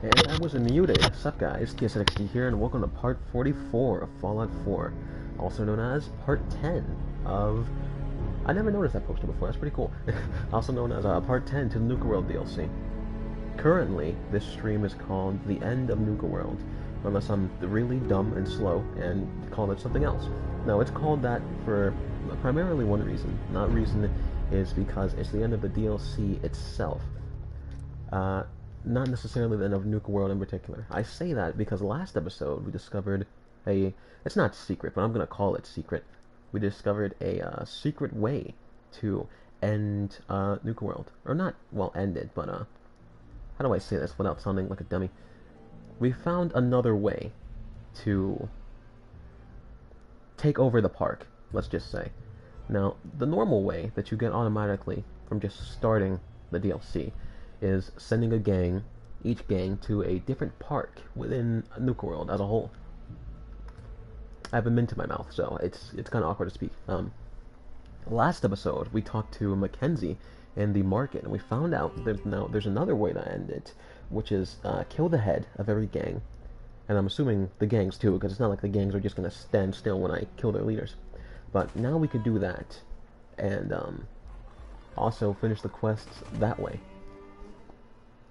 And that was muted. What's up, guys? TssXD here, and welcome to part 44 of Fallout 4, also known as part 10 of... I never noticed that poster before, that's pretty cool. Also known as part 10 to the Nuka World DLC. Currently, this stream is called The End of Nuka World, unless I'm really dumb and slow and call it something else. No, it's called that for primarily one reason. That reason is because it's the end of the DLC itself. Not necessarily the end of Nuka World in particular. I say that because last episode we discovered a... It's not secret, but I'm going to call it secret. We discovered a secret way to end Nuka World. Or not, well, end it, but how do I say this without sounding like a dummy? We found another way to take over the park, let's just say. Now, the normal way that you get automatically from just starting the DLC is sending a gang, each gang, to a different park within Nuka World as a whole. I have a mint in my mouth, so it's kind of awkward to speak. Last episode, we talked to Mackenzie in the market, and we found out there's another way to end it, which is kill the head of every gang, and I'm assuming the gangs too, because it's not like the gangs are just going to stand still when I kill their leaders. But now we could do that, and also finish the quests that way.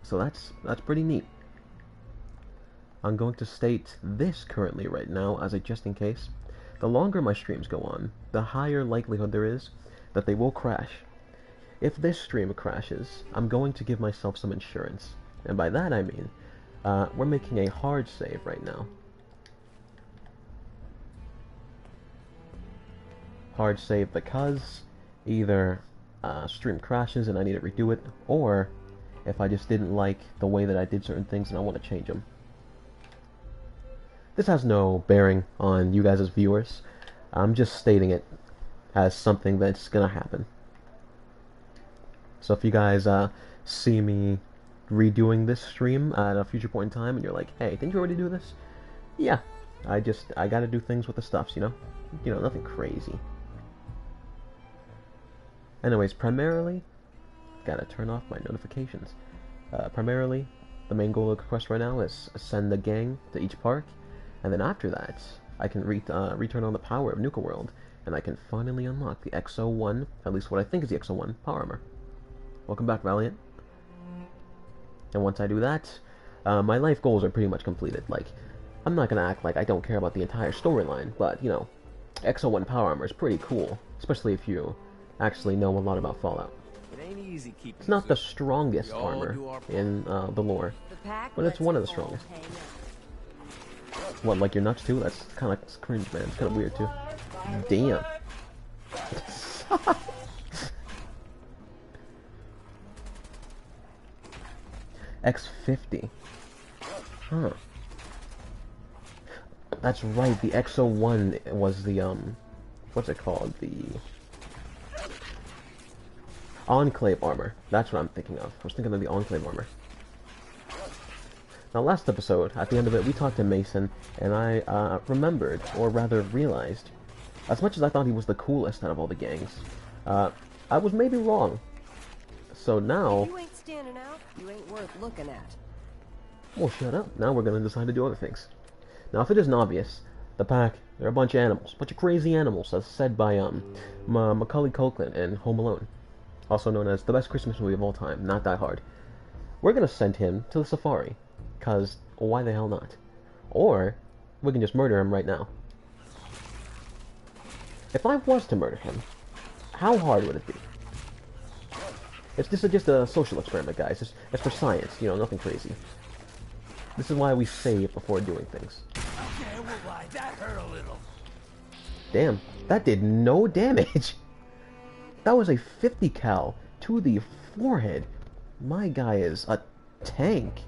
So that's pretty neat. I'm going to state this currently right now as a just in case. The longer my streams go on, the higher likelihood there is that they will crash. If this stream crashes, I'm going to give myself some insurance. And by that I mean, we're making a hard save right now. Hard save because either stream crashes and I need to redo it, or if I just didn't like the way that I did certain things and I want to change them. This has no bearing on you guys as viewers. I'm just stating it as something that's gonna happen. So if you guys see me redoing this stream at a future point in time and you're like, hey, didn't you already do this? Yeah, I gotta do things with the stuffs, you know? You know, nothing crazy. Anyways, primarily, gotta turn off my notifications. Primarily, the main goal of the quest right now is send the gang to each park, and then after that, I can return on the power of Nuka World, and I can finally unlock the XO1, at least what I think is the XO1, power armor. Welcome back, Valiant. And once I do that, my life goals are pretty much completed. Like, I'm not gonna act like I don't care about the entire storyline, but, you know, XO1 power armor is pretty cool, especially if you actually know a lot about Fallout. It's not the strongest armor in the lore, but it's one of the strongest. What, like your nuts too? That's kind of cringe, man. It's kind of weird too. Damn. X50. Huh. That's right, the XO1 was the, what's it called? The Enclave armor. That's what I'm thinking of. I was thinking of the Enclave armor. Now, last episode, at the end of it, we talked to Mason, and I remembered, or rather realized, as much as I thought he was the coolest out of all the gangs, I was maybe wrong. So now... You ain't standing out, you ain't worth looking at. Well, shut up. Now we're going to decide to do other things. Now, if it isn't obvious, the pack, they're a bunch of animals. A bunch of crazy animals, as said by Macaulay Culkin in Home Alone. Also known as the best Christmas movie of all time, not Die Hard. We're going to send him to the safari. Because, why the hell not? Or, we can just murder him right now. If I was to murder him, how hard would it be? This is just a social experiment, guys. It's for science, you know, nothing crazy. This is why we save before doing things. Okay, well, why, that hurt a little. Damn, that did no damage. That was a 50 cal to the forehead. My guy is a tank.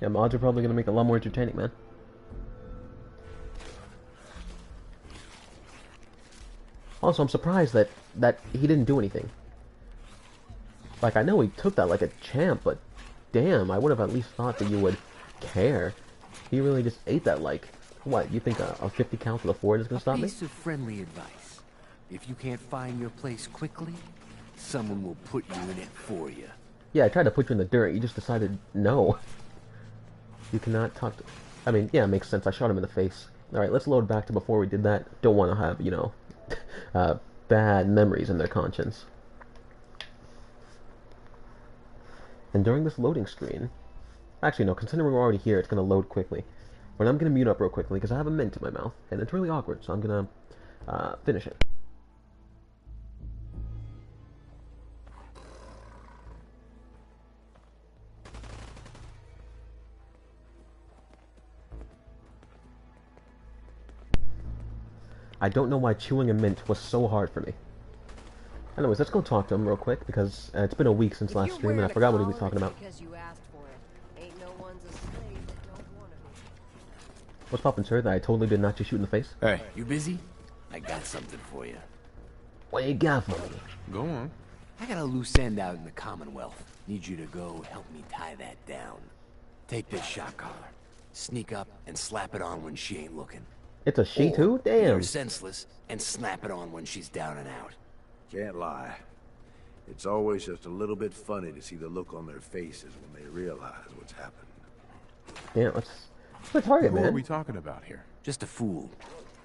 Yeah, mods are probably going to make it a lot more entertaining, man. Also, I'm surprised that he didn't do anything. Like, I know he took that like a champ, but damn, I would have at least thought that you would care. He really just ate that like What, you think a 50 count with a Ford is going to stop A me? piece of friendly advice. If you can't find your place quickly, someone will put you in it for you. Yeah, I tried to put you in the dirt. You just decided no. You cannot talk to... I mean, yeah, it makes sense. I shot him in the face. Alright, let's load back to before we did that. Don't want to have, you know, bad memories in their conscience. And during this loading screen... Actually, no, considering we're already here, it's going to load quickly. But I'm going to mute up real quickly because I have a mint in my mouth. And it's really awkward, so I'm going to finish it. I don't know why chewing a mint was so hard for me. Anyways, let's go talk to him real quick, because it's been a week since last stream, and I forgot what he was talking about. Because you asked for it. Ain't no one's a slave that don't want to be. What's poppin', sir, that I totally did not just shoot in the face? Hey. You busy? I got something for you. What you got for me? Go on. I got a loose end out in the Commonwealth. Need you to go help me tie that down. Take this shot collar. Sneak up and slap it on when she ain't looking. It's a she Or too? get her Damn. senseless and snap it on when she's down and out. Can't lie. It's always just a little bit funny to see the look on their faces when they realize what's happened. Damn, what's the target, Who are man? we talking about here? Just a fool.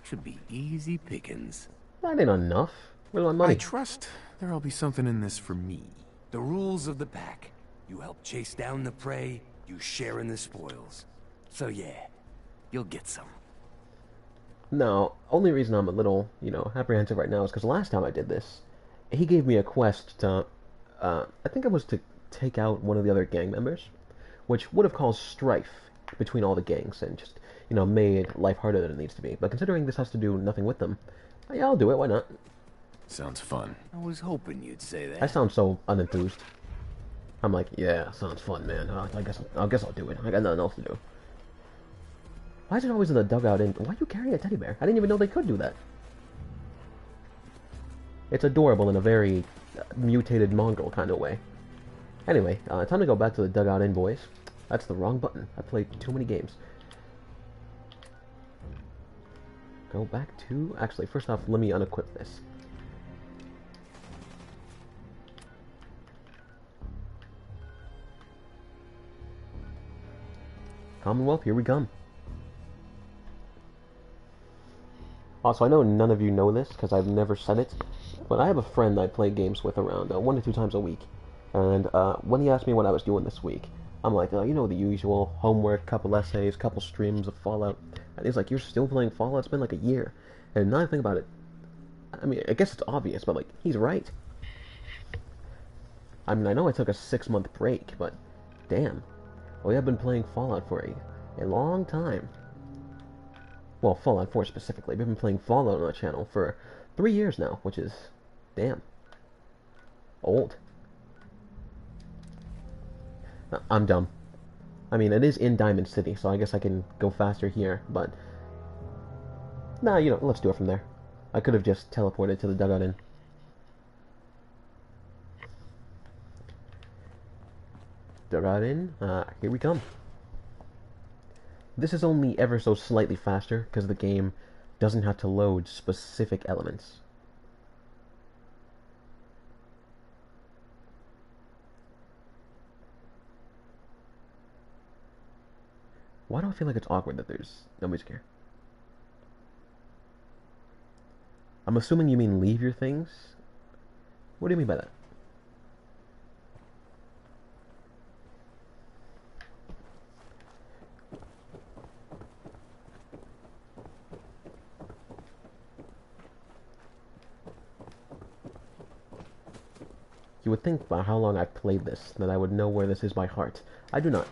Should be easy pickings. That ain't enough. Where's my money? I trust there'll be something in this for me. The rules of the pack. You help chase down the prey, you share in the spoils. So yeah, you'll get some. No, only reason I'm a little, you know, apprehensive right now is because last time I did this, he gave me a quest to, I think it was to take out one of the other gang members, which would have caused strife between all the gangs and just, you know, made life harder than it needs to be. But considering this has to do nothing with them, yeah, I'll do it, why not? Sounds fun. I was hoping you'd say that. I sound so unenthused. I'm like, yeah, sounds fun, man. I guess I'll do it. I got nothing else to do. Why is it always in the dugout? And why are you carrying a teddy bear? I didn't even know they could do that. It's adorable in a very mutated mongrel kind of way. Anyway, time to go back to the dugout in, boys. That's the wrong button. I played too many games. Go back to... Actually, first off, let me unequip this. Commonwealth, here we come. Also, I know none of you know this, because I've never said it, but I have a friend I play games with around 1 to 2 times a week. And when he asked me what I was doing this week, I'm like, you know, the usual homework, couple essays, couple streams of Fallout. And he's like, you're still playing Fallout? It's been like a year. And now I think about it, I mean, I guess it's obvious, but like, he's right. I mean, I know I took a 6-month break, but damn. We have been playing Fallout for a long time. Well, Fallout 4 specifically. We've been playing Fallout on the channel for 3 years now, which is, damn, old. I'm dumb. I mean, it is in Diamond City, so I guess I can go faster here, but... Nah, you know, let's do it from there. I could have just teleported to the dugout inn. Dugout inn, here we come. This is only ever so slightly faster, because the game doesn't have to load specific elements. Why do I feel like it's awkward that there's no music here? I'm assuming you mean leave your things? What do you mean by that? You would think by how long I've played this that I would know where this is by heart. I do not.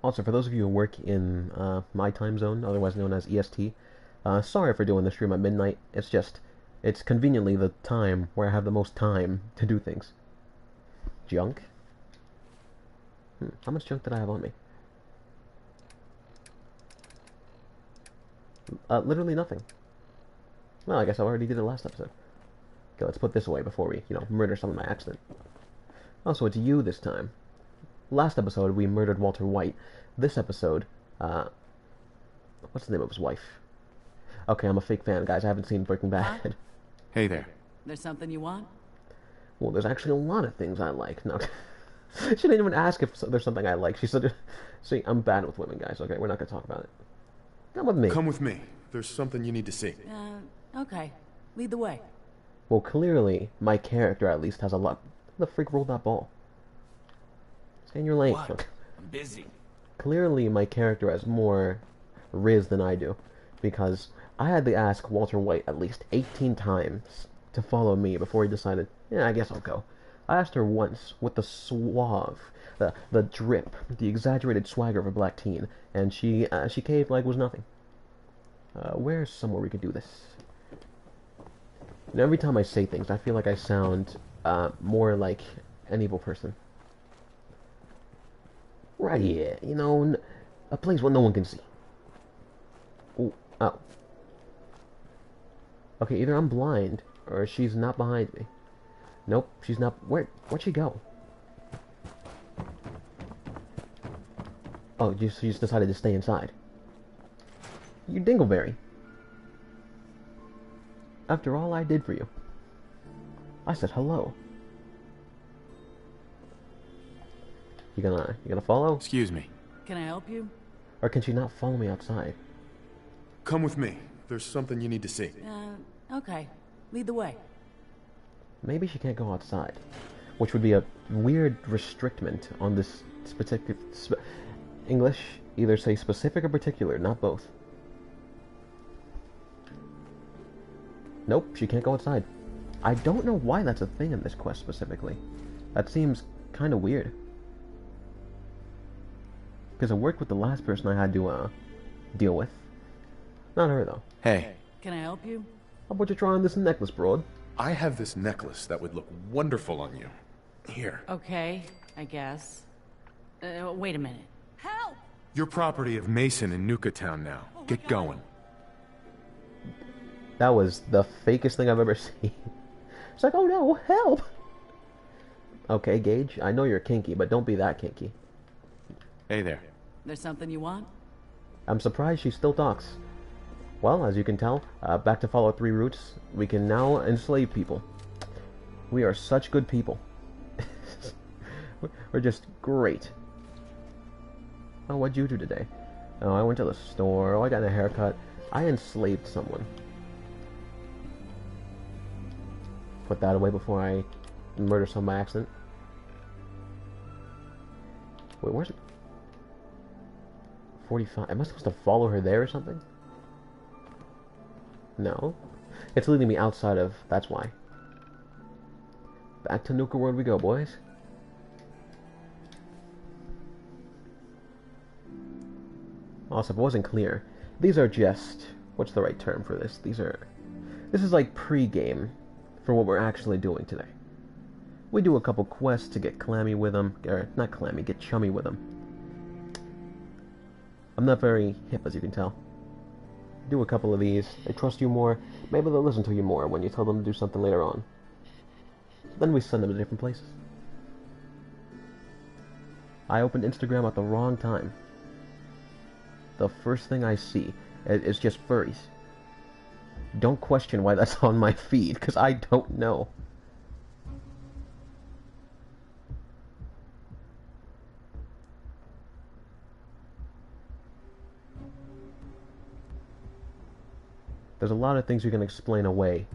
Also, for those of you who work in my time zone, otherwise known as EST, sorry for doing the stream at midnight. It's just, it's conveniently the time where I have the most time to do things. Junk? How much junk did I have on me? Literally nothing. Well, I guess I already did it last episode. Okay, let's put this away before we, you know, murder someone by accident. Oh, so it's you this time. Last episode, we murdered Walter White. This episode, what's the name of his wife? Okay, I'm a fake fan, guys. I haven't seen Breaking Bad. Huh? Hey there. There's something you want? Well, there's actually a lot of things I like. No, she didn't even ask if there's something I like. She said, see, I'm bad with women, guys. Okay, we're not going to talk about it. Come with me. Come with me. There's something you need to see. Okay. Lead the way. Well, clearly, my character at least has a lot. Who the freak rolled that ball? Stay in your lane. What? I'm busy. Clearly, my character has more riz than I do, because I had to ask Walter White at least 18 times to follow me before he decided, yeah, I guess I'll go. I asked her once with the suave, the drip, the exaggerated swagger of a black teen, and she caved like it was nothing. Where's somewhere we could do this? You know, every time I say things, I feel like I sound more like an evil person. Right here, you know, a place where no one can see. Ooh, oh. Okay, either I'm blind, or she's not behind me. Nope, she's not. Where'd she go? Oh, she just decided to stay inside. You dingleberry. After all I did for you. I said hello. You gonna follow? Excuse me. Can I help you? Or can she not follow me outside? Come with me. There's something you need to see. Okay. Lead the way. Maybe she can't go outside, which would be a weird restrictment on this specific English. Either say specific or particular, not both. Nope, she can't go outside. I don't know why that's a thing in this quest specifically. That seems kind of weird. Because it worked with the last person I had to deal with. Not her though. Hey. Can I help you? How about you try on this necklace, broad? I have this necklace that would look wonderful on you. Here. Okay, I guess. Wait a minute. Help! You're property of Mason in Nuka Town now. Get going. That was the fakest thing I've ever seen. It's like, oh no, help! Okay, Gage, I know you're kinky, but don't be that kinky. Hey there. There's something you want? I'm surprised she still talks. Well, as you can tell, back to follow 3 routes, we can now enslave people. We are such good people. We're just great. Oh, what'd you do today? Oh, I went to the store. Oh, I got a haircut. I enslaved someone. Put that away before I murder someone by accident. Wait, where's it? 45. Am I supposed to follow her there or something? No. It's leading me outside of... That's why. Back to Nuka World we go, boys. Also, if it wasn't clear, these are just... What's the right term for this? This is like pre-game for what we're actually doing today. We do a couple quests to get clammy with them. Or, not clammy, get chummy with them. I'm not very hip, as you can tell. Do a couple of these. They trust you more. Maybe they'll listen to you more when you tell them to do something later on. Then we send them to different places. I opened Instagram at the wrong time. The first thing I see is just furries. Don't question why that's on my feed, because I don't know. There's a lot of things you can explain away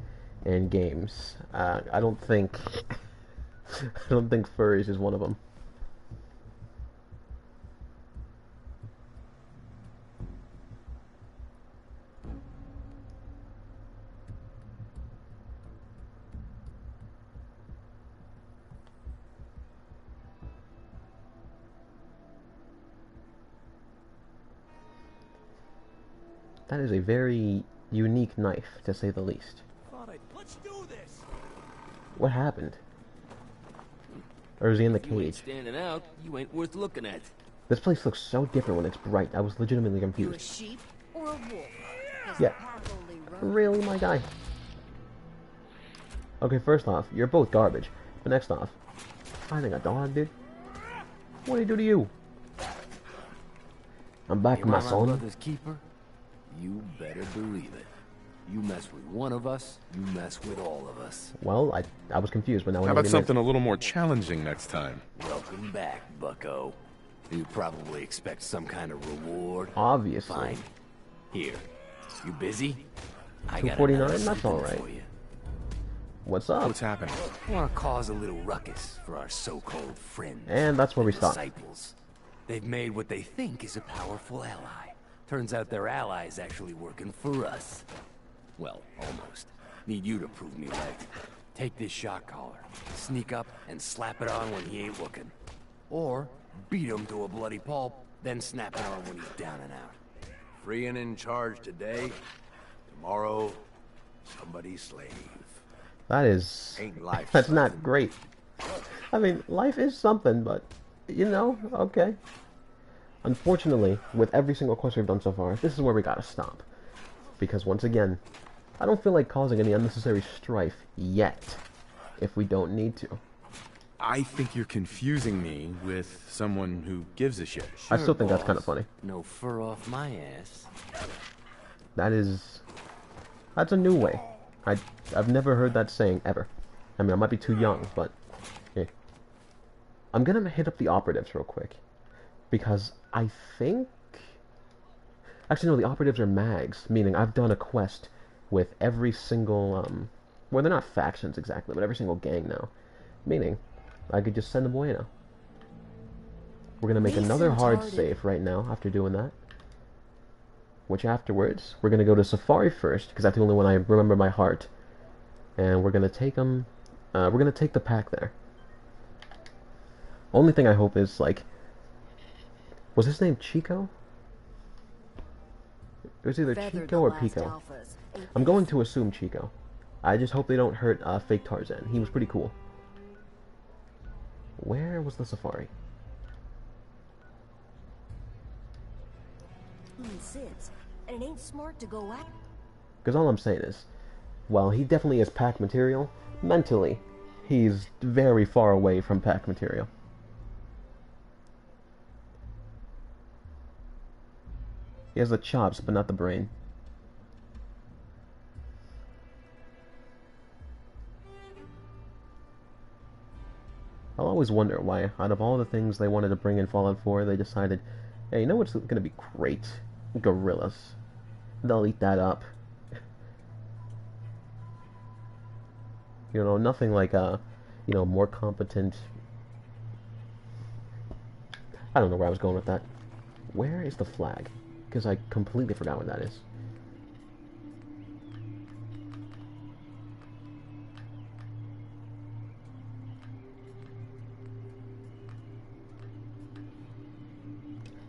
in games. I don't think furries is one of them. That is a very unique knife, to say the least. Let's do this. What happened? Or is he in the You ain't cage? standing out. You ain't worth looking at. This place looks so different when it's bright. I was legitimately You a confused. sheep or a wolf? 'Cause Yeah. the path only roams. Really, my guy? Okay, first off, you're both garbage. But next off, fighting a dog, dude? What did he do to you? I'm back, You my are my son. brother's keeper? You better believe it. You mess with one of us, you mess with all of us. Well, I was confused, but now I How know about what he something meant. a little more challenging next time? Welcome back, bucko. You probably expect some kind of reward. Obviously. Fine. Here. You busy? I got 249? another That's something alright. for you. What's up? What's happening? I want to cause a little ruckus for our so-called friends. And that's where we stop. Disciples. They've made what they think is a powerful ally. Turns out their ally is actually working for us. Well, almost. Need you to prove me right. Take this shot collar, sneak up and slap it on when he ain't looking. Or beat him to a bloody pulp, then snap it on when he's down and out. Free and in charge today, tomorrow, somebody's slave. That is... Ain't life That's something? not great. I mean, life is something, but, you know, okay. Unfortunately, with every single quest we've done so far, this is where we gotta stop. Because once again, I don't feel like causing any unnecessary strife yet, if we don't need to. I think you're confusing me with someone who gives a shit. I still think that's boss. kind of funny. No fur off my ass. That's a new way. I've never heard that saying ever. I mean, I might be too young, but yeah. I'm gonna hit up the operatives real quick because I think actually no, the operatives are mags, meaning I've done a quest with every single well, they're not factions exactly, but every single gang now, meaning I could just send them away now. We're gonna make another hard save right now after doing that. Which afterwards, we're gonna go to Safari first, because that's the only one I remember by heart. And we're gonna take them, we're gonna take the pack there. Only thing I hope is, like, was his name Chico? It was either Feathered Chico the or last Pico. alphas. Ain't I'm they going to assume Chico. I just hope they don't hurt fake Tarzan. He was pretty cool. Where was the Safari? He insists, and it ain't smart to go at. Because all I'm saying is, while he definitely is pack material, mentally, he's very far away from pack material. He has the chops, but not the brain. I'll always wonder why, out of all the things they wanted to bring in Fallout 4, they decided, hey, you know what's gonna be great? Gorillas. They'll eat that up. You know, nothing like you know, more competent. I don't know where I was going with that. Where is the flag? Because I completely forgot what that is.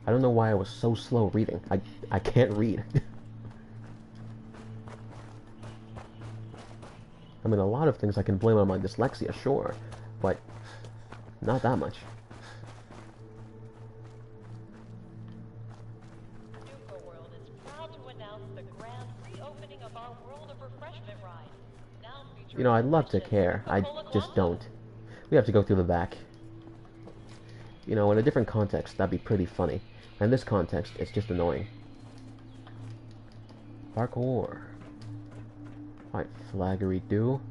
I don't know why I was so slow reading. I can't read. I mean, a lot of things I can blame on my dyslexia, sure, but not that much. Nuka World is proud to announce the grand reopening of our World of Refreshment ride. Now featuring You know, I'd love to care. I just don't. We have to go through the back. You know, in a different context, that'd be pretty funny. In this context, it's just annoying. Parkour. Alright, flaggery do.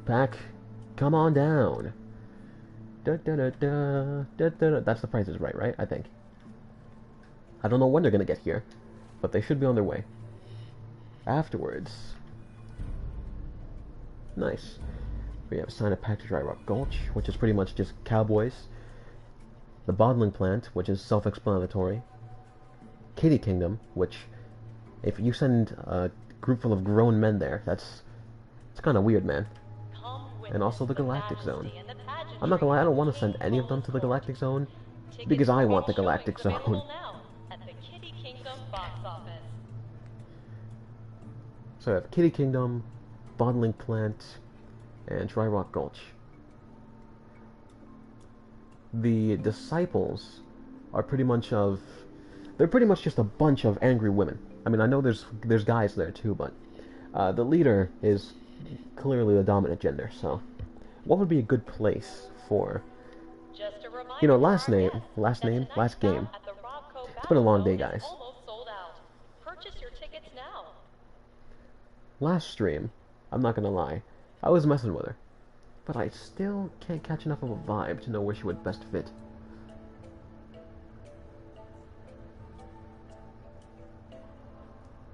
Back. Come on down. Da, da, da, da, da, da, da. That's the Price is right? I think. I don't know when they're gonna get here, but they should be on their way. Afterwards. Nice. We have Sign of Pack to Dry Rock Gulch, which is pretty much just cowboys. The Bottling Plant, which is self-explanatory. Kitty Kingdom, which, if you send a group full of grown men there, it's kind of weird, man. And also the Galactic Zone. I'm not gonna lie, I don't want to send any of them to the Galactic Zone, because I want the Galactic Zone. So I have Kitty Kingdom, Bottling Plant, and Dry Rock Gulch. The disciples are pretty much they're pretty much just a bunch of angry women. I mean, I know there's guys there too, but the leader is clearly the dominant gender, so what would be a good place for, Just a reminder you know, to last our name, guests last that name, tonight's last game. bout at the Robco It's been a long Battle day, Zone is guys. almost sold out. Purchase your tickets now. Last stream, I'm not gonna lie, I was messing with her, but I still can't catch enough of a vibe to know where she would best fit.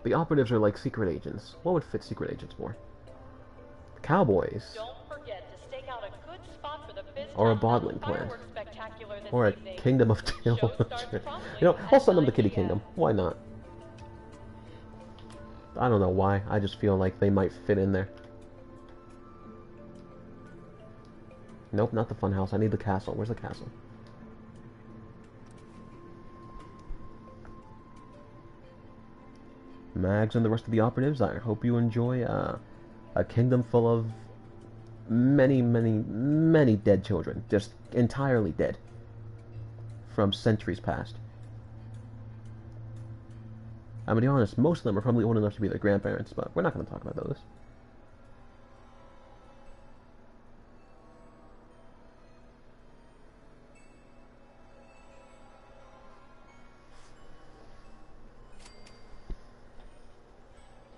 The operatives are like secret agents. What would fit secret agents more? Cowboys. Don't forget to stake out a good spot for the Or a Biztown bottling Mountain plant. Fireworks Spectacular this Or a evening. Kingdom of Show Tail. starts promptly You know, I'll at send them to 9 Kitty p.m. Kingdom. Why not? I don't know why. I just feel like they might fit in there. Nope, not the funhouse. I need the castle. Where's the castle? Mags and the rest of the operatives, I hope you enjoy a kingdom full of many, many, many dead children. Just entirely dead. From centuries past. I'm gonna be honest, most of them are probably old enough to be their grandparents, but we're not gonna talk about those.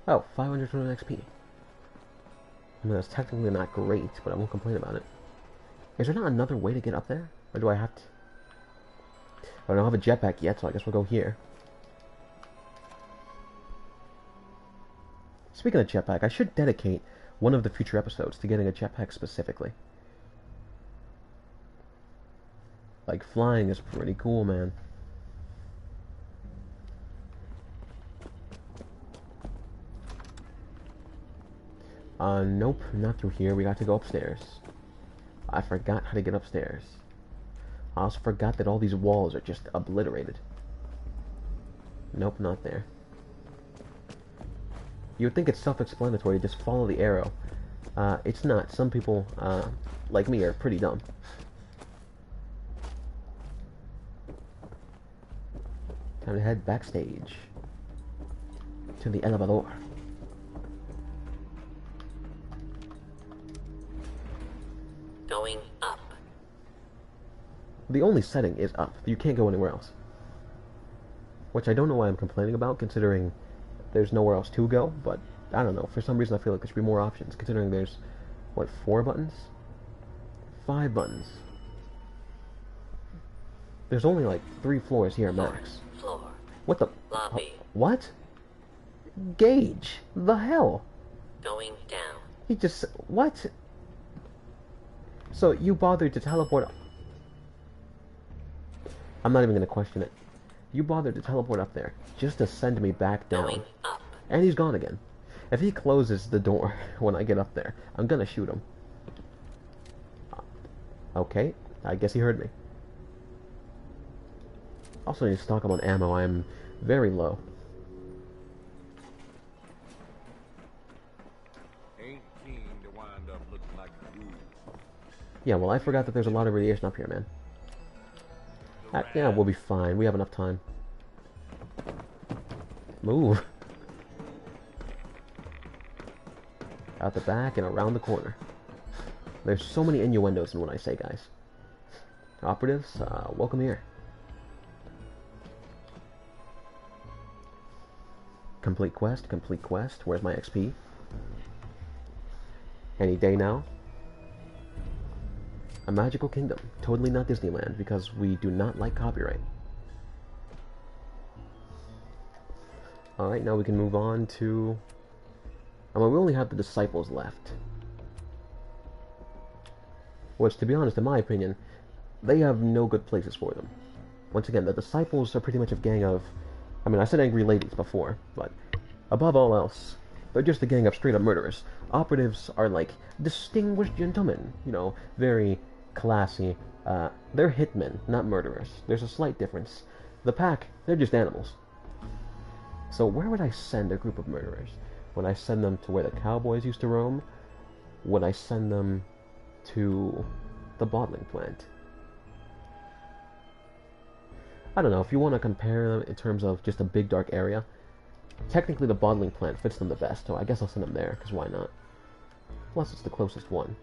Oh, 520 XP. I mean, that's technically not great, but I won't complain about it. Is there not another way to get up there? Or do I have to... I don't have a jetpack yet, so I guess we'll go here. Speaking of jetpack, I should dedicate one of the future episodes to getting a jetpack specifically. Like, flying is pretty cool, man. Nope, not through here. We got to go upstairs. I forgot how to get upstairs. I also forgot that all these walls are just obliterated. Nope, not there. You would think it's self-explanatory, just follow the arrow. It's not. Some people, like me, are pretty dumb. Time to head backstage. To the elevador. Going up. The only setting is up. You can't go anywhere else. Which I don't know why I'm complaining about, considering there's nowhere else to go, but I don't know. For some reason I feel like there should be more options, considering there's, what, 4 buttons? 5 buttons. There's only like 3 floors here max. Floor. What the? Lobby. What? Gage! The hell? Going down. He just... What? So you bothered to teleport... I'm not even going to question it. You bothered to teleport up there just to send me back down. Going up. And he's gone again. If he closes the door when I get up there, I'm going to shoot him. Okay, I guess he heard me. Also need to stock up on ammo. I am very low. Ain't keen to wind up looking like a ghoul. Yeah, well, I forgot that there's a lot of radiation up here, man. Yeah, we'll be fine. We have enough time. Move. Out the back and around the corner. There's so many innuendos in what I say, guys. Operatives, welcome here. Complete quest, complete quest. Where's my XP? Any day now. A magical kingdom. Totally not Disneyland, because we do not like copyright. Alright, now we can move on to... I mean, we only have the disciples left. Which, to be honest, in my opinion, they have no good places for them. Once again, the disciples are pretty much a gang of... I mean, I said angry ladies before, but above all else, they're just a gang of straight-up murderers. Operatives are like distinguished gentlemen, you know, very classy. They're hitmen, not murderers. There's a slight difference. The pack, they're just animals. So where would I send a group of murderers? Would I send them to where the cowboys used to roam? Would I send them to the bottling plant? I don't know. If you want to compare them in terms of just a big dark area, technically the bottling plant fits them the best, so I guess I'll send them there, because why not? Plus it's the closest one.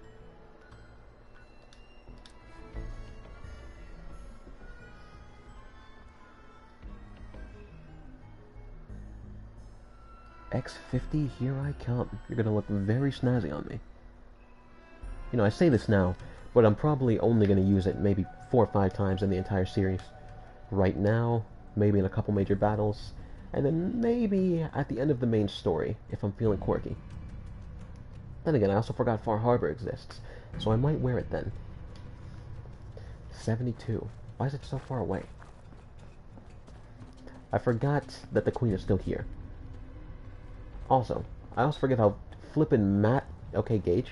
X50, here I come. You're gonna look very snazzy on me. You know, I say this now, but I'm probably only gonna use it maybe 4 or 5 times in the entire series. Right now, maybe in a couple major battles, and then maybe at the end of the main story, if I'm feeling quirky. Then again, I also forgot Far Harbor exists, so I might wear it then. 72. Why is it so far away? I forgot that the Queen is still here. Also, I also forget how flippin' okay, Gage.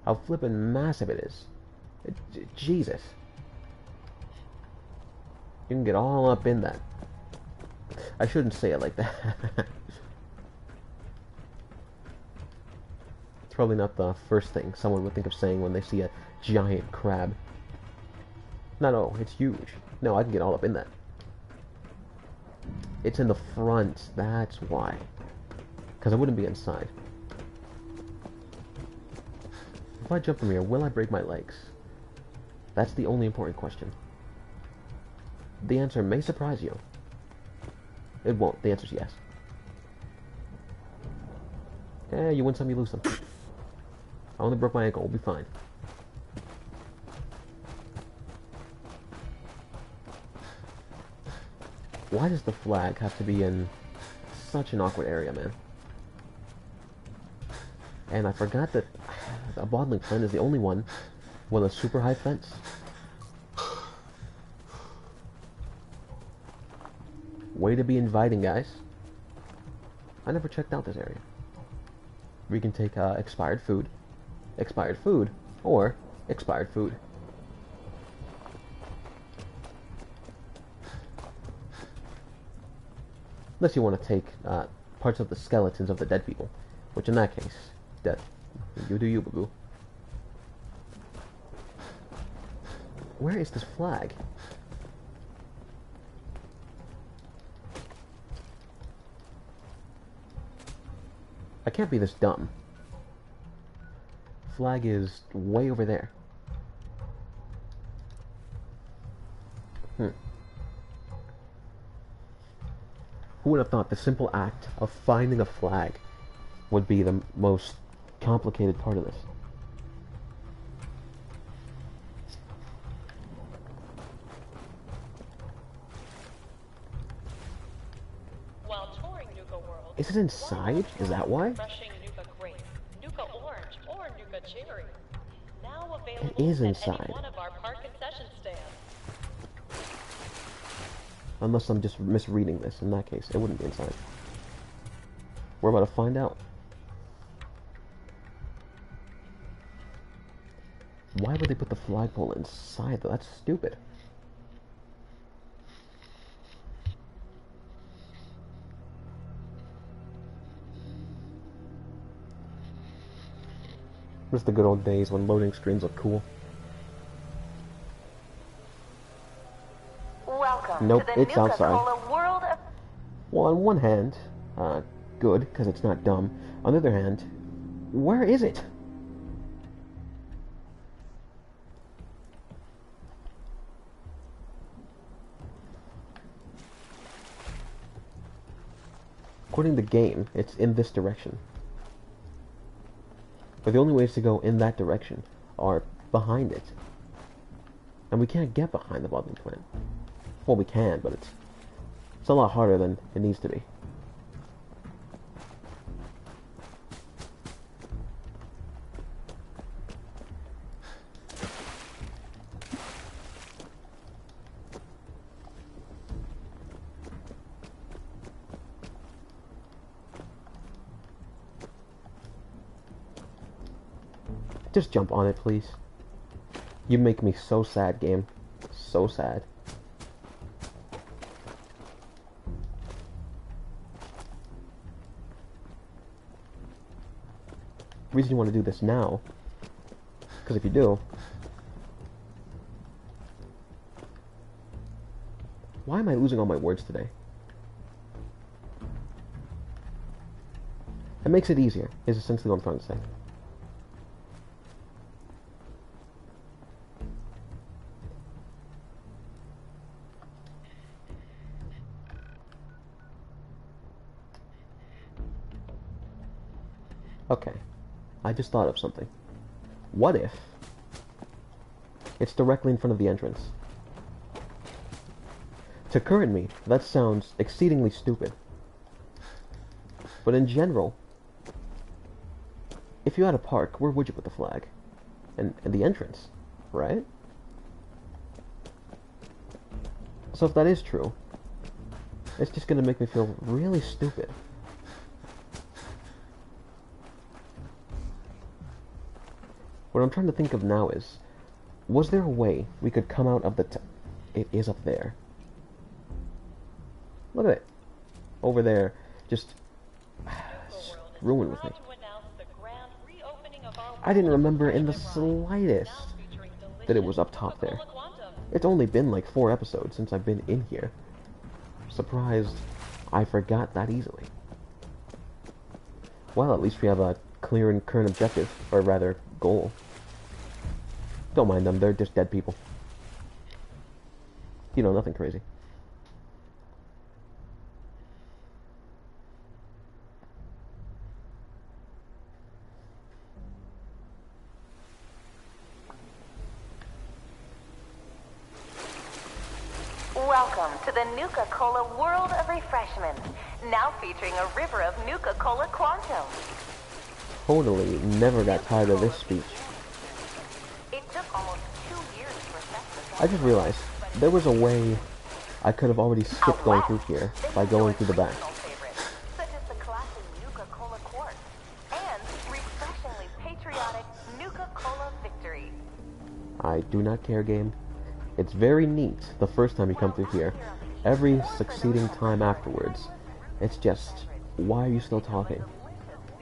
How flippin' massive it is. Jesus. You can get all up in that. I shouldn't say it like that. It's probably not the first thing someone would think of saying when they see a giant crab. No, it's huge. No, I can get all up in that. It's in the front, that's why. Because I wouldn't be inside. If I jump from here, will I break my legs? That's the only important question. The answer may surprise you. It won't. The answer's yes. You win some, you lose some. I only broke my ankle. We'll be fine. Why does the flag have to be in such an awkward area, man? And I forgot that a bottling plant is the only one with a super high fence. Way to be inviting, guys. I never checked out this area. We can take expired food, or expired food. Unless you want to take parts of the skeletons of the dead people, which in that case, dead. You do you, boo-boo. Where is this flag? I can't be this dumb. Flag is way over there. Who would have thought the simple act of finding a flag would be the most complicated part of this? While touring Nuka World, Is it inside? Is that why? refreshing Nuka grape, Nuka orange, or Nuka cherry. Now available It is at inside. any one of our park concession stands. Unless I'm just misreading this. In that case, it wouldn't be inside. We're about to find out. Why would they put the flagpole inside, though? That's stupid. Just the good old days when loading screens looked cool. Welcome Nope, to the it's outside. Nuka-Cola world of... Well, on one hand, good, because it's not dumb. On the other hand, where is it? According to the game, it's in this direction. But the only ways to go in that direction are behind it. And we can't get behind the bottling plant. Well, we can, but it's a lot harder than it needs to be. Just jump on it, please. You make me so sad, game. So sad. The reason you want to do this now, because if you do... Why am I losing all my words today? It makes it easier, is essentially what I'm trying to say. Okay, I just thought of something. What if it's directly in front of the entrance? To current me, that sounds exceedingly stupid. But in general, if you had a park, where would you put the flag? And the entrance, right? So if that is true, it's just gonna make me feel really stupid. What I'm trying to think of now is, was there a way we could come out of the it is up there. Look at it. Over there, just ruined with me. I didn't remember in the slightest that it was up top there. It's only been like 4 episodes since I've been in here. Surprised I forgot that easily. Well, at least we have a clear and current objective, or rather, goal. Don't mind them, they're just dead people. You know, nothing crazy. Welcome to the Nuka-Cola World of Refreshment, now featuring a river of Nuka-Cola Quantum. Totally never got tired of this speech. It took almost 2 years to perfect the I just realized there was a way I could have already skipped going through here by going through the back. Such as the classic Nuka-Cola Quartz and refreshingly patriotic Nuka-Cola Victory. I do not care, game. It's very neat the first time you come through here. Every succeeding time afterwards, it's just, why are you still talking?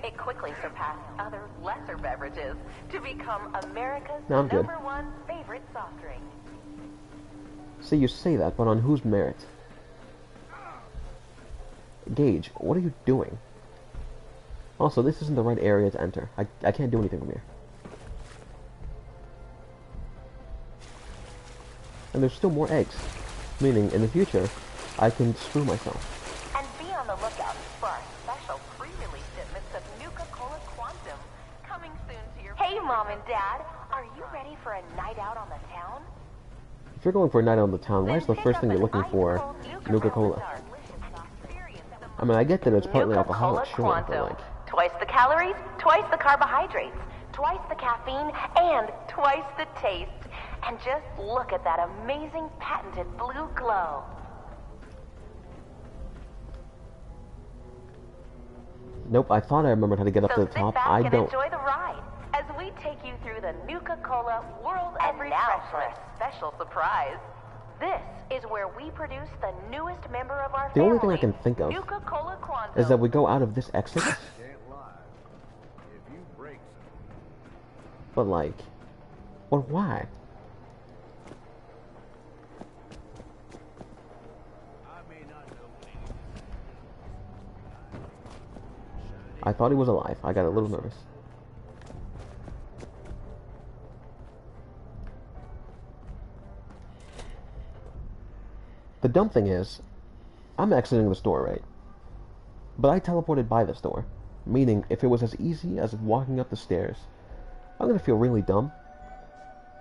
It quickly surpassed other lesser beverages to become America's No, I'm good. #1 favorite soft drink. See, you say that, but on whose merit? Gage, what are you doing? Also, this isn't the right area to enter. I can't do anything from here. And there's still more eggs, meaning in the future, I can screw myself. And be on the lookout for our special pre-release shipments of Nuka-Cola Quantum coming soon to your... Hey, Mom and Dad, are you ready for a night out on the town? If you're going for a night out on the town, why is the first thing you're looking for Nuka-Cola? I mean, I get that it's partly alcoholic, sure, but like... Twice the calories, twice the carbohydrates, twice the caffeine, and twice the taste. And just look at that amazing patented blue glow. Nope, I thought I remembered how to get up to the top. I don't. Enjoy the ride as we take you through the Nuka-Cola World of Refreshment. And now for a special surprise. This is where we produce the newest member of our family. The only thing I can think of Nuka-Cola Quantum. is that we go out of this exit. But like, but why? I thought he was alive. I got a little nervous. The dumb thing is, I'm exiting the store, right? But I teleported by the store. Meaning, if it was as easy as walking up the stairs, I'm gonna feel really dumb.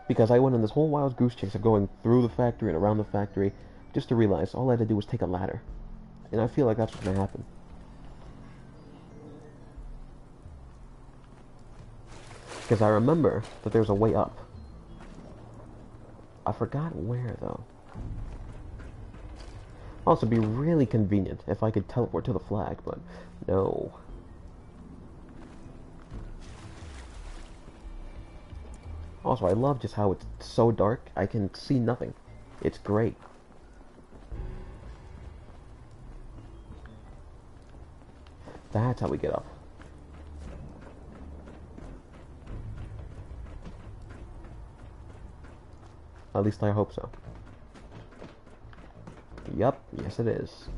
Because I went on this whole wild goose chase of going through the factory and around the factory, just to realize all I had to do was take a ladder. And I feel like that's what's gonna happen. Because I remember that there's a way up. I forgot where, though. Also, it'd be really convenient if I could teleport to the flag, but no. Also, I love just how it's so dark, I can see nothing. It's great. That's how we get up. At least I hope so. Yup, yes it is.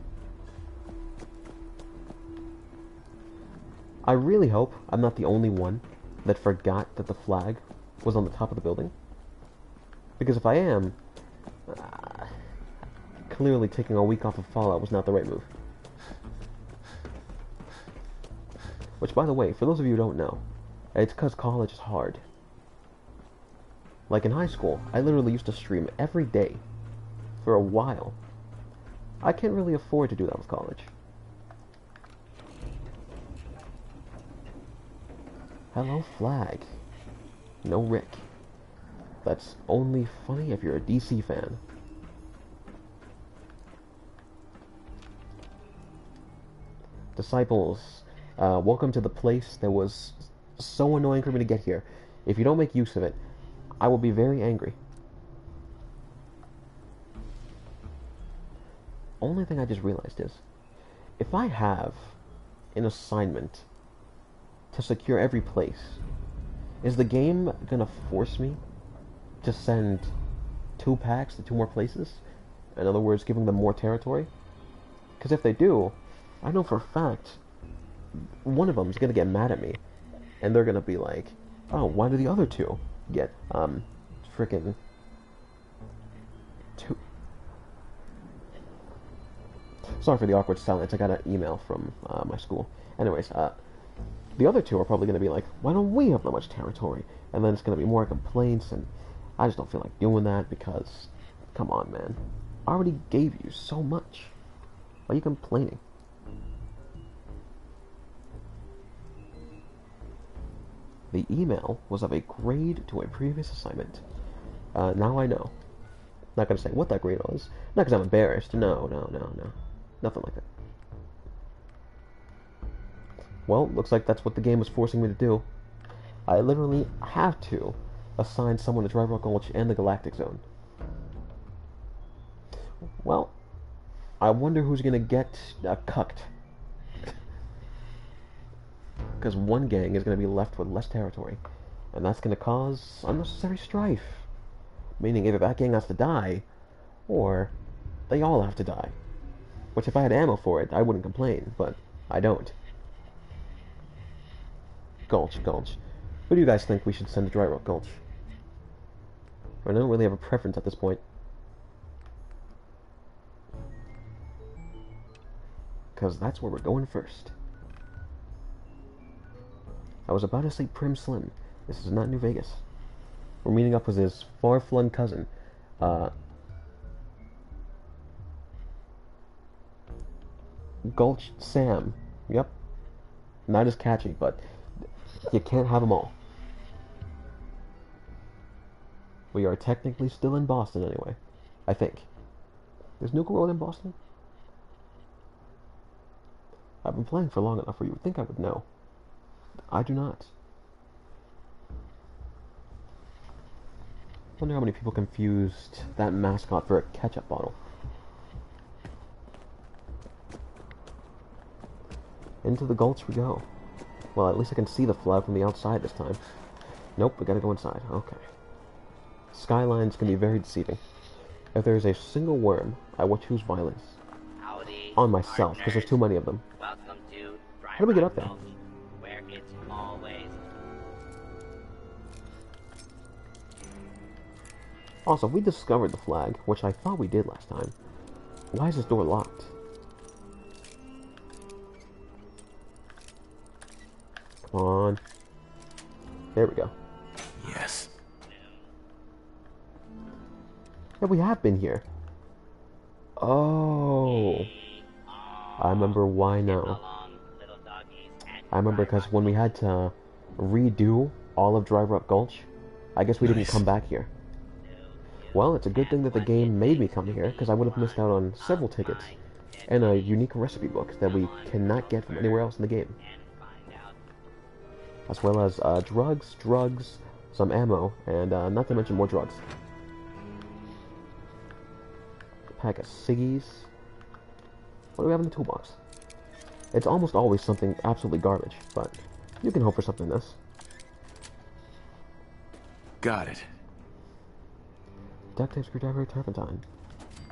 I really hope I'm not the only one that forgot that the flag was on the top of the building. Because if I am, clearly taking a week off of Fallout was not the right move. Which, by the way, for those of you who don't know, it's because college is hard. Like in high school, I literally used to stream every day for a while. I can't really afford to do that with college. Hello, Flag. No Rick. That's only funny if you're a DC fan. Disciples, welcome to the place that was so annoying for me to get here. If you don't make use of it, I will be very angry. Only thing I just realized is, if I have an assignment to secure every place, is the game gonna force me to send 2 packs to 2 more places? In other words, giving them more territory? Because if they do, I know for a fact one of them is gonna get mad at me, and they're gonna be like, "Oh, why do the other 2 get frickin' 2?" Sorry for the awkward silence. I got an email from my school. Anyways, the other 2 are probably gonna be like, "Why don't we have that much territory?" And then it's gonna be more complaints, and I just don't feel like doing that because, come on, man, I already gave you so much. Why are you complaining? The email was of a grade to a previous assignment. Now I know. Not gonna say what that grade was. Not because I'm embarrassed. No. Nothing like that. Well, looks like that's what the game was forcing me to do. I literally have to assign someone to Dry Rock Gulch and the Galactic Zone. Well, I wonder who's gonna get cucked. Because one gang is going to be left with less territory, and that's going to cause unnecessary strife. Meaning either that gang has to die, or they all have to die. Which if I had ammo for it, I wouldn't complain, but I don't. Gulch. Who do you guys think we should send to Dry Rock Gulch? I don't really have a preference at this point. Because that's where we're going first. I was about to say Prim Slim. This is not New Vegas. We're meeting up with his far-flung cousin. Gulch Sam. Yep. Not as catchy, but you can't have them all. We are technically still in Boston anyway. I think. Is Nuka Road in Boston? I've been playing for long enough where you would think I would know. I do not. Wonder how many people confused that mascot for a ketchup bottle. Into the gulch we go. Well, at least I can see the flag from the outside this time. Nope, we gotta go inside. Okay. Skylines can be very deceiving. If there is a single worm, I will choose violence. Howdy, on myself, because there's too many of them. Welcome to How do we get up there? Where it's always... Also, we discovered the flag, which I thought we did last time. Why is this door locked? Come on. There we go. Yes. Yeah, we have been here. Oh. I remember why now. I remember because when we had to redo all of Dry Rock Gulch, I guess we didn't come back here. Well, it's a good thing that the game made me come here, because I would have missed out on several tickets and a unique recipe book that we cannot get from anywhere else in the game. As well as drugs, some ammo, and not to mention more drugs. A pack of ciggies. What do we have in the toolbox? It's almost always something absolutely garbage, but you can hope for something this. Got it. Duct tape, screwdriver, turpentine.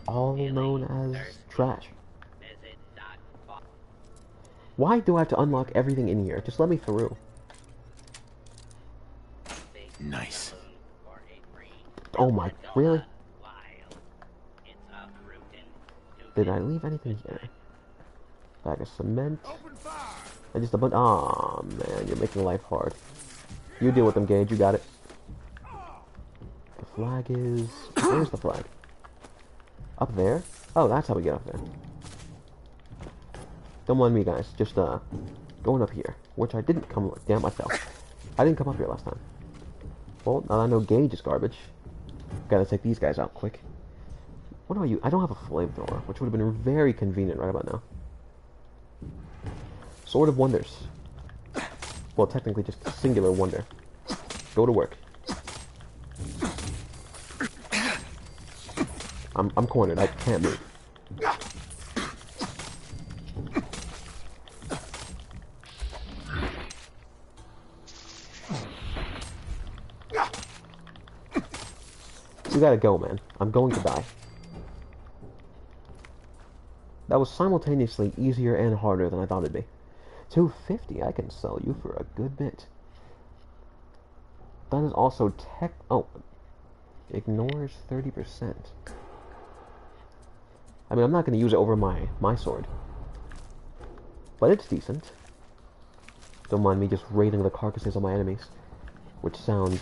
All known as trash. Why do I have to unlock everything in here? Just let me through. Nice. Oh my, really? Did I leave anything here? Bag of cement. I just about. Aw, man, you're making life hard. You deal with them, Gage. You got it. The flag is. Where's the flag? Up there? Oh, that's how we get up there. Don't mind me, guys. Just going up here, which I didn't come. Damn, I fell. I didn't come up here last time. Well, now I know Gage is garbage. Gotta take these guys out quick. What do I use? I don't have a flamethrower, which would have been very convenient right about now. Sword of Wonders. Well, technically just singular wonder. Go to work. I'm cornered. I can't move. You gotta go, man. I'm going to die. That was simultaneously easier and harder than I thought it'd be. 250, I can sell you for a good bit. That is also tech... Oh. Ignores 30%. I mean, I'm not going to use it over my sword. But it's decent. Don't mind me just raiding the carcasses of my enemies. Which sounds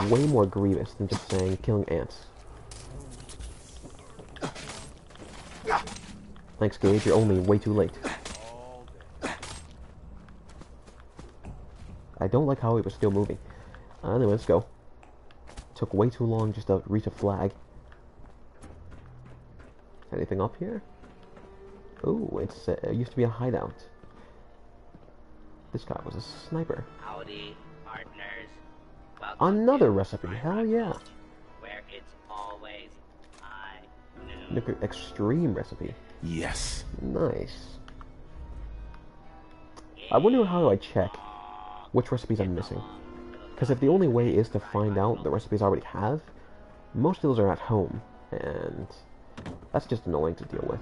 way more grievous than just saying killing ants. Thanks, Gage. You're only way too late. I don't like how he was still moving. Anyway, let's go. Took way too long just to reach a flag. Anything up here? Ooh, it used to be a hideout. This guy was a sniper. Howdy, partners. Another recipe. Hell yeah. Where it's always high noon. Nuka extreme recipe. Yes. Nice. I wonder how I check which recipes I'm missing. Because if the only way is to find out the recipes I already have, most of those are at home, and that's just annoying to deal with.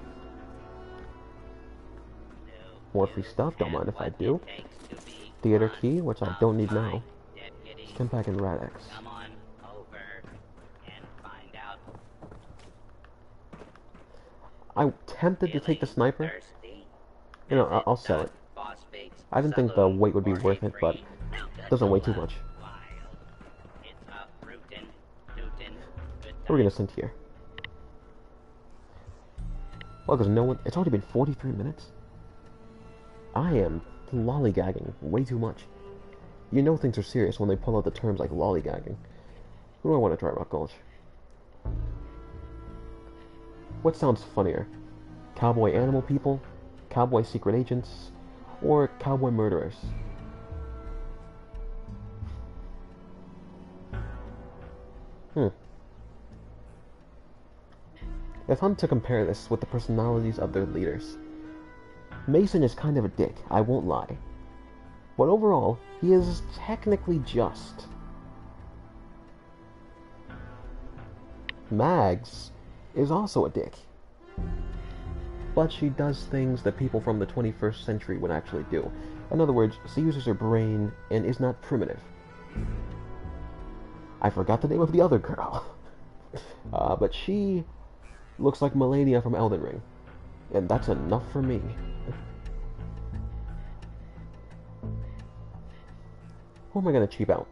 More free stuff, don't mind if I do. Theater key, which I don't need now. Stimpack and Radex. Come on over and find out. I'm tempted to take the sniper. You know, I'll sell it. I didn't think the weight would be worth it, but it doesn't weigh too much. What are we gonna send here? Well, because no one... It's already been 43 minutes. I am lollygagging way too much. You know things are serious when they pull out the terms like lollygagging. Who do I want to try Rock Gulch? What sounds funnier? Cowboy animal people? Cowboy secret agents? Or cowboy murderers? If I'm to compare this with the personalities of their leaders, Mason is kind of a dick, I won't lie. But overall, he is technically just. Mags is also a dick. But she does things that people from the 21st century would actually do. In other words, she uses her brain and is not primitive. I forgot the name of the other girl. But she looks like Melania from Elden Ring. And that's enough for me. Who am I gonna cheap out?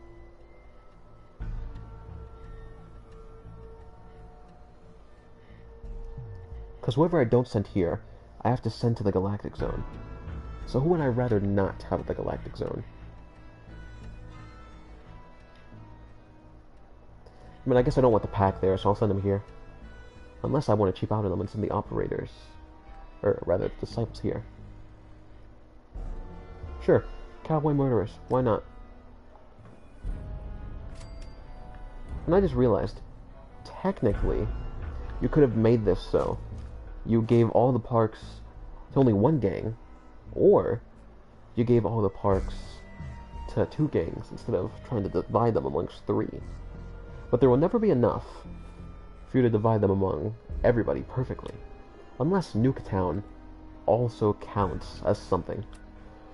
Because whoever I don't send here, I have to send to the Galactic Zone. So who would I rather not have at the Galactic Zone? I mean, I guess I don't want the pack there, so I'll send them here. Unless I want to cheap out on them and send the operators. Or rather, disciples here. Sure, cowboy murderers, why not? And I just realized, technically, you could have made this so you gave all the parks to only one gang, or you gave all the parks to 2 gangs instead of trying to divide them amongst 3. But there will never be enough for you to divide them among everybody perfectly, unless Nuka Town also counts as something,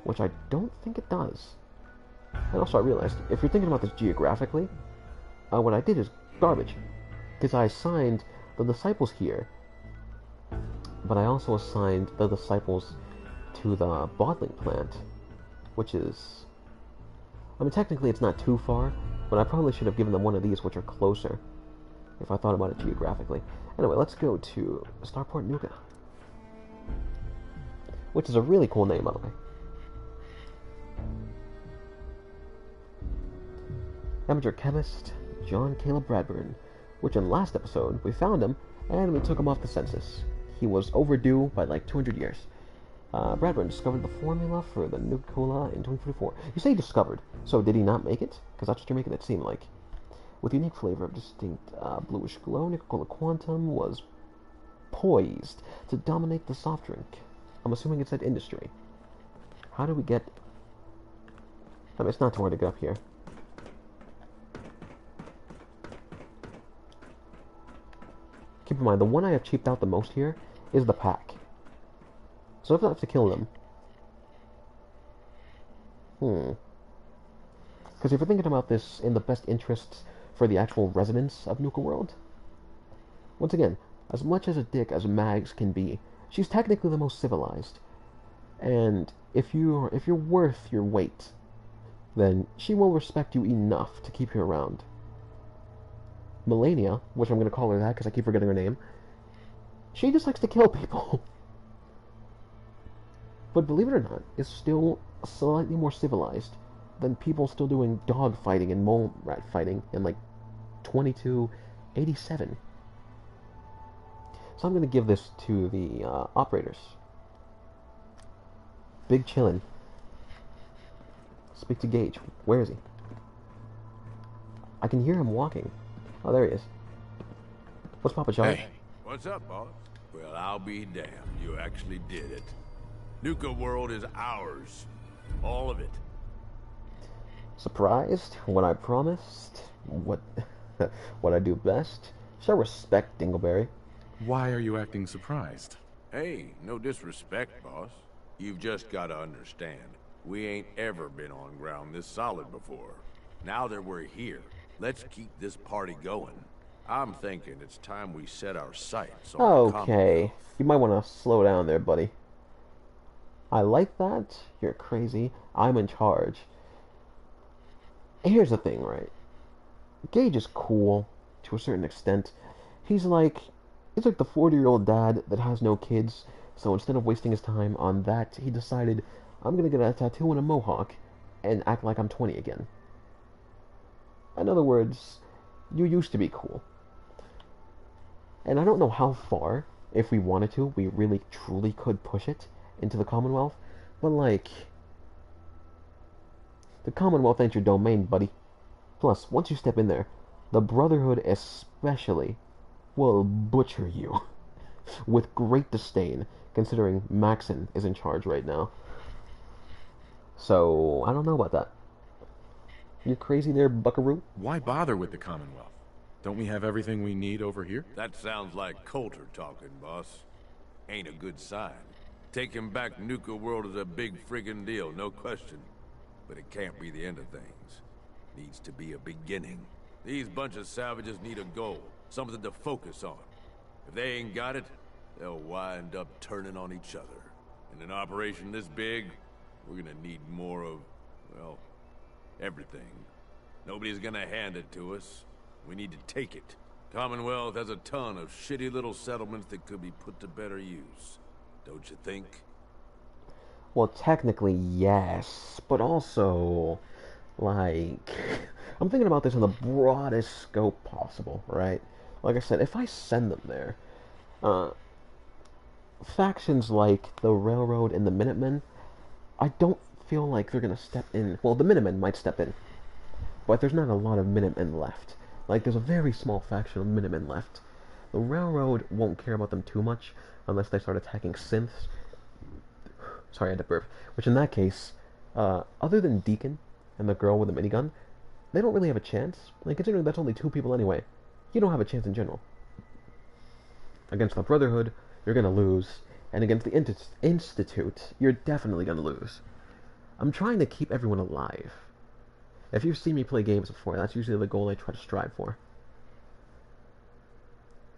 which I don't think it does. And also I realized, if you're thinking about this geographically, what I did is garbage, because I assigned the disciples here, but I also assigned the disciples to the bottling plant, which is... I mean, technically it's not too far, but I probably should have given them one of these which are closer, if I thought about it geographically. Anyway, let's go to Starport Nuka, which is a really cool name, by the way. Amateur chemist John Caleb Bradburn, which in last episode we found him and we took him off the census. He was overdue by like 200 years. Bradburn discovered the formula for the Nuka Cola in 2044. You say discovered, so did he not make it? Because that's what you're making it seem like. With unique flavor of distinct bluish glow, Nuka Cola Quantum was poised to dominate the soft drink. I'm assuming it's that industry. How do we get... I mean, it's not too hard to get up here. Keep in mind, the one I have cheaped out the most here is the pack. So if I have to kill them... Because if you're thinking about this in the best interests for the actual residents of Nuka World, once again, as much as a dick as Mags can be, she's technically the most civilized. And if you're worth your weight, then she will respect you enough to keep you around. Melania, which I'm going to call her that because I keep forgetting her name, she just likes to kill people. But believe it or not, is still slightly more civilized than people still doing dog fighting and mole rat fighting in like 2287. So I'm going to give this to the operators. Big chillin'. Speak to Gage. Where is he? I can hear him walking. Oh, there he is. What's Papa John? Hey, what's up, boss? Well, I'll be damned. You actually did it. Nuka World is ours. All of it. Surprised? What I promised? What what I do best? Show respect, Dingleberry. Why are you acting surprised? Hey, no disrespect, boss. You've just got to understand. We ain't ever been on ground this solid before. Now that we're here, let's keep this party going. I'm thinking it's time we set our sights on the Okay, you might want to slow down there, buddy. I like that. You're crazy. I'm in charge. Here's the thing, right? Gage is cool to a certain extent. He's like the 40-year-old dad that has no kids, so instead of wasting his time on that, he decided, I'm gonna get a tattoo and a mohawk and act like I'm 20 again. In other words, you used to be cool. And I don't know how far, if we wanted to, we really truly could push it into the Commonwealth, but like, the Commonwealth ain't your domain, buddy. Plus, once you step in there, the Brotherhood especially will butcher you with great disdain, considering Maxon is in charge right now. So, I don't know about that. You crazy there, buckaroo? Why bother with the Commonwealth? Don't we have everything we need over here? That sounds like Qoute talking, boss. Ain't a good sign. Taking back Nuka World is a big friggin' deal, no question. But it can't be the end of things. Needs to be a beginning. These bunch of savages need a goal, something to focus on. If they ain't got it, they'll wind up turning on each other. In an operation this big, we're gonna need more of, well, everything. Nobody's gonna hand it to us. We need to take it. Commonwealth has a ton of shitty little settlements that could be put to better use. Don't you think? Well, technically, yes. But also, like, I'm thinking about this in the broadest scope possible, right? Like I said, if I send them there, factions like the Railroad and the Minutemen, I don't feel like they're going to step in. Well, the Minutemen might step in, but there's not a lot of Minutemen left. Like, there's a very small faction of Minutemen left. The Railroad won't care about them too much unless they start attacking synths. Sorry, I had to burp. Which in that case, other than Deacon and the girl with the minigun, they don't really have a chance. Like, considering that's only 2 people anyway, you don't have a chance in general. Against the Brotherhood, you're going to lose. And against the Institute, you're definitely going to lose. I'm trying to keep everyone alive. If you've seen me play games before, that's usually the goal I try to strive for.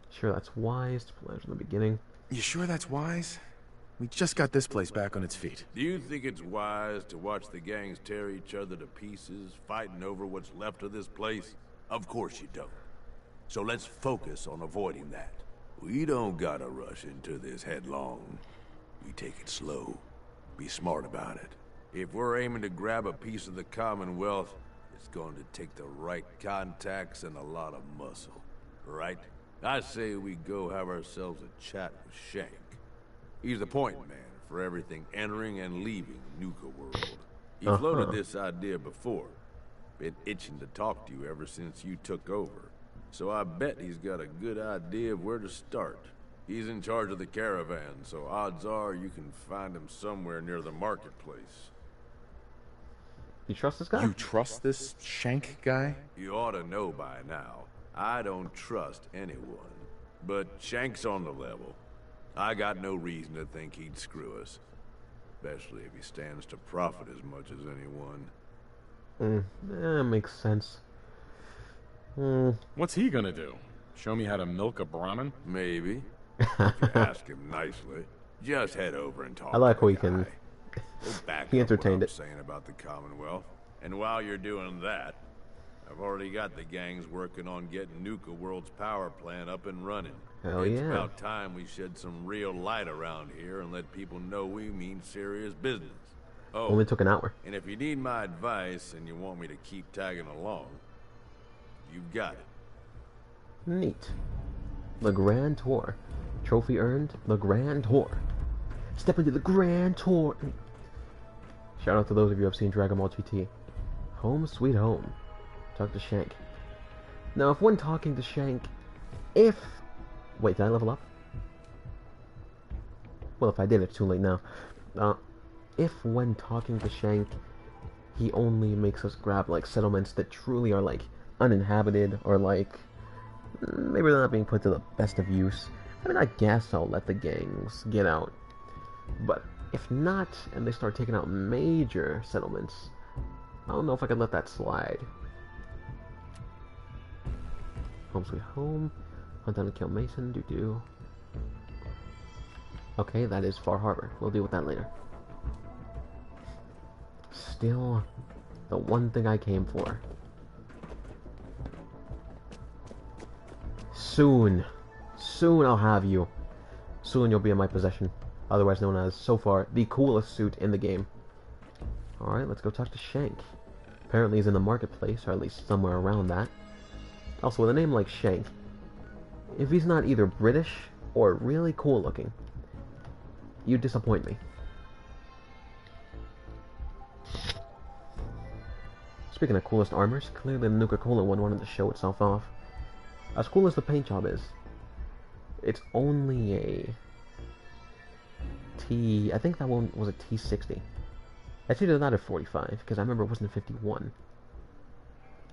Sure, that's wise to play from the beginning. You sure that's wise? We just got this place back on its feet. Do you think it's wise to watch the gangs tear each other to pieces, fighting over what's left of this place? Of course you don't. So let's focus on avoiding that. We don't gotta rush into this headlong. We take it slow. Be smart about it. If we're aiming to grab a piece of the Commonwealth, it's going to take the right contacts and a lot of muscle. Right? I say we go have ourselves a chat with Shank. He's the point man for everything entering and leaving Nuka World. He floated this idea before. Been itching to talk to you ever since you took over. So I bet he's got a good idea of where to start. He's in charge of the caravan, so odds are you can find him somewhere near the marketplace. You trust this guy? You trust this Shank guy? You ought to know by now. I don't trust anyone. But Shank's on the level. I got no reason to think he'd screw us. Especially if he stands to profit as much as anyone. That makes sense. What's he gonna do? Show me how to milk a Brahmin? Maybe. If you ask him nicely. Just head over and talk I like to how the he can... guy. We'll back He up entertained what it. I'm saying about the Commonwealth. And while you're doing that, I've already got the gangs working on getting Nuka World's power plant up and running. Hell It's yeah. about time we shed some real light around here and let people know we mean serious business. Oh, Only took an hour. and if you need my advice and you want me to keep tagging along, you've got it. Neat. The Grand Tour. Trophy earned, the Grand Tour. Step into the Grand Tour. Shout out to those of you who have seen Dragon Ball GT. Home sweet home. Talk to Shank. Now, if when talking to Shank, wait, did I level up? Well, if I did, it's too late now. If when talking to Shank, he only makes us grab, like, settlements that truly are, like, uninhabited, or, like, maybe they're not being put to the best of use, I mean, I guess I'll let the gangs get out. But if not, and they start taking out major settlements, I don't know if I can let that slide. Home sweet home. Hunt down and kill Mason. Do. Okay, that is Far Harbor. We'll deal with that later. Still, the one thing I came for. Soon I'll have you. Soon you'll be in my possession. Otherwise known as, so far, the coolest suit in the game. Alright, let's go talk to Shank. Apparently he's in the marketplace, or at least somewhere around that. Also, with a name like Shank, if he's not either British or really cool looking, you disappoint me. Speaking of coolest armors, clearly the Nuka-Cola one wanted to show itself off. As cool as the paint job is, it's only a I think that one was a TssXD. It's either that or 45, because I remember it wasn't a 51.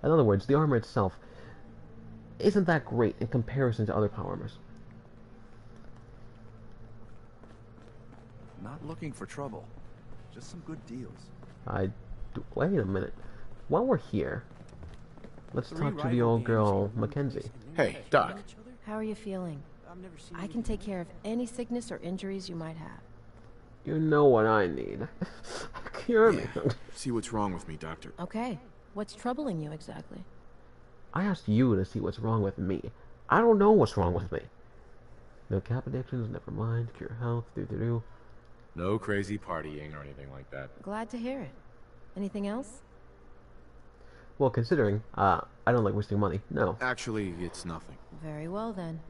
In other words, the armor itself isn't that great in comparison to other power armors. Not looking for trouble. Just some good deals. Wait a minute. While we're here, let's talk to the old girl, Mackenzie. Hey, Doc. How are you feeling? I can take care of any sickness or injuries you might have. You know what I need. Cure me. See what's wrong with me, Doctor. Okay. What's troubling you exactly? I asked you to see what's wrong with me. I don't know what's wrong with me. No cap addictions, never mind. Cure health, do. No crazy partying or anything like that. Glad to hear it. Anything else? Well, considering, I don't like wasting money. No. Actually, it's nothing. Very well then.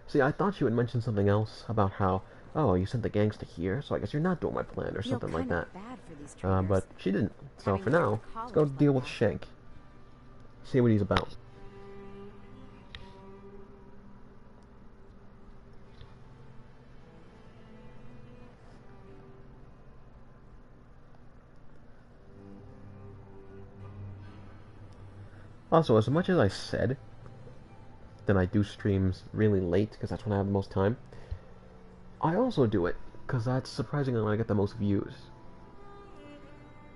See, I thought you had mentioned something else about how, oh, you sent the gangs to here, so I guess you're not doing my plan or something like that. Bad for these trainers. But she didn't. So for now, let's go deal with Shank. See what he's about. Also, as much as I said that I do streams really late, because that's when I have the most time, I also do it, because that's surprisingly when I get the most views.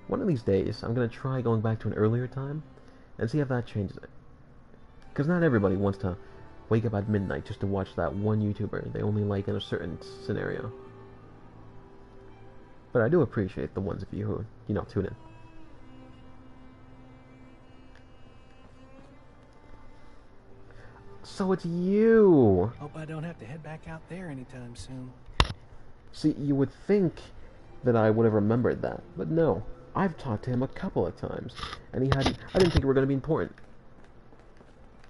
One of these days, I'm going to try going back to an earlier time, and see if that changes it. Because not everybody wants to wake up at midnight just to watch that one YouTuber they only like in a certain scenario. but I do appreciate the ones of you who, you know, tune in. So it's you! Hope I don't have to head back out there anytime soon. See, you would think that I would have remembered that, but no. I've talked to him a couple of times, and I didn't think it were going to be important.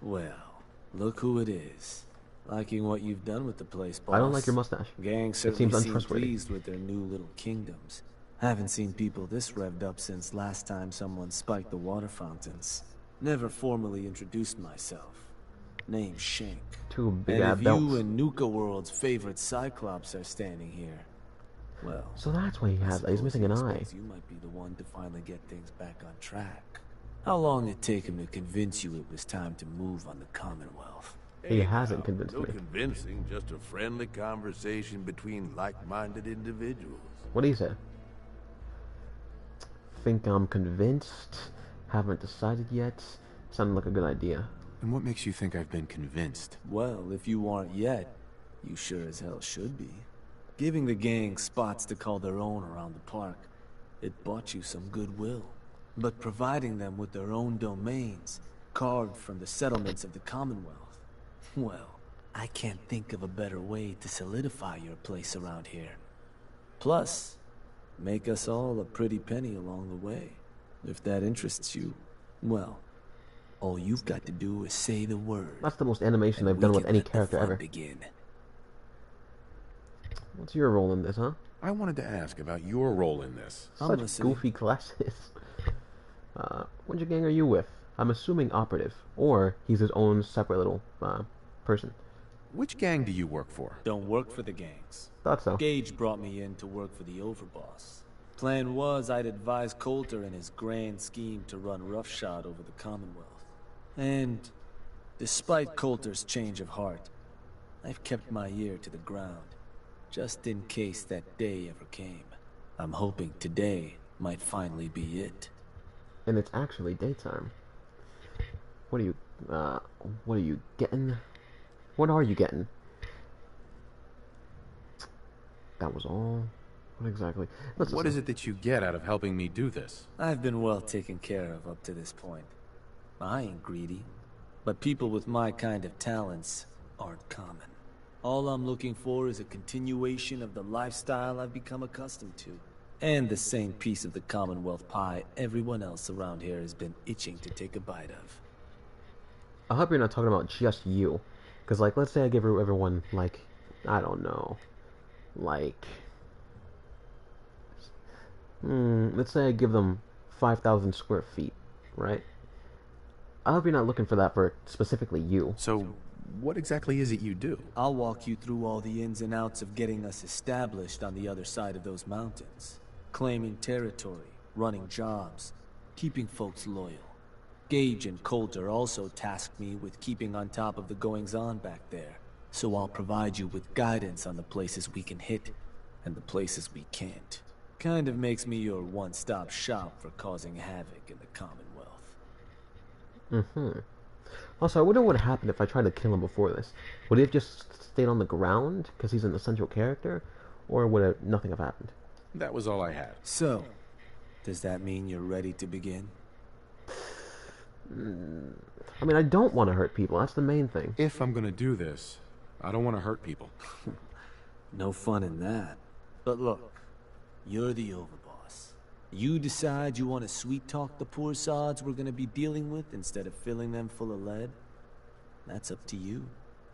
Well, look who it is. Liking what you've done with the place, boss. I don't like your mustache. Gang It certainly seems seem untrustworthy. pleased with their new little kingdoms. Haven't seen people this revved up since last time someone spiked the water fountains. Never formally introduced myself. Name's Shank. Two big And ass if belts. you and Nuka World's favorite Cyclops are standing here, well... So that's why he has. He's missing an eye. You might be the one to finally get things back on track. How long did it take him to convince you it was time to move on the Commonwealth? He hasn't convinced no me. convincing, just a friendly conversation between like-minded individuals. What do you say? Think I'm convinced? Haven't decided yet? Sounded like a good idea. And what makes you think I've been convinced? Well, if you aren't yet, you sure as hell should be. Giving the gang spots to call their own around the park, it bought you some goodwill. But providing them with their own domains, carved from the settlements of the Commonwealth, well, I can't think of a better way to solidify your place around here. Plus, make us all a pretty penny along the way. If that interests you, well, all you've got to do is say the word. That's the most animation they've done with any character ever. Begin. What's your role in this, huh? I wanted to ask about your role in this. Such goofy classes. Which gang are you with? I'm assuming operative, or he's his own separate little person. Which gang do you work for? Don't work for the gangs. Thought so. Gage brought me in to work for the overboss. Plan was I'd advise Coulter in his grand scheme to run roughshod over the Commonwealth. And despite Coulter's change of heart, I've kept my ear to the ground, just in case that day ever came. I'm hoping today might finally be it. And it's actually daytime. What are you getting? What are you getting? That was all? What exactly? What is it that you get out of helping me do this? I've been well taken care of up to this point. I ain't greedy, but people with my kind of talents aren't common. All I'm looking for is a continuation of the lifestyle I've become accustomed to. And the same piece of the Commonwealth pie everyone else around here has been itching to take a bite of. I hope you're not talking about just you. Because, like, let's say I give everyone, like, I don't know, like, let's say I give them 5,000 square feet, right? I hope you're not looking for that for specifically you. So, what exactly is it you do? I'll walk you through all the ins and outs of getting us established on the other side of those mountains. Claiming territory, running jobs, keeping folks loyal. Gage and Coulter also tasked me with keeping on top of the goings-on back there, so I'll provide you with guidance on the places we can hit and the places we can't. Kind of makes me your one-stop shop for causing havoc in the Commonwealth. Also, I wonder what happened if I tried to kill him before this. Would he have just stayed on the ground because he's an essential character, or would nothing have happened? That was all I had. So, does that mean you're ready to begin? I mean, I don't want to hurt people. That's the main thing. If I'm gonna do this, I don't want to hurt people. No fun in that. But look, you're the overboss. You decide you want to sweet-talk the poor sods we're gonna be dealing with instead of filling them full of lead? That's up to you.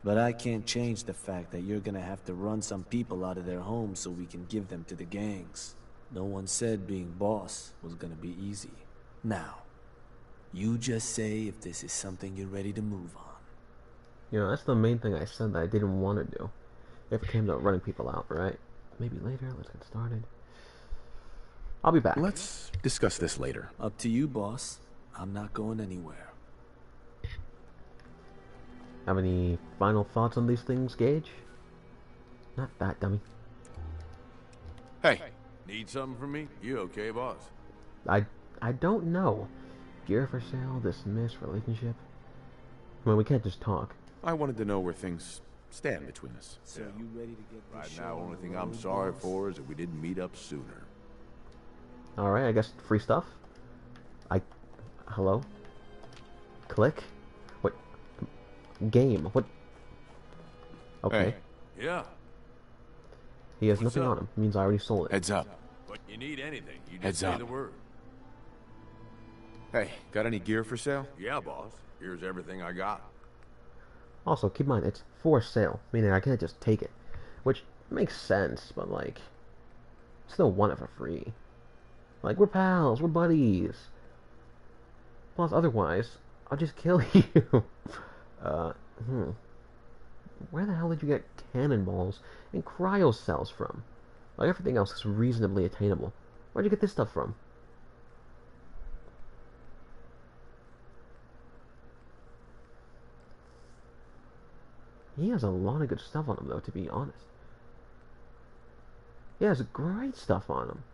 But I can't change the fact that you're gonna have to run some people out of their homes so we can give them to the gangs. No one said being boss was gonna be easy. Now, you just say if this is something you're ready to move on. You know, that's the main thing I said that I didn't want to do. If it came to running people out, right? Maybe later, let's get started. I'll be back. Let's discuss this later. Up to you, boss. I'm not going anywhere. Have any final thoughts on these things, Gage? Not that, dummy. Hey. Need something from me? You okay, boss? I don't know. Gear for sale, dismiss, relationship. I mean, we can't just talk. I wanted to know where things stand between us. So you ready to get Right now, only thing I'm sorry for is that we didn't meet up sooner. Alright, I guess free stuff. Hello? Click? What? Game? What? Okay. Hey. Yeah. He has What's nothing up? on him. Means I already sold it. Heads up. But you need anything, you just Heads say up. the word. Hey, got any gear for sale? Yeah, boss. Here's everything I got. Also, keep in mind, it's for sale. Meaning I can't just take it. Which makes sense, but like... Still want it for free. Like, we're pals, we're buddies. Plus, otherwise, I'll just kill you. Where the hell did you get cannonballs and cryo cells from? Like, everything else is reasonably attainable. Where'd you get this stuff from? He has a lot of good stuff on him, though, to be honest. He has great stuff on him.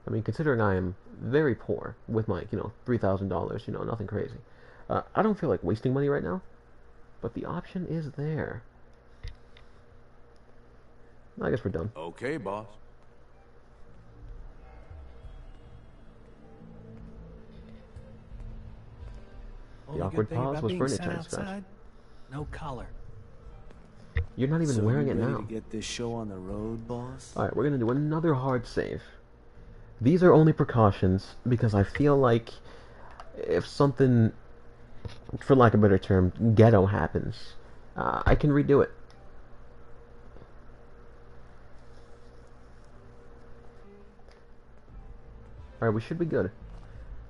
I mean, considering I am very poor with my, $3,000, nothing crazy. I don't feel like wasting money right now, but the option is there. I guess we're done. Okay, boss. The awkward pause was furniture outside, scratch. no collar. You're not even So wearing you it ready now. to get this show on the road, boss? Alright, we're gonna do another hard save. These are only precautions because I feel like if something, for lack of a better term, ghetto happens, I can redo it. Alright, we should be good.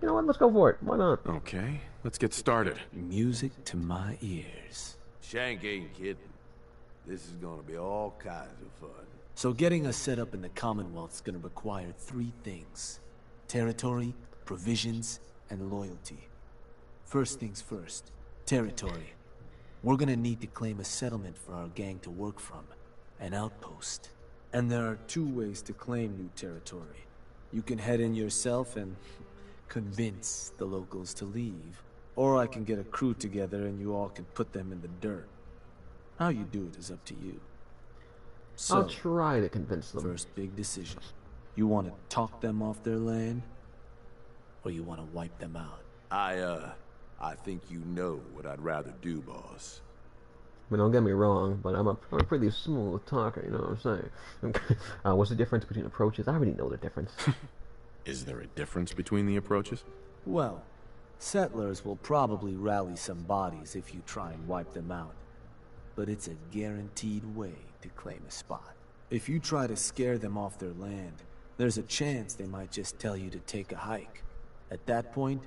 You know what, let's go for it. Why not? Okay, let's get started. Music to my ears. Shank ain't kidding. This is gonna be all kinds of fun. So getting us set up in the Commonwealth's gonna require 3 things. Territory, provisions, and loyalty. First things first. Territory. We're gonna need to claim a settlement for our gang to work from. An outpost. And there are 2 ways to claim new territory. You can head in yourself and convince the locals to leave. Or I can get a crew together and you all can put them in the dirt. How you do it is up to you. So, I'll try to convince them. first big decision. You want to talk them off their land? Or you want to wipe them out? I think you know what I'd rather do, boss. I mean, don't get me wrong, but I'm a pretty smooth talker, you know what I'm saying? What's the difference between approaches? I already know the difference. Is there a difference between the approaches? Well, settlers will probably rally some bodies if you try and wipe them out. But it's a guaranteed way to claim a spot. If you try to scare them off their land, there's a chance they might just tell you to take a hike. At that point,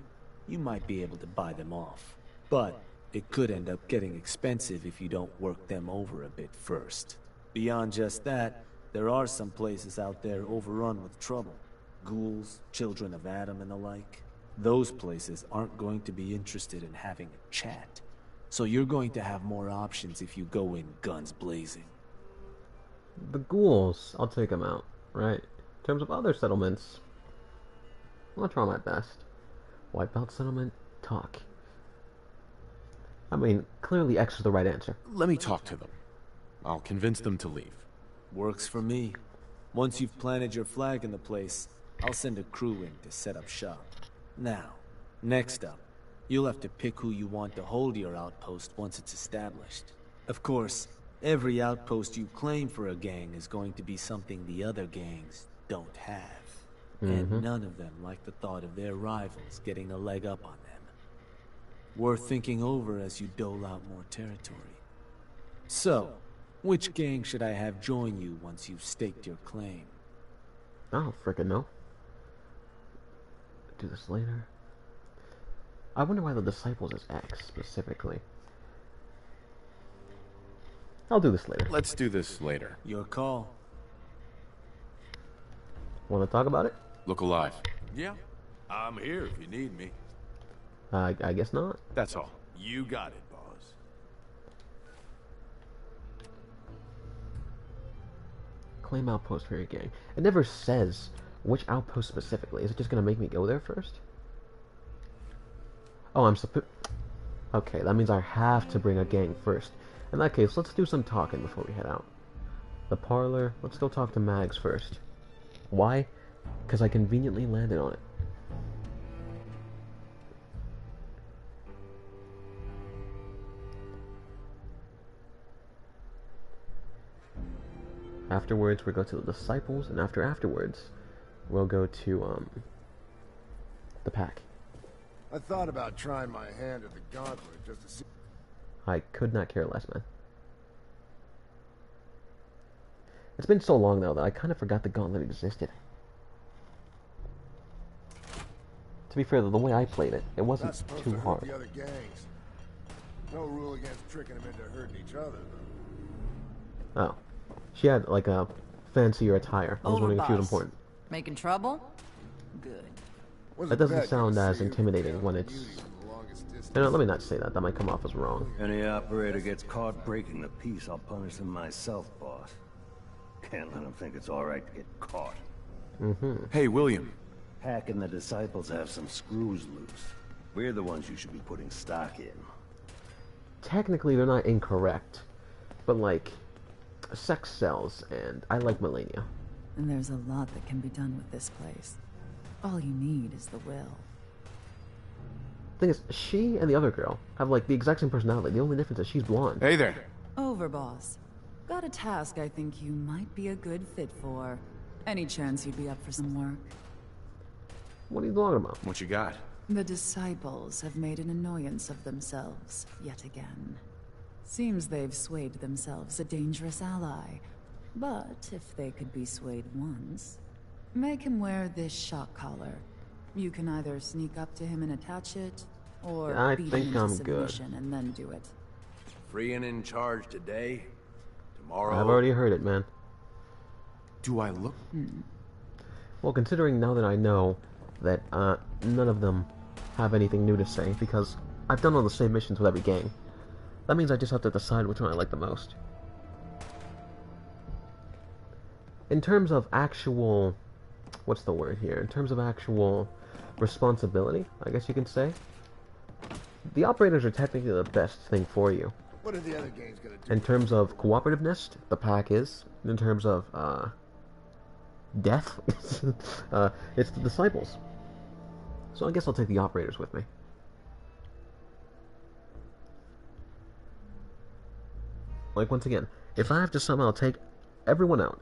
you might be able to buy them off. But it could end up getting expensive if you don't work them over a bit first. Beyond just that, there are some places out there overrun with trouble. Ghouls, children of Adam and the like. Those places aren't going to be interested in having a chat. So you're going to have more options if you go in guns blazing. The ghouls, I'll take them out, right? In terms of other settlements, I'll try my best. Wipeout settlement, talk. I mean, clearly X is the right answer. Let me talk to them. I'll convince them to leave. Works for me. Once you've planted your flag in the place, I'll send a crew in to set up shop. Now, next up, you'll have to pick who you want to hold your outpost once it's established. Of course, every outpost you claim for a gang is going to be something the other gangs don't have. And none of them like the thought of their rivals getting a leg up on them. Worth thinking over as you dole out more territory. So, which gang should I have join you once you've staked your claim? I don't frickin' know. Do this later. I wonder why the Disciples is X, specifically. I'll do this later. Let's do this later. Your call. Want to talk about it? Look alive. Yeah, I'm here if you need me. I guess not. That's all. You got it, boss. Claim outpost for your gang. It never says which outpost specifically. Is it just going to make me go there first? Oh, I'm supposed... Okay, that means I have to bring a gang first. In that case, let's do some talking before we head out. The parlor, let's go talk to Mags first. Why? Because I conveniently landed on it. Afterwards, we'll go to the Disciples, and afterwards, we'll go to, the Pack. I thought about trying my hand at the gauntlet just to see. I could not care less, man. It's been so long, though, that I kind of forgot the gauntlet existed. To be fair, though, the way I played it, it wasn't too hard. The other gangs. No rule against tricking them into hurting each other, though. Oh. She had, like, a fancier attire. I was wondering if she was important. Making trouble? Good. That doesn't sound as intimidating when it's... You know, let me not say that. That might come off as wrong. Any operator gets caught breaking the peace, I'll punish them myself, boss. Can't let them think it's alright to get caught. Hey, William. Hack and the Disciples have some screws loose. We're the ones you should be putting stock in. Technically, they're not incorrect. But, like, sex sells, and I like Melania. And there's a lot that can be done with this place. All you need is the will. Thing is, she and the other girl have, like, the exact same personality. The only difference is she's blonde. Hey there. Overboss. Got a task I think you might be a good fit for. Any chance you'd be up for some work? What are you talking about? What you got? The Disciples have made an annoyance of themselves, yet again. Seems they've swayed themselves a dangerous ally. But if they could be swayed once, make him wear this shock collar. You can either sneak up to him and attach it, or I beat think him into I'm good. submission and then do it. Free and in charge today? Tomorrow? I've already heard it, man. Do I look? Well, considering now that I know that none of them have anything new to say, because I've done all the same missions with every gang, that means I just have to decide which one I like the most. In terms of actual... what's the word here? In terms of actual responsibility, I guess you can say, the operators are technically the best thing for you. What are the other gangs gonna do? In terms of cooperativeness, the Pack is. In terms of death, it's the Disciples. So I guess I'll take the operators with me. Like, once again, if I have to somehow take everyone out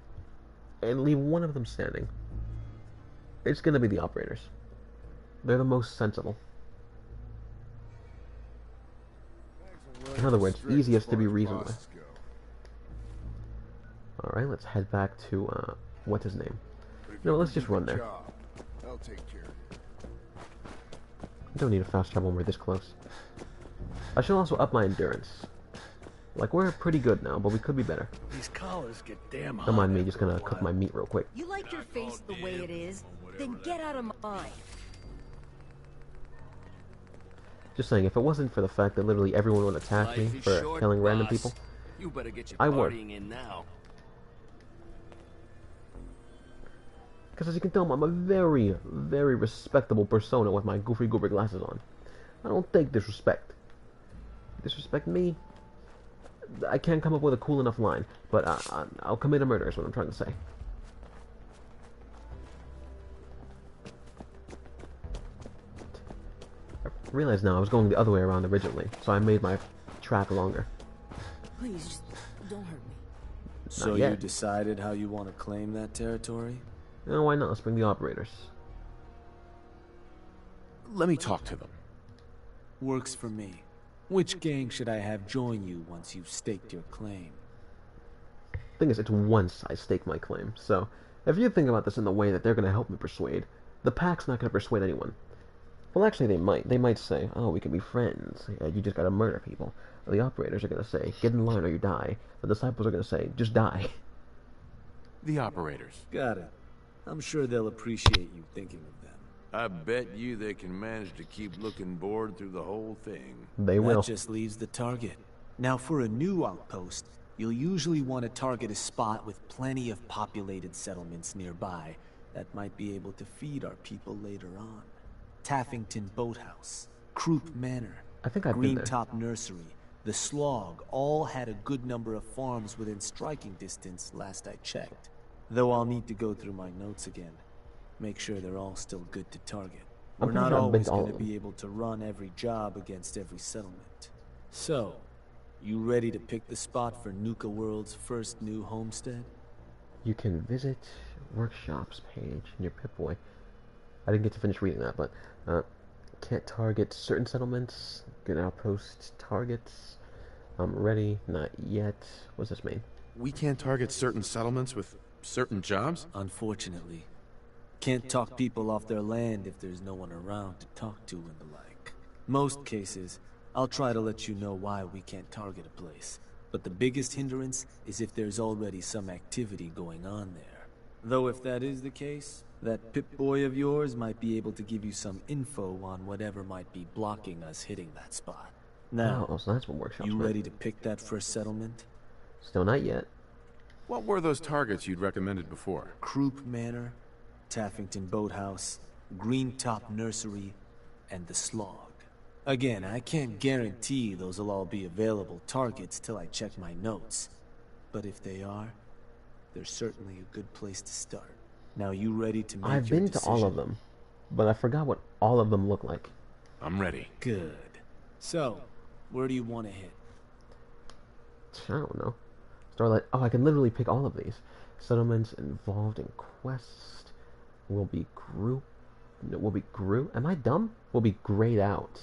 and leave one of them standing, it's gonna be the operators. They're the most sensible. In other words, easiest to be reasoned with. Alright, let's head back to, what's his name? No, let's just run there. I'll take care of it. I don't need a fast travel when we're this close. I should also up my endurance. Like, we're pretty good now, but we could be better. These collars get damn hot. Don't mind me, just gonna cook my meat real quick. You like your face the way it is? Then get out of mine. Just saying, if it wasn't for the fact that literally everyone would attack me for killing random people, You better get your I would. partying in now. Because as you can tell, I'm a very, very respectable persona with my goofy goober glasses on. I don't take disrespect. Disrespect me? I can't come up with a cool enough line, but I'll commit a murder is what I'm trying to say. I realize now I was going the other way around originally, so I made my track longer. Please, just don't hurt me. So you decided how you want to claim that territory? No, why not? Let's bring the operators. Let me talk to them. Works for me. Which gang should I have join you once you've staked your claim? Thing is, it's once I stake my claim, so if you think about this in the way that they're going to help me persuade, the Pack's not going to persuade anyone. Well, actually, they might. They might say, oh, we can be friends. You just got to murder people. Or the operators are going to say, get in line or you die. The Disciples are going to say, just die. The operators. Got it. I'm sure they'll appreciate you thinking of them. I bet you they can manage to keep looking bored through the whole thing. They will. That just leaves the target. Now, for a new outpost, you'll usually want to target a spot with plenty of populated settlements nearby that might be able to feed our people later on. Taffington Boathouse, Qoute Manor, I think I've been there. Greentop Nursery. The Slog all had a good number of farms within striking distance last I checked. Though I'll need to go through my notes again. Make sure they're all still good to target. We're not always going to be able to run every job against every settlement. So, you ready to pick the spot for Nuka World's first new homestead? You can visit workshops page near Pip-Boy. I didn't get to finish reading that, but can't target certain settlements. Good outpost targets. I'm ready. Not yet. What's this mean? We can't target certain settlements with certain jobs? Unfortunately. Can't talk people off their land if there's no one around to talk to and the like. Most cases, I'll try to let you know why we can't target a place. But the biggest hindrance is if there's already some activity going on there. Though if that is the case, that Pip-Boy of yours might be able to give you some info on whatever might be blocking us hitting that spot. Now, so that's what workshops you meant. ready to pick that first settlement? Still not yet. What were those targets you'd recommended before? Qoute Manor, Taffington Boathouse, Greentop Nursery, and the Slog. Again, I can't guarantee those will all be available targets till I check my notes. But if they are, they're certainly a good place to start. Now you ready to make I've your been decision? to all of them, but I forgot what all of them look like. I'm ready. Good. So, where do you want to hit? I don't know. Starlight. Oh, I can literally pick all of these. Settlements involved in quest will be group. No, will be group. Am I dumb? Will be grayed out.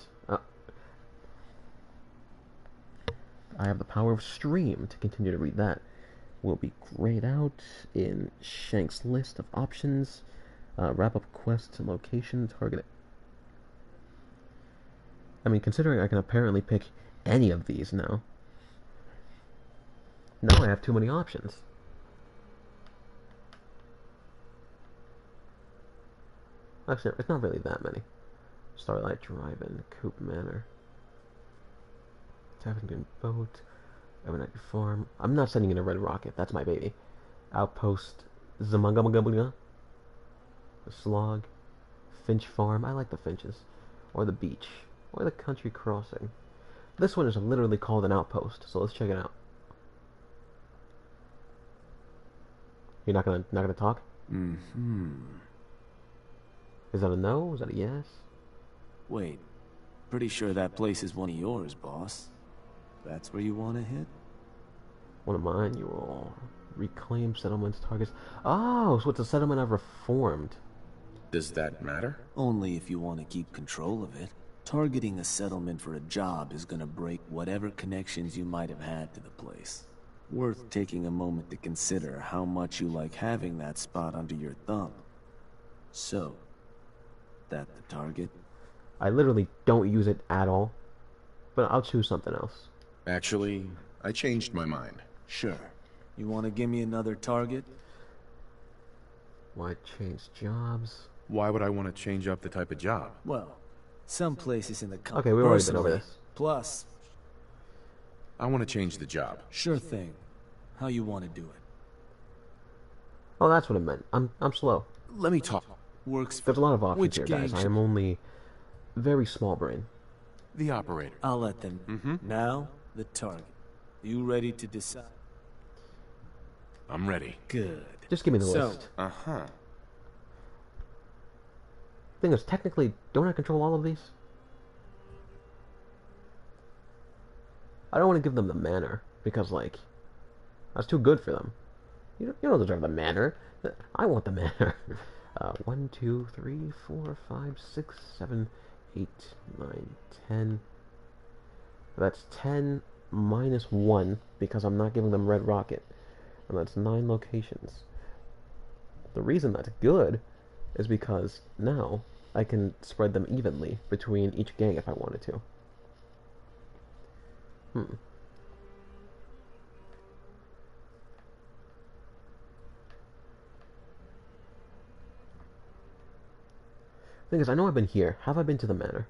I have the power of stream to continue to read that. Will be grayed out in Shank's list of options. Wrap up quest location target. I mean, considering I can apparently pick any of these now. Now I have too many options. Actually, it's not really that many. Starlight Drive-In, Qoute Manor, Taffington Boat, Overnight Farm. I'm not sending in a red rocket. That's my baby. Outpost, Zamangamagamanga, the Slog, Finch Farm. I like the Finches. Or the Beach. Or the Country Crossing. This one is literally called an outpost, so let's check it out. You're not gonna talk? Mm-hmm. Is that a no? Is that a yes? Wait. Pretty sure that place is one of yours, boss. That's where you want to hit? One of mine, you all. Reclaim settlements targets. Oh, so it's a settlement I've reformed. Does that matter? Only if you want to keep control of it. Targeting a settlement for a job is gonna break whatever connections you might have had to the place. Worth taking a moment to consider how much you like having that spot under your thumb. So, that the target? I literally don't use it at all, but I'll choose something else. Actually, I changed my mind. Sure. You want to give me another target? Why change jobs? Why would I want to change up the type of job? Well, some places in the company. Okay, we've already been over this. Plus, I want to change the job. Sure thing. How you want to do it? Oh, that's what it meant. I'm slow. Let me talk. Works. There's a lot of options Which here, guys. gang I am only very small brain. The operator. I'll let them. Now, the target. You ready to decide? I'm ready. Good. Just give me the list. Thing is, technically, don't I control all of these? I don't want to give them the manor, because, like, that's too good for them. You don't deserve the manor. I want the manor. 1, 2, 3, 4, 5, 6, 7, 8, 9, 10. That's 10 minus 1, because I'm not giving them Red Rocket. And that's 9 locations. The reason that's good is because now I can spread them evenly between each gang if I wanted to. Thing is, I know I've been here. Have I been to the manor?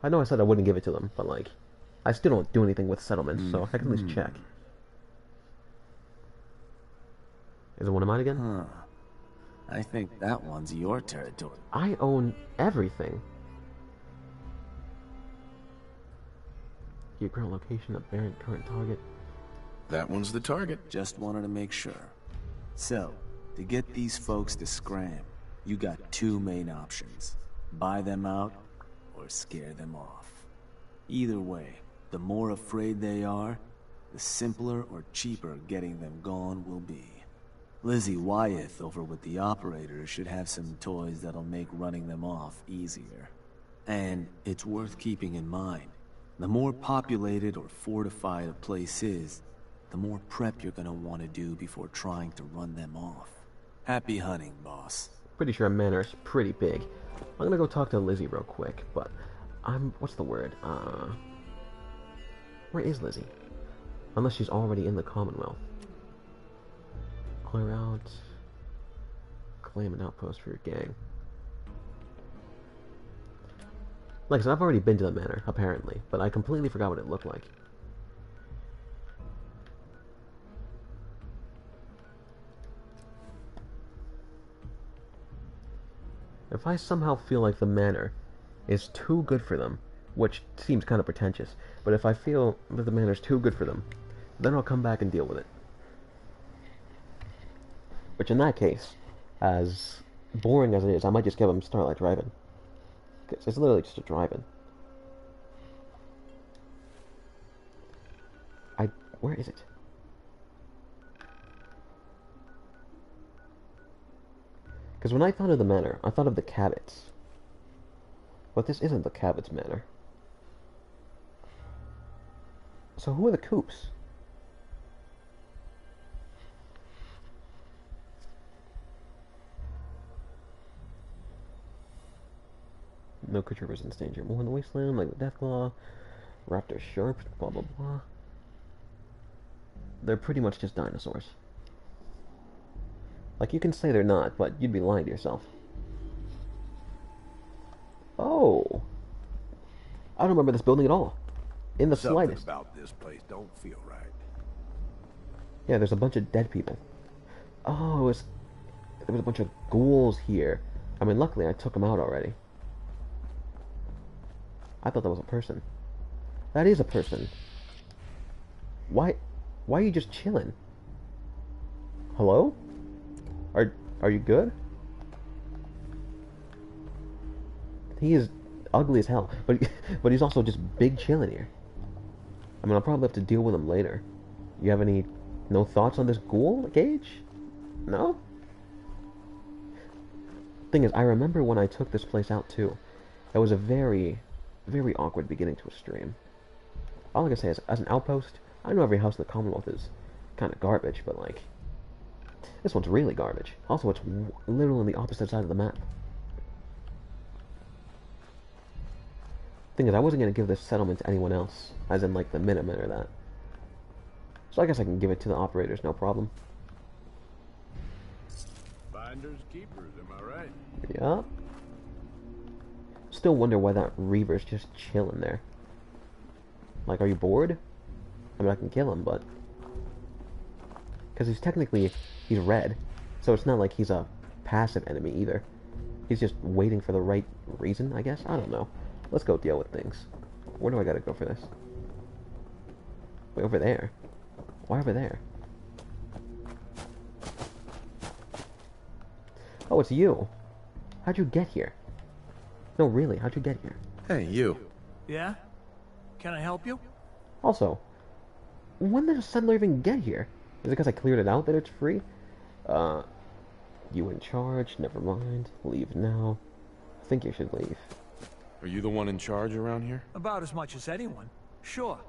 I know I said I wouldn't give it to them, but like, I still don't do anything with settlements, so I can at least check. Is it one of mine again? I think that one's your territory. I own everything. Your current location, apparent current target. That one's the target. Just wanted to make sure. So, to get these folks to scram, you got two main options. Buy them out, or scare them off. Either way, the more afraid they are, the simpler or cheaper getting them gone will be. Lizzie Wyeth over with the operators should have some toys that'll make running them off easier. And it's worth keeping in mind, the more populated or fortified a place is, the more prep you're gonna want to do before trying to run them off. Happy hunting, boss. Pretty sure Manor's pretty big. I'm gonna go talk to Lizzie real quick, but what's the word? Where is Lizzie? Unless she's already in the Commonwealth. Clear out. Claim an outpost for your gang. Like I said, I've already been to the manor, apparently, but I completely forgot what it looked like. If I somehow feel like the manor is too good for them, which seems kind of pretentious, but if I feel that the manor's too good for them, then I'll come back and deal with it. Which in that case, as boring as it is, I might just give them Starlight Drive-In. Because it's literally just a drive-in. Where is it? Because when I thought of the manor, I thought of the Cabots. But this isn't the Cabots manor. So who are the Coops? No creature presents danger. More in the wasteland, like the Deathclaw, Raptor Sharp, blah blah blah. They're pretty much just dinosaurs. Like, you can say they're not, but you'd be lying to yourself. Oh! I don't remember this building at all. In the slightest. Something about this place don't feel right. Yeah, there's a bunch of dead people. Oh, there was a bunch of ghouls here. I mean, luckily I took them out already. I thought that was a person. That is a person. Why are you just chilling? Hello? Are you good? He is ugly as hell, but he's also just big chilling here. I mean, I'll probably have to deal with him later. You have no thoughts on this ghoul, Gage? No? Thing is, I remember when I took this place out too. It was a very, very awkward beginning to a stream. All I can say is, as an outpost, I know every house in the Commonwealth is kind of garbage, but like, this one's really garbage. Also, it's literally on the opposite side of the map. Thing is, I wasn't going to give this settlement to anyone else, as in like the Minutemen or that. So I guess I can give it to the operators, no problem. Finders keepers, am I right? Yup. Still wonder why that Reaver's just chilling there. Like, are you bored? I mean, I can kill him, but... Because he's red. So it's not like he's a passive enemy either. He's just waiting for the right reason, I guess? I don't know. Let's go deal with things. Where do I gotta go for this? Wait, over there. Why over there? Oh, it's you. How'd you get here? No, really, how'd you get here? Hey, you. Yeah? Can I help you? Also, when did a settler even get here? Is it because I cleared it out that it's free? You in charge? Never mind. Leave now. I think you should leave. Are you the one in charge around here? About as much as anyone. Sure.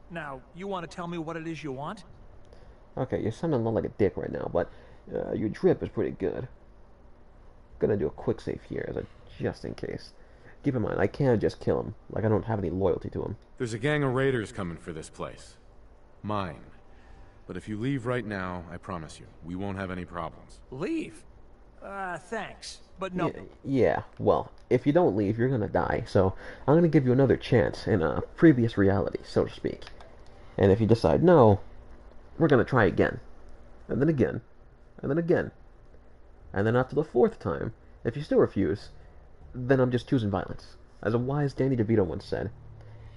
Now, you want to tell me what it is you want? Okay, you're sounding a little like a dick right now, but your drip is pretty good. Gonna do a quick save here as a just in case. Keep in mind, I can't just kill him. Like, I don't have any loyalty to him. There's a gang of raiders coming for this place. Mine. But if you leave right now, I promise you, we won't have any problems. Leave? Thanks, but no. Yeah, well, if you don't leave, you're gonna die, so I'm gonna give you another chance in a previous reality, so to speak. And if you decide no, we're gonna try again. And then again. And then again. And then after the fourth time, if you still refuse, then I'm just choosing violence. As a wise Danny DeVito once said.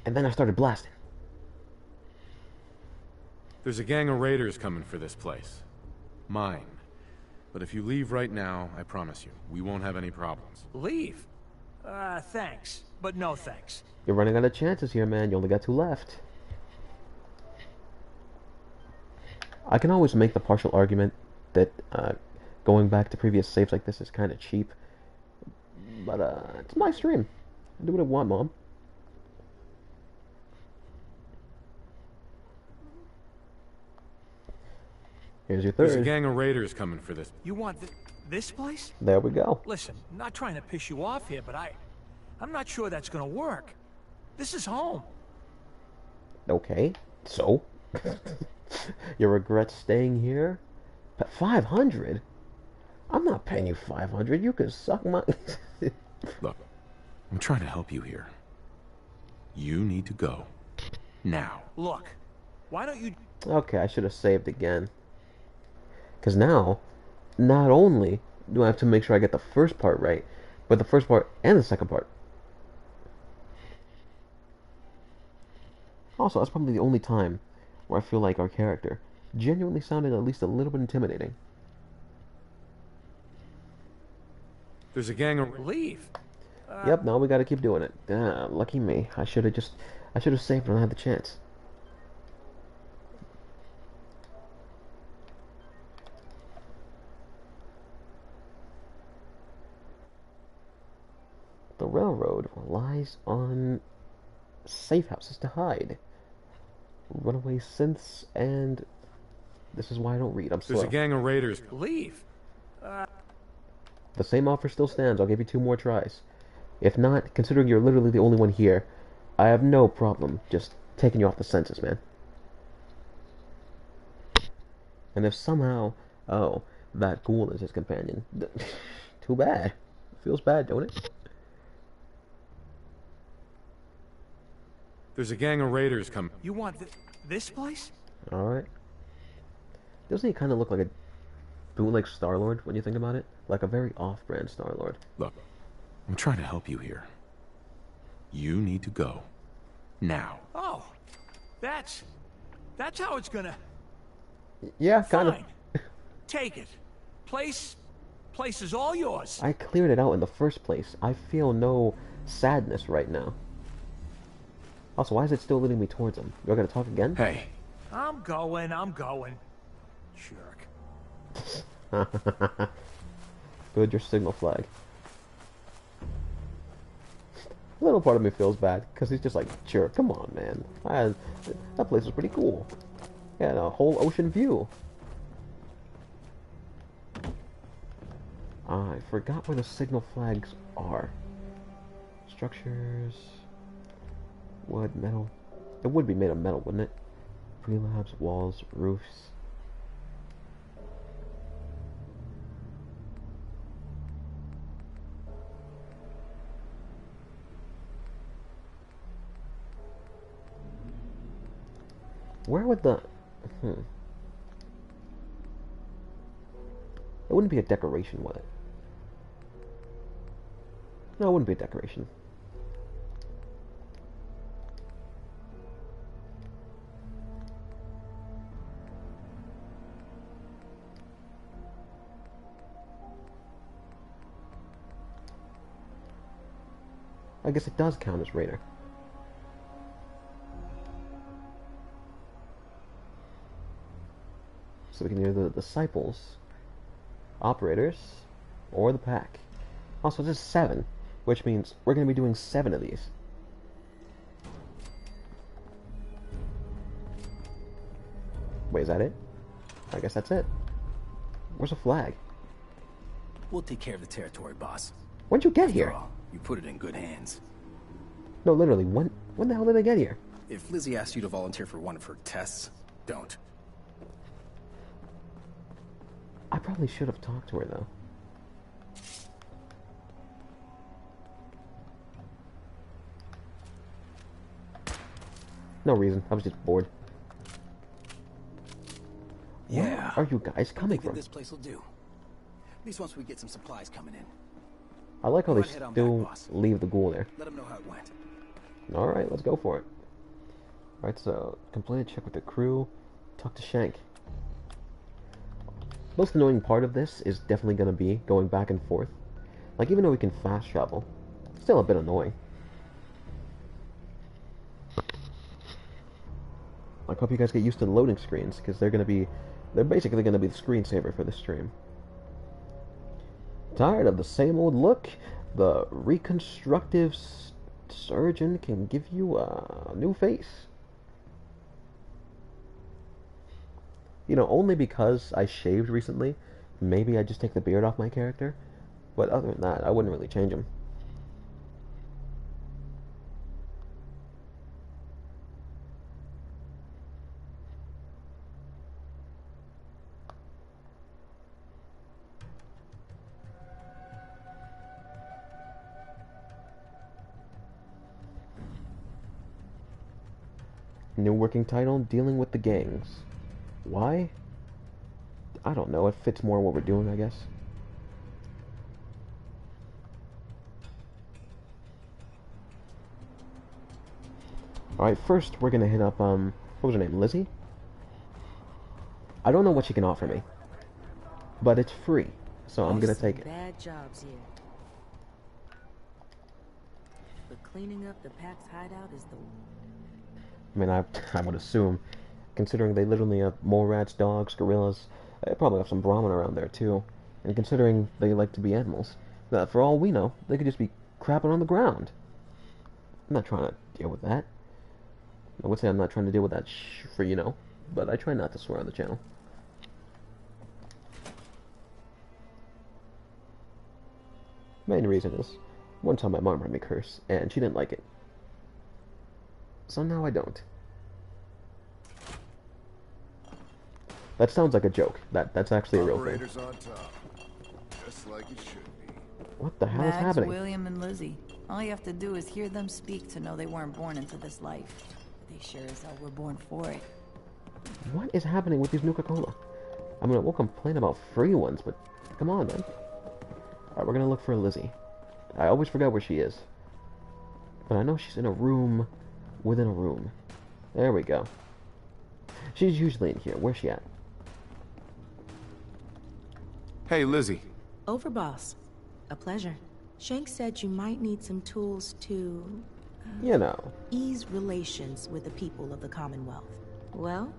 And then I started blasting. There's a gang of raiders coming for this place. Mine. But if you leave right now, I promise you, we won't have any problems. Leave? Thanks. But no thanks. You're running out of chances here, man. You only got 2 left. I can always make the partial argument that going back to previous saves like this is kind of cheap. But it's my stream. I do what I want, Mom. Here's your 3rd. There's a gang of raiders coming for this. You want this place? There we go. Listen, I'm not trying to piss you off here, but I'm not sure that's gonna work. This is home. Okay, so? You regret staying here? But 500? I'm not paying you 500. You can suck my... Look, I'm trying to help you here. You need to go. Now. Look, why don't you... Okay, I should have saved again. Because now, not only do I have to make sure I get the first part right, but the first part and the second part. Also, that's probably the only time where I feel like our character genuinely sounded at least a little bit intimidating. There's a gang of... Leave? Yep, now we gotta keep doing it. Lucky me. I should have saved when I had the chance. The railroad relies on safe houses to hide, runaway synths, and this is why I don't read. I'm slow. There's a gang of raiders. Leave? The same offer still stands. I'll give you 2 more tries. If not, considering you're literally the only one here, I have no problem just taking you off the census, man. And if somehow, oh, that ghoul is his companion, too bad. Feels bad, don't it? There's a gang of raiders coming. You want this place? Alright. Doesn't he kind of look like a bootleg Star-Lord when you think about it? Like a very off-brand Star-Lord. Look, I'm trying to help you here. You need to go. Now. Oh, that's how it's gonna... Yeah, kind of. Take it. Place is all yours. I cleared it out in the first place. I feel no sadness right now. Also, why is it still leading me towards him? You're gonna talk again? Hey. I'm going. Jerk. Build your signal flag. A little part of me feels bad, because he's just like, sure, come on, man. That place was pretty cool. Yeah, a whole ocean view. I forgot where the signal flags are. Structures... Wood, metal. It would be made of metal, wouldn't it? Prelabs, walls, roofs. Where would the... It wouldn't be a decoration, would it? No, it wouldn't be a decoration. I guess it does count as Raider. So we can do the disciples, operators, or the pack. Also, this is 7, which means we're going to be doing 7 of these. Wait, is that it? I guess that's it. Where's the flag? We'll take care of the territory, boss. When'd you get here? After all, you put it in good hands. No, literally, when the hell did I get here? If Lizzie asked you to volunteer for one of her tests, don't. I probably should have talked to her, though. No reason. I was just bored. Yeah. Where are you guys coming from? This place will do. At least once we get some supplies coming in. I like how they Head on still back, boss. leave the ghoul there. Let them know how it went. Alright, let's go for it. Alright, so completed check with the crew. Talk to Shank. Most annoying part of this is definitely going to be going back and forth. Like, even though we can fast travel, it's still a bit annoying. I hope you guys get used to the loading screens, because they're basically going to be the screensaver for the stream. Tired of the same old look? The reconstructive surgeon can give you a new face. You know, only because I shaved recently, maybe I just take the beard off my character. But other than that, I wouldn't really change him. New working title, Dealing with the Gangs. Why? I don't know, it fits more what we're doing, I guess. Alright, first we're gonna hit up, what was her name, Lizzie? I don't know what she can offer me, but it's free, so I'm gonna take it. Bad jobs here. But cleaning up the pack's hideout is the... I mean, I would assume, considering they literally have mole rats, dogs, gorillas, they probably have some Brahmin around there too. And considering they like to be animals, for all we know, they could just be crapping on the ground. I'm not trying to deal with that. I would say I'm not trying to deal with that for, you know, but I try not to swear on the channel. Main reason is, one time my mom heard me curse, and she didn't like it. So now I don't. That sounds like a joke. That's actually a real thing. Operators on top, just like it should be. What the hell is happening? William, and Lizzie. All you have to do is hear them speak to know they weren't born into this life. They sure as hell were born for it. What is happening with these Nuka Cola? I mean, I won't complain about free ones, but come on, man. Alright, we're gonna look for Lizzie. I always forget where she is. But I know she's in a room within a room. There we go. She's usually in here. Where's she at? Hey, Lizzie. Over, boss. A pleasure. Shank said you might need some tools to... you know. ease relations with the people of the Commonwealth. Well,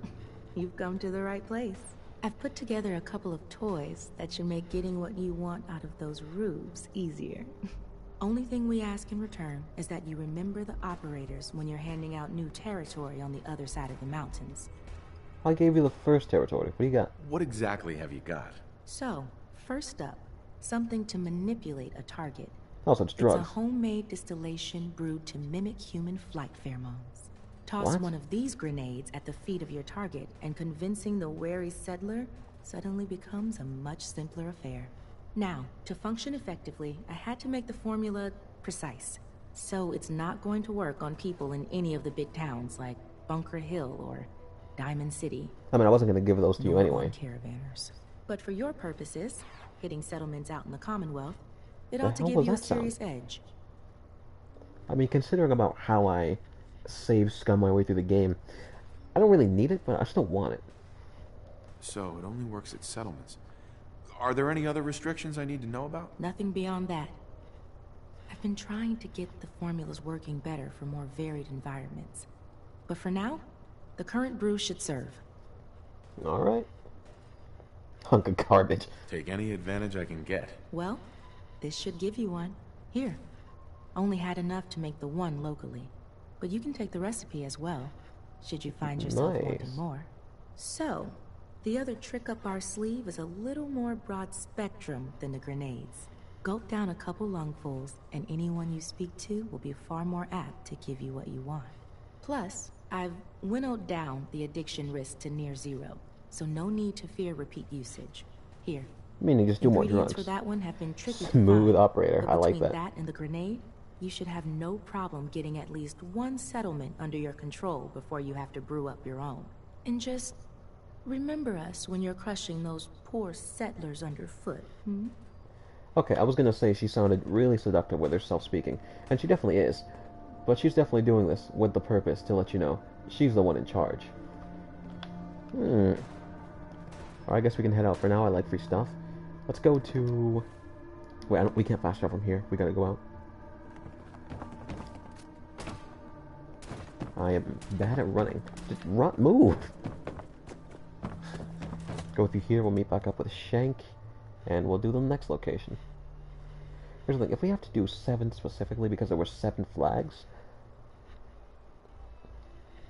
you've come to the right place. I've put together a couple of toys that should make getting what you want out of those roofs easier. Only thing we ask in return is that you remember the operators when you're handing out new territory on the other side of the mountains. I gave you the first territory. What do you got? What exactly have you got? So, first up, something to manipulate a target. Oh, so it's drugs. It's a homemade distillation brewed to mimic human flight pheromones. Toss What? one of these grenades at the feet of your target, and convincing the wary settler suddenly becomes a much simpler affair. Now, to function effectively, I had to make the formula precise. So it's not going to work on people in any of the big towns like Bunker Hill or Diamond City. I mean, I wasn't going to give those to you nor anyway. on caravanners. But for your purposes, hitting settlements out in the Commonwealth, it The ought to hell give was you a that sound? serious edge. I mean, considering about how I scum my way through the game, I don't really need it, but I still want it. So, it only works at settlements. Are there any other restrictions I need to know about? Nothing beyond that. I've been trying to get the formulas working better for more varied environments. But for now, the current brew should serve. Alright. Hunk of garbage. Take any advantage I can get. Well, this should give you one. Here. Only had enough to make the one locally. But you can take the recipe as well, should you find yourself Nice. wanting more. So, the other trick up our sleeve is a little more broad spectrum than the grenades. Gulp down a couple lungfuls, and anyone you speak to will be far more apt to give you what you want. Plus, I've winnowed down the addiction risk to near zero, so no need to fear repeat usage. Here. Meaning just do more Ingredients drugs. for that one have been tricky to Smooth find, operator. but I like between that. that and the grenade, you should have no problem getting at least one settlement under your control before you have to brew up your own. And just remember us when you're crushing those poor settlers underfoot, hmm? Okay, I was gonna say she sounded really seductive with her self-speaking, and she definitely is. But she's definitely doing this with the purpose to let you know she's the one in charge. Or I guess we can head out for now. I like free stuff. Let's go to... Wait, we can't fast travel from here. We gotta go out. I am bad at running. Just run, move! Go through here, we'll meet back up with Shank, and we'll do the next location. Here's the thing, if we have to do 7 specifically because there were 7 flags...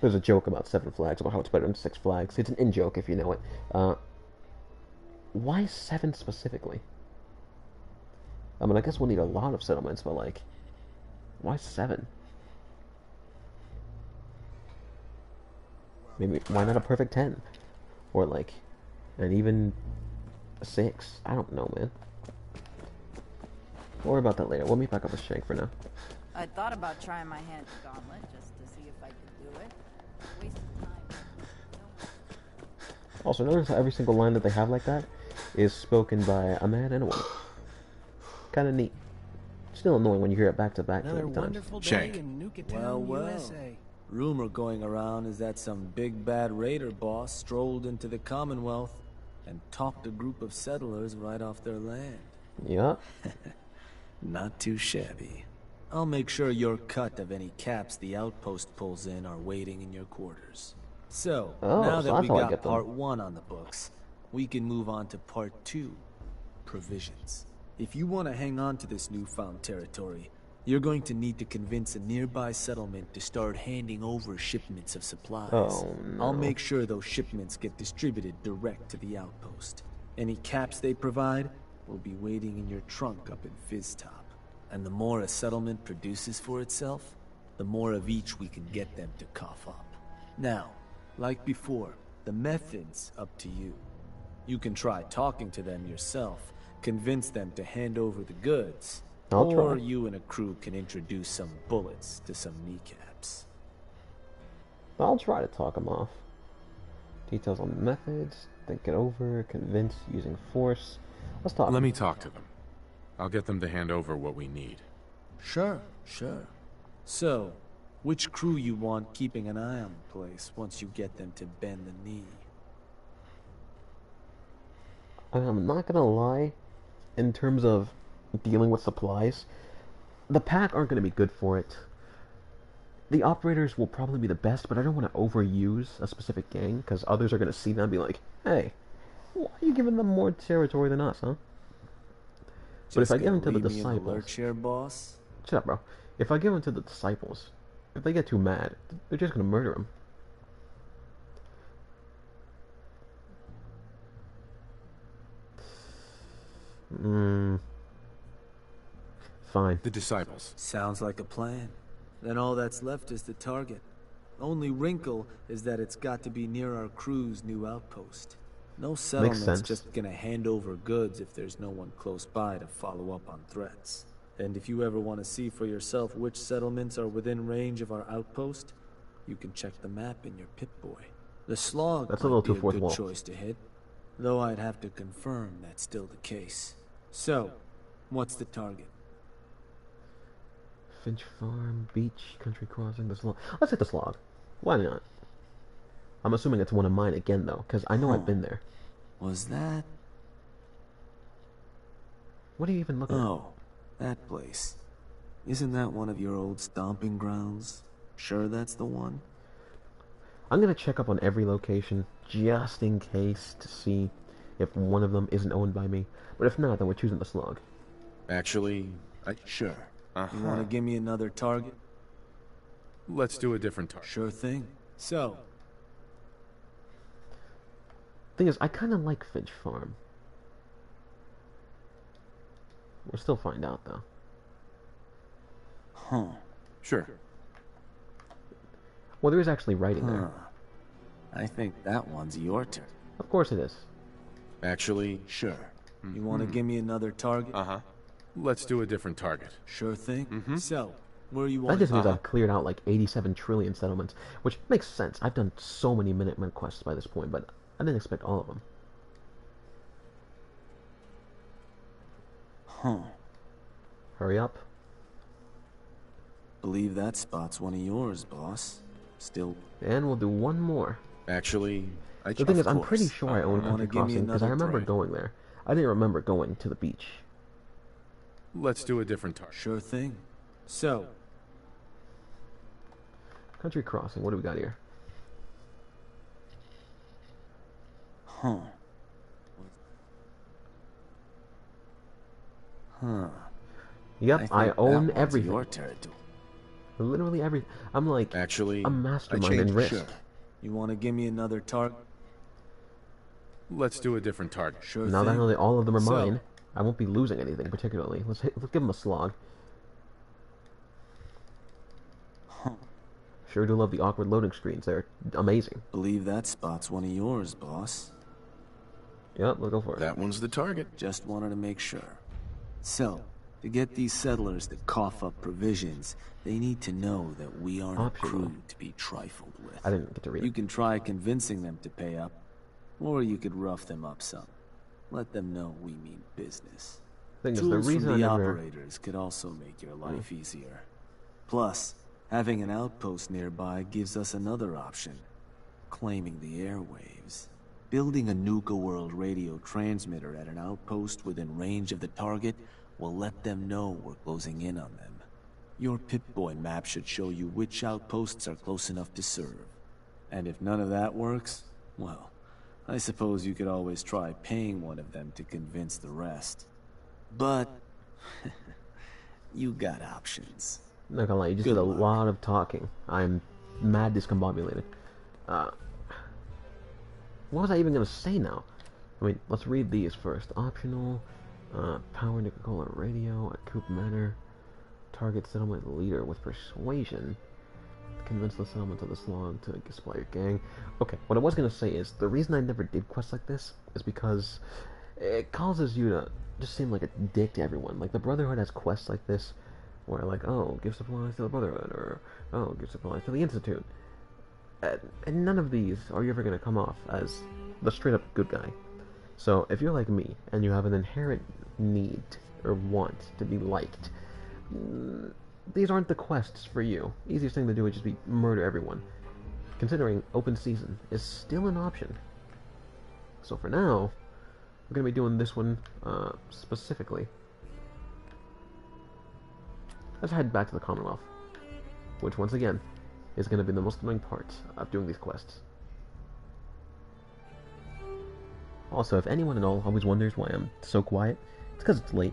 There's a joke about 7 flags, about how it's better than 6 flags. It's an in-joke if you know it. Why 7 specifically? I mean, I guess we'll need a lot of settlements, but like... Why 7? Maybe, why not a perfect 10? Or like, an even 6? I don't know, man. We'll worry about that later. We'll meet back up with Shank for now. I thought about trying my hand at Gauntlet just to see if I could do it. Waste of time. Also, notice how every single line that they have like that is spoken by a man and a woman. Kind of neat. Still annoying when you hear it back to back too many times. Shank. Well. Rumor going around is that some big bad raider boss strolled into the Commonwealth and talked a group of settlers right off their land. Yeah. Not too shabby. I'll make sure your cut of any caps the outpost pulls in are waiting in your quarters. So, now that we got part 1 on the books, we can move on to part 2, provisions. If you want to hang on to this newfound territory, you're going to need to convince a nearby settlement to start handing over shipments of supplies. Oh, no. I'll make sure those shipments get distributed direct to the outpost. Any caps they provide will be waiting in your trunk up in Fizztop. And the more a settlement produces for itself, the more of each we can get them to cough up. Now, like before, the method's up to you. You can try talking to them yourself, convince them to hand over the goods, or you and a crew can introduce some bullets to some kneecaps. I'll try to talk them off. Details on methods, think it over, convince using force. Let's talk. Let me talk to them. I'll get them to hand over what we need. Sure. So, which crew you want keeping an eye on the place once you get them to bend the knee? I'm not gonna lie, in terms of dealing with supplies, the pack aren't gonna be good for it. The operators will probably be the best, but I don't want to overuse a specific gang, because others are gonna see them and be like, hey, why are you giving them more territory than us, huh? But if I give them to the disciples... Here, boss? Shut up, bro. If I give them to the disciples, if they get too mad, they're just gonna murder them. Fine. The disciples. Sounds like a plan. Then all that's left is the target. Only wrinkle is that it's got to be near our crew's new outpost. No settlement's just gonna hand over goods if there's no one close by to follow up on threats. And if you ever want to see for yourself which settlements are within range of our outpost, you can check the map in your Pip-Boy. The Slog that's a little too might be a good choice to hit, though I'd have to confirm that's still the case. So, what's the target? Finch Farm, Beach, Country Crossing, the Slog. Let's hit the Slog. Why not? I'm assuming it's one of mine again, though, because I know I've been there. Was that? What are you even looking at? Oh, that place. Isn't that one of your old stomping grounds? Sure that's the one? I'm gonna check up on every location, just in case, to see if one of them isn't owned by me. But if not, then we're choosing the Slog. Actually, Sure. You want to give me another target? Let's do a different target. Sure thing. So... Thing is, I kind of like Finch Farm. We'll still find out, though. Huh. Sure. Well, there is actually writing there. I think that one's your turn. Of course it is. Actually, sure. You want to give me another target? Let's do a different target. Sure thing. So, where you That want? just means I've cleared out like 87 trillion settlements, which makes sense. I've done so many Minutemen quests by this point, but I didn't expect all of them. Hurry up. Believe that spot's one of yours, boss. Still. And we'll do one more. Actually, The thing is, I'm pretty course. sure I own Country Crossing because I remember going there. I didn't remember going to the beach. Let's do a different target. Sure thing. So, Country Crossing, what do we got here? Huh. Yep, I own everything. Your territory. Literally everything. I'm like, actually, a mastermind in Risk. Sure. You want to give me another target? Let's do a different target. Sure now that I know that all of them are So- mine, I won't be losing anything particularly. Let's give them a slog. Sure do love the awkward loading screens. They're amazing. Believe that spot's one of yours, boss. Yep, let's go for it. That one's the target. Just wanted to make sure. So, to get these settlers to cough up provisions, they need to know that we aren't a crew to be trifled with. I didn't get to read it. You can try convincing them to pay up, or you could rough them up some. Let them know we mean business. Thing is, the Tools reason from I the never... operators could also make your life easier. Plus, having an outpost nearby gives us another option. Claiming the airwaves. Building a Nuka World radio transmitter at an outpost within range of the target will let them know we're closing in on them. Your Pip-Boy map should show you which outposts are close enough to serve. And if none of that works, well, I suppose you could always try paying one of them to convince the rest. But you got options. Not gonna lie, you just did a lot of talking. I'm mad discombobulated. What was I even gonna say now? I mean, let's read these first. Optional, power Nuka-Cola radio at Qoute Manor. Target settlement leader with persuasion. Convince the settlement of the slog to supply your gang. Okay, what I was gonna say is, the reason I never did quests like this is because it causes you to just seem like a dick to everyone. Like, the Brotherhood has quests like this, where like, oh, give supplies to the Brotherhood, or oh, give supplies to the Institute. And none of these are you ever going to come off as the straight up good guy. So if you're like me, and you have an inherent need or want to be liked, these aren't the quests for you. Easiest thing to do would just be murder everyone. Considering open season is still an option. So for now, we're going to be doing this one specifically. Let's head back to the Commonwealth, which once again is going to be the most annoying part of doing these quests. Also, if anyone at all always wonders why I'm so quiet, it's because it's late.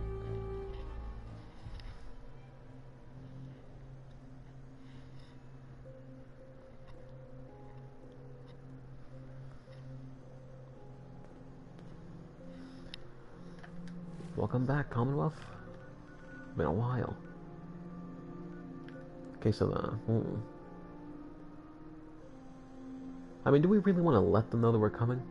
Welcome back, Commonwealth. Been a while. Okay, so I mean, do we really want to let them know that we're coming?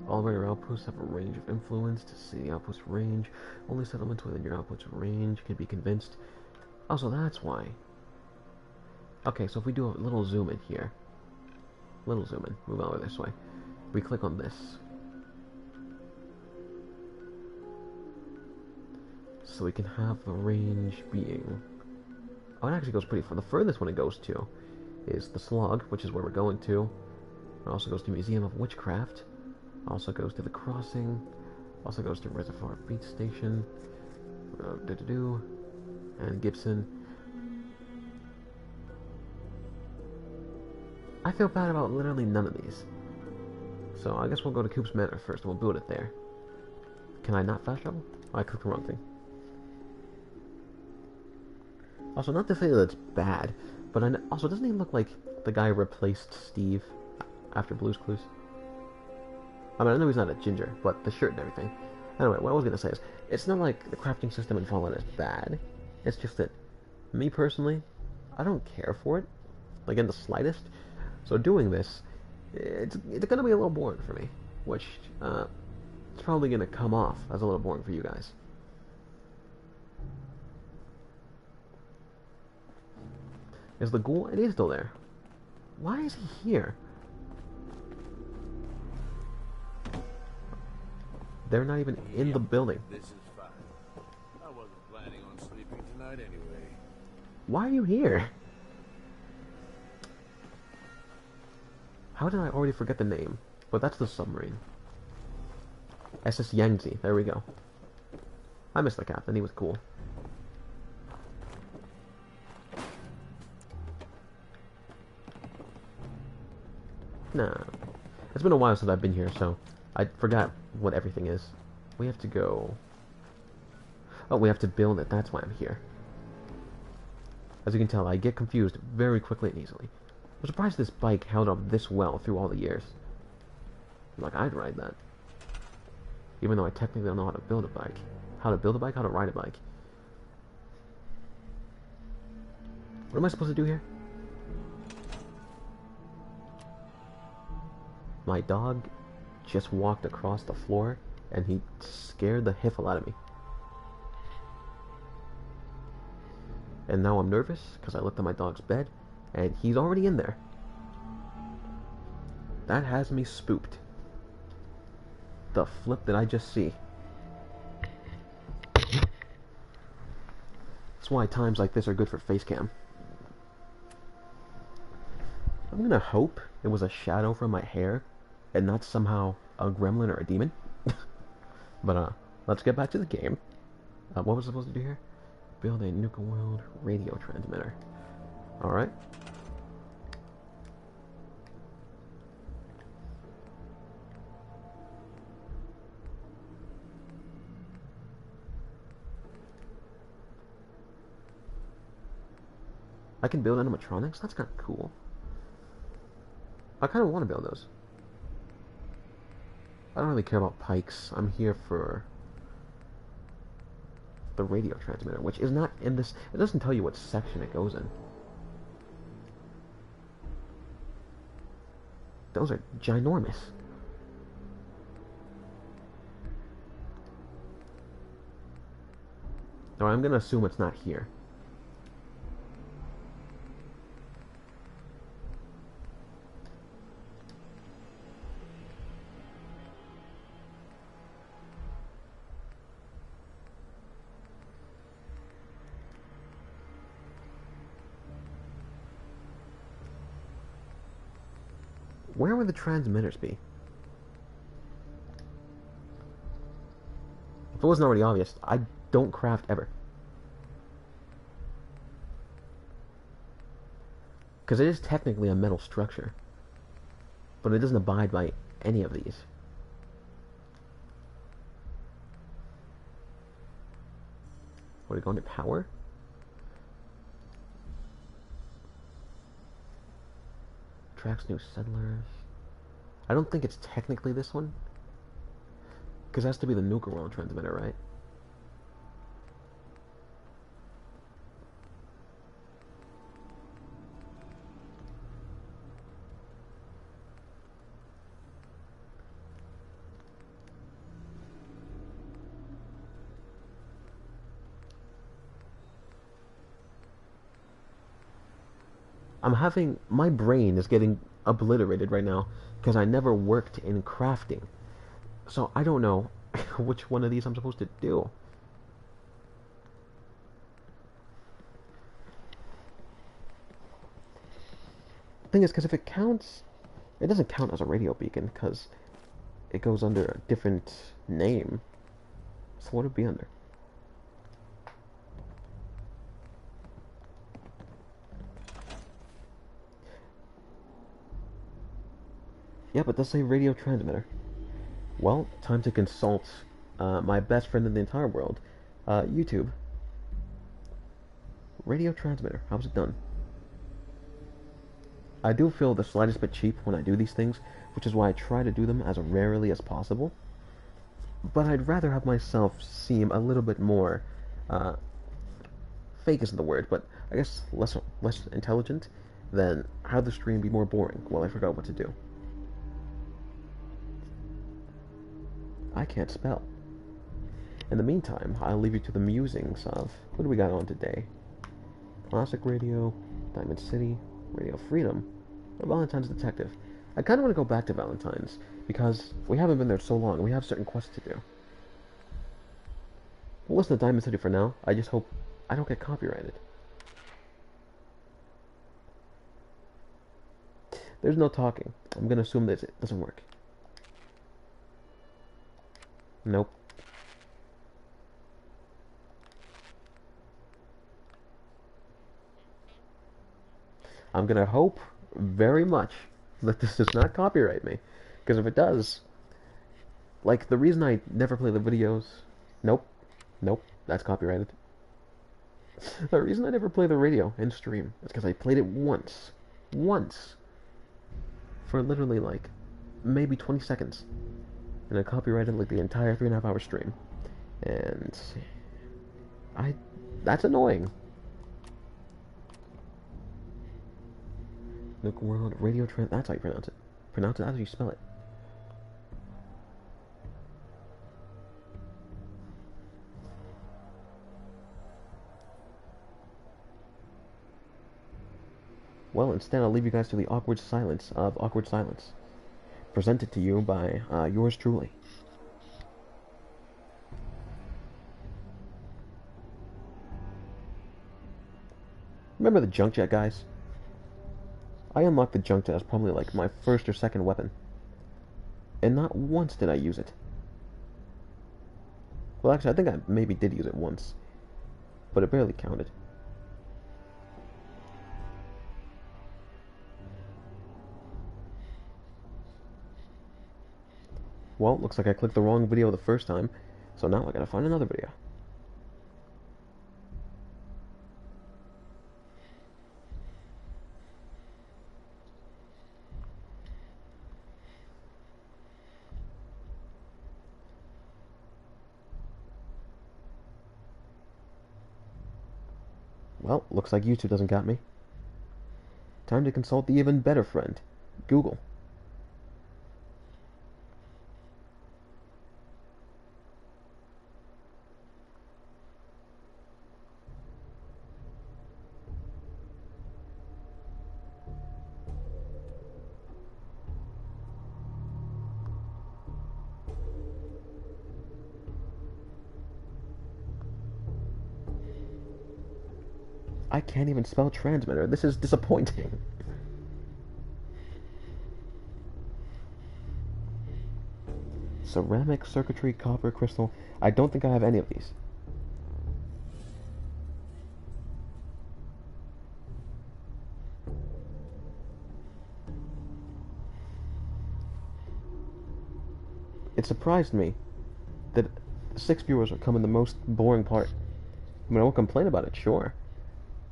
All of our outposts have a range of influence. To see the outpost range, only settlements within your outpost range can be convinced. Oh, so that's why. Okay, so if we do a little zoom in here, move over this way. We click on this, so we can have the range being. Oh, it actually goes pretty far. The furthest one it goes to is the Slog, which is where we're going to. It also goes to Museum of Witchcraft. Also goes to the Crossing. Also goes to Reservoir Beach Station. And Gibson. I feel bad about literally none of these. So I guess we'll go to Coop's Manor first and we'll build it there. Can I not fast travel? Oh, I clicked the wrong thing. Also, not to say that it's bad, but also, doesn't he look like the guy who replaced Steve after Blue's Clues? I mean, I know he's not a ginger, but the shirt and everything. Anyway, what I was going to say is, it's not like the crafting system in Fallout is bad. It's just that, me personally, I don't care for it, like in the slightest. So doing this, it's going to be a little boring for me, which it's probably going to come off as a little boring for you guys. Is the ghoul? It is still there. Why is he here? They're not even in the building. This is fine. I wasn't planning on sleeping tonight anyway. Why are you here? How did I already forget the name? But that's the submarine. SS Yangtze, there we go. I missed the captain, he was cool. Nah. It's been a while since I've been here, so I forgot what everything is. We have to go... Oh, we have to build it, that's why I'm here. As you can tell, I get confused very quickly and easily. I'm surprised this bike held up this well through all the years. Like, I'd ride that. Even though I technically don't know how to build a bike. How to build a bike, how to ride a bike. What am I supposed to do here? My dog just walked across the floor and he scared the hiffle out of me. And now I'm nervous because I looked at my dog's bed and he's already in there. That has me spooked. The flip did I just see? That's why times like this are good for face cam. I'm gonna hope it was a shadow from my hair and not somehow a gremlin or a demon. But let's get back to the game. What was I supposed to do here? Build a Nuka World radio transmitter. Alright. I can build animatronics? That's kind of cool. I kind of want to build those. I don't really care about pikes. I'm here for the radio transmitter, which is not in this... It doesn't tell you what section it goes in. Those are ginormous. So I'm gonna assume it's not here. Where would the transmitters be? If it wasn't already obvious, I don't craft ever. Because it is technically a metal structure. But it doesn't abide by any of these. Would it go into power? Attracts new settlers. I don't think it's technically this one. Because it has to be the Nuka World transmitter, right? My brain is getting obliterated right now because I never worked in crafting. So I don't know which one of these I'm supposed to do. Thing is, because if it counts, it doesn't count as a radio beacon because it goes under a different name. So what would it be under? Yeah, but does say radio transmitter. Well, time to consult my best friend in the entire world, YouTube. Radio transmitter, how's it done? I do feel the slightest bit cheap when I do these things, which is why I try to do them as rarely as possible. But I'd rather have myself seem a little bit more, fake isn't the word, but I guess less intelligent than have the stream be more boring while I forgot what to do. I can't spell. In the meantime, I'll leave you to the musings of what do we got on today? Classic Radio, Diamond City, Radio Freedom, or Valentine's Detective. I kind of want to go back to Valentine's because we haven't been there so long and we have certain quests to do. We'll listen to Diamond City for now. I just hope I don't get copyrighted. There's no talking. I'm going to assume that it doesn't work. Nope. I'm gonna hope very much that this does not copyright me. Because if it does, like, the reason I never play the videos... Nope. Nope. That's copyrighted. The reason I never play the radio in stream is because I played it once. Once. For literally, like, maybe 20 seconds. And I copyrighted, like, the entire 3.5 hour stream. And... That's annoying. Nuka World Radio Trend... That's how you pronounce it. Pronounce it as you spell it. Well, instead I'll leave you guys to the awkward silence of awkward silence. Presented to you by yours truly. Remember the junk jet, guys? I unlocked the junk jet as probably like my first or second weapon. And not once did I use it. Well, actually, I think I maybe did use it once. But it barely counted. Well, looks like I clicked the wrong video the first time, so now I gotta find another video. Well, looks like YouTube doesn't got me. Time to consult the even better friend, Google. I can't even spell transmitter. This is disappointing. Ceramic, circuitry, copper, crystal. I don't think I have any of these. It surprised me that 6 viewers are coming the most boring part. I mean, I won't complain about it, sure.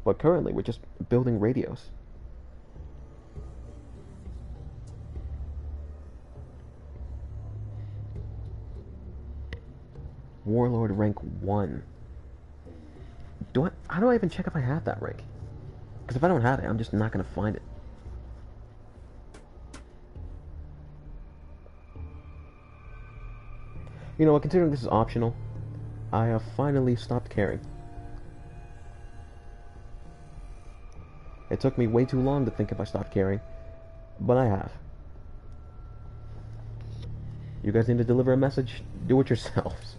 But currently, we're just building radios. Warlord rank 1. How do I even check if I have that rank? Because if I don't have it, I'm just not going to find it. You know what, considering this is optional, I have finally stopped caring. It took me way too long to think if I stopped caring, but I have. You guys need to deliver a message? Do it yourselves.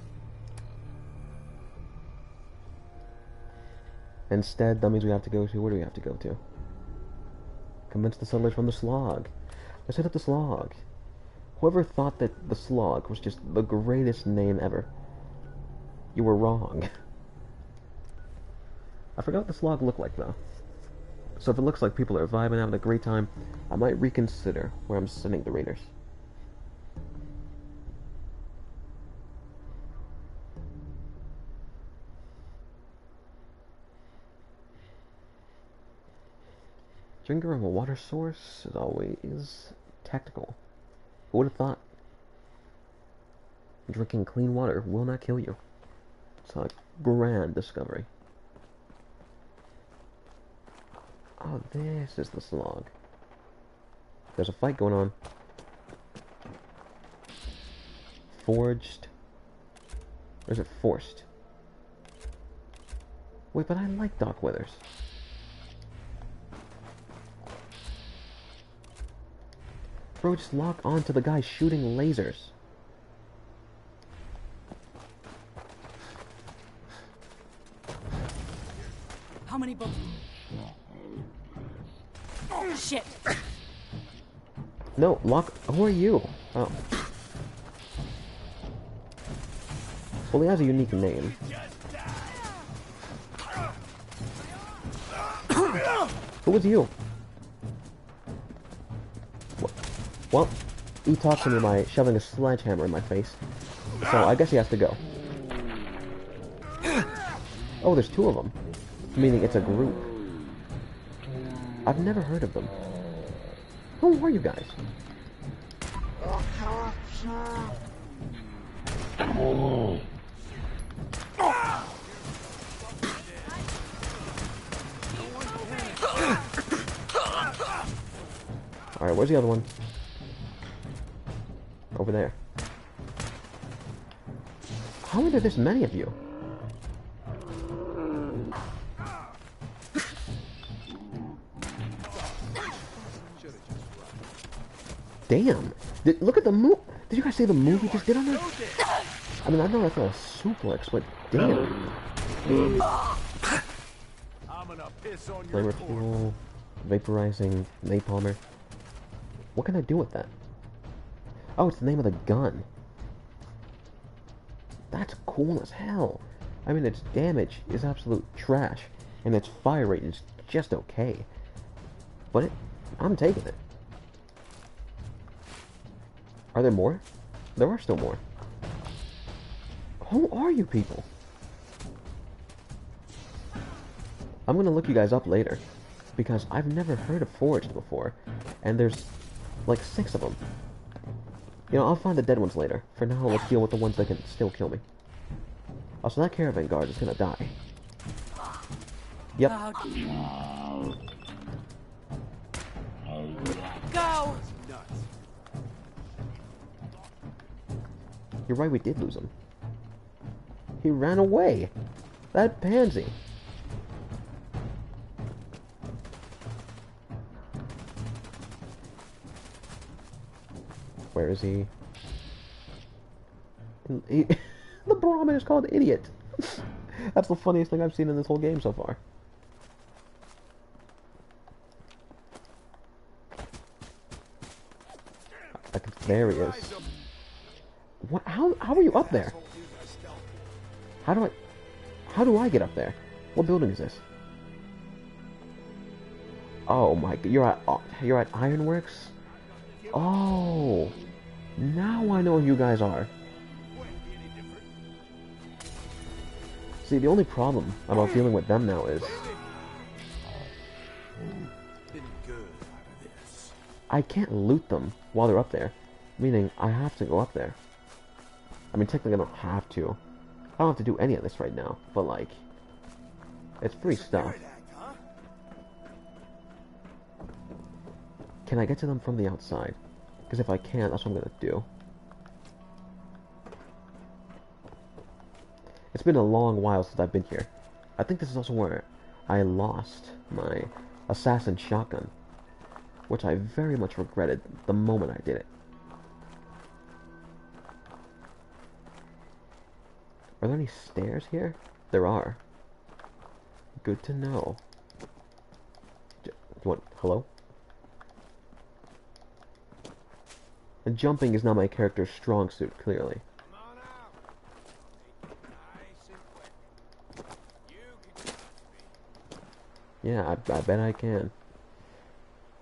Instead, that means we have to go to... Where do we have to go to? Convince the settlers from the Slog. Let's hit up the Slog. Whoever thought that the Slog was just the greatest name ever, you were wrong. I forgot what the Slog looked like, though. So if it looks like people are vibing, having a great time, I might reconsider where I'm sending the raiders. Drinker of a water source is always tactical. Who would have thought? Drinking clean water will not kill you. It's a grand discovery. Oh, this is the Slog. There's a fight going on. Forged. Or is it forced? Wait, but I like Doc Withers. Bro, just lock on to the guy shooting lasers. How many bullets? Oh, shit! No, lock. Who are you? Oh. Well, he has a unique name. Who was you? Well, he talked to me by shoving a sledgehammer in my face. So I guess he has to go. Oh, there's two of them. Meaning it's a group. I've never heard of them. Who are you guys? Alright, where's the other one? Over there. How are there this many of you? Damn! Look at the move! Did you guys see the move he just did on her? I mean, I know that's not a suplex, but damn. Flamer fuel, vaporizing napalmer. What can I do with that? Oh, it's the name of the gun. That's cool as hell. I mean, its damage is absolute trash, and its fire rate is just okay. But I'm taking it. Are there more? There are still more. Who are you people? I'm gonna look you guys up later, because I've never heard of Forged before, and there's like 6 of them. You know, I'll find the dead ones later. For now, let's deal with the ones that can still kill me. Oh, so that caravan guard is gonna die. Yep. Go! You're right, we did lose him. He ran away. That pansy. Where is he? The Brahmin is called Idiot. That's the funniest thing I've seen in this whole game so far. There he is. What? How are you up there? How do I get up there? What building is this? Oh my god, you're at Ironworks? Oh, now I know who you guys are. See, the only problem about dealing with them now is I can't loot them while they're up there, meaning I have to go up there. I mean, technically I don't have to. I don't have to do any of this right now, but like, it's free stuff. Can I get to them from the outside? Because if I can, that's what I'm gonna do. It's been a long while since I've been here. I think this is also where I lost my assassin shotgun, which I very much regretted the moment I did it. Are there any stairs here? There are. Good to know. What? Hello? And jumping is not my character's strong suit, clearly. Yeah, I bet I can.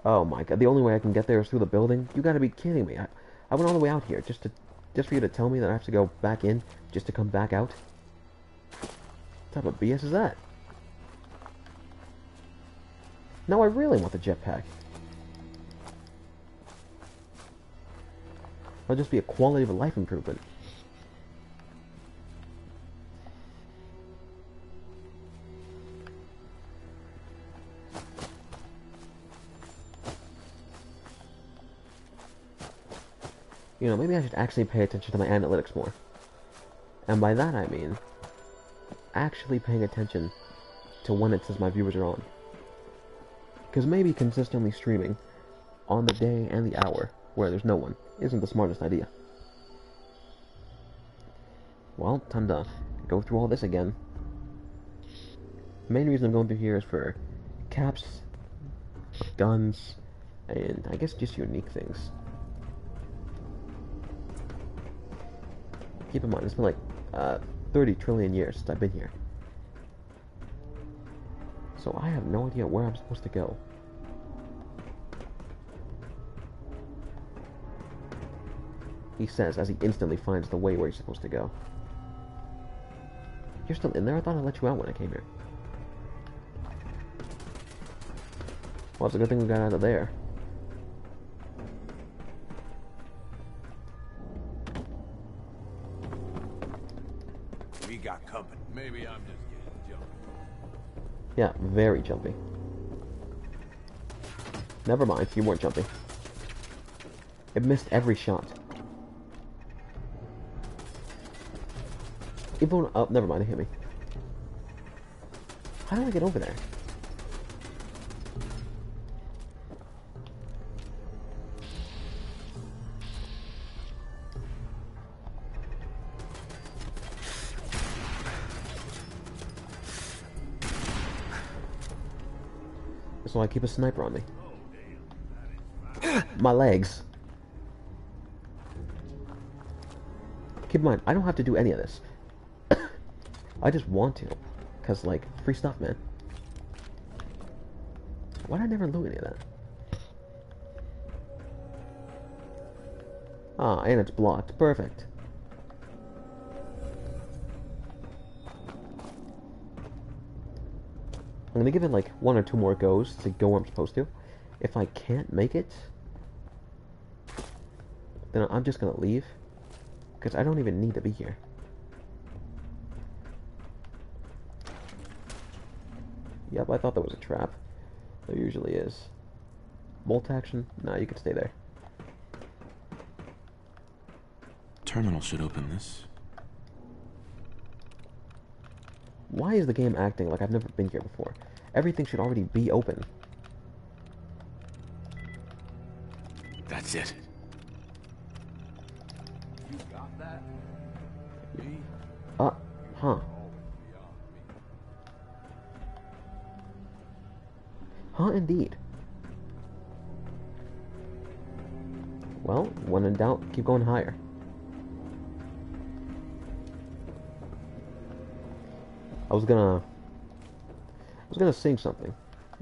Oh my god, the only way I can get there is through the building? You gotta be kidding me. I went all the way out here just for you to tell me that I have to go back in just to come back out? What type of BS is that? Now I really want the jetpack. That'll just be a quality of life improvement. You know, maybe I should actually pay attention to my analytics more. And by that I mean actually paying attention to when it says my viewers are on. Because maybe consistently streaming on the day and the hour where there's no one isn't the smartest idea. Well, time to go through all this again. The main reason I'm going through here is for caps, guns, and I guess just unique things. Keep in mind, it's been like 30 trillion years since I've been here. So I have no idea where I'm supposed to go. He says as he instantly finds the way where he's supposed to go. You're still in there? I thought I let you out when I came here. Well, it's a good thing we got out of there. We got company. Maybe I'm just getting jumpy. Yeah, very jumpy. Never mind, you weren't jumpy. It missed every shot. Even when, oh, never mind, it hit me. How do I get over there? So I keep a sniper on me. My legs. Keep in mind, I don't have to do any of this. I just want to. Because, like, free stuff, man. Why did I never loot any of that? Ah, and it's blocked. Perfect. I'm gonna give it like 1 or 2 more goes to go where I'm supposed to. If I can't make it, then I'm just gonna leave. Because I don't even need to be here. Yep, I thought that was a trap. There usually is. Bolt action? Nah, you can stay there. Terminal should open this. Why is the game acting like I've never been here before? Everything should already be open. That's it. You got that? Me? Huh. Huh, indeed. Well, when in doubt, keep going higher. I was gonna sing something.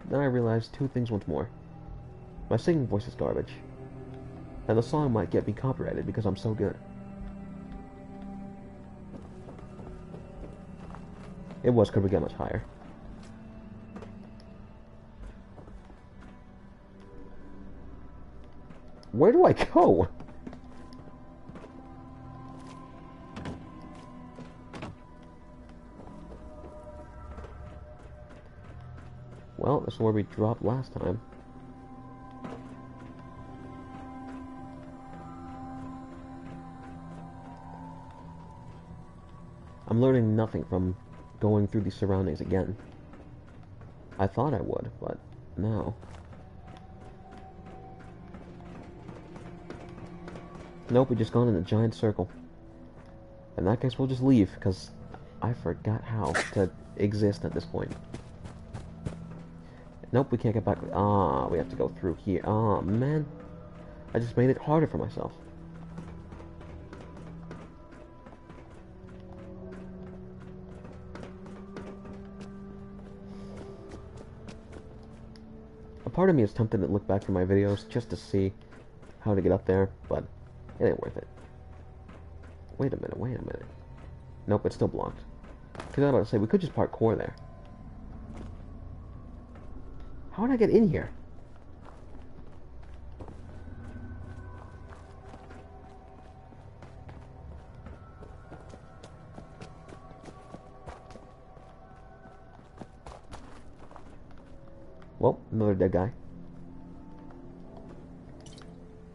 Then I realized 2 things once more. My singing voice is garbage. And the song might get me copyrighted because I'm so good. It was, could we get much higher? Where do I go? Well, that's where we dropped last time. I'm learning nothing from going through these surroundings again. I thought I would, but no. Nope, we just gone in a giant circle. In that case, we'll just leave, because I forgot how to exist at this point. Nope, we can't get back. Ah, we have to go through here. Ah, man. I just made it harder for myself. A part of me is tempted to look back through my videos just to see how to get up there, but it ain't worth it. Wait a minute. Nope, it's still blocked. Because I was about to say, we could just parkour there. How did I get in here? Well, another dead guy.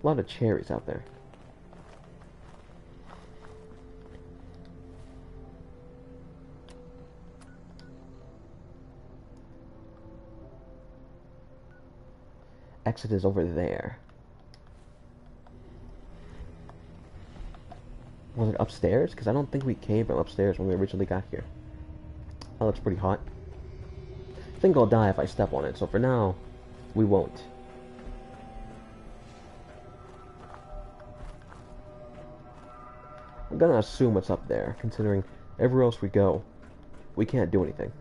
A lot of cherries out there. Exit is over there. Was it upstairs? Because I don't think we came from upstairs when we originally got here. That looks pretty hot. I think I'll die if I step on it, so for now, we won't. I'm gonna assume it's up there, considering Everywhere else we go, we can't do anything.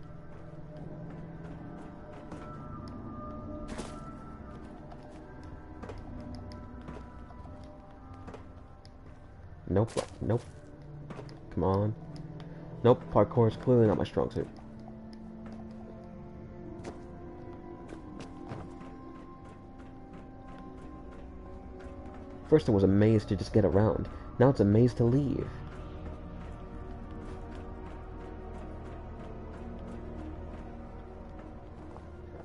Nope, nope. Come on. Nope, parkour is clearly not my strong suit. First it was a maze to just get around. Now it's a maze to leave.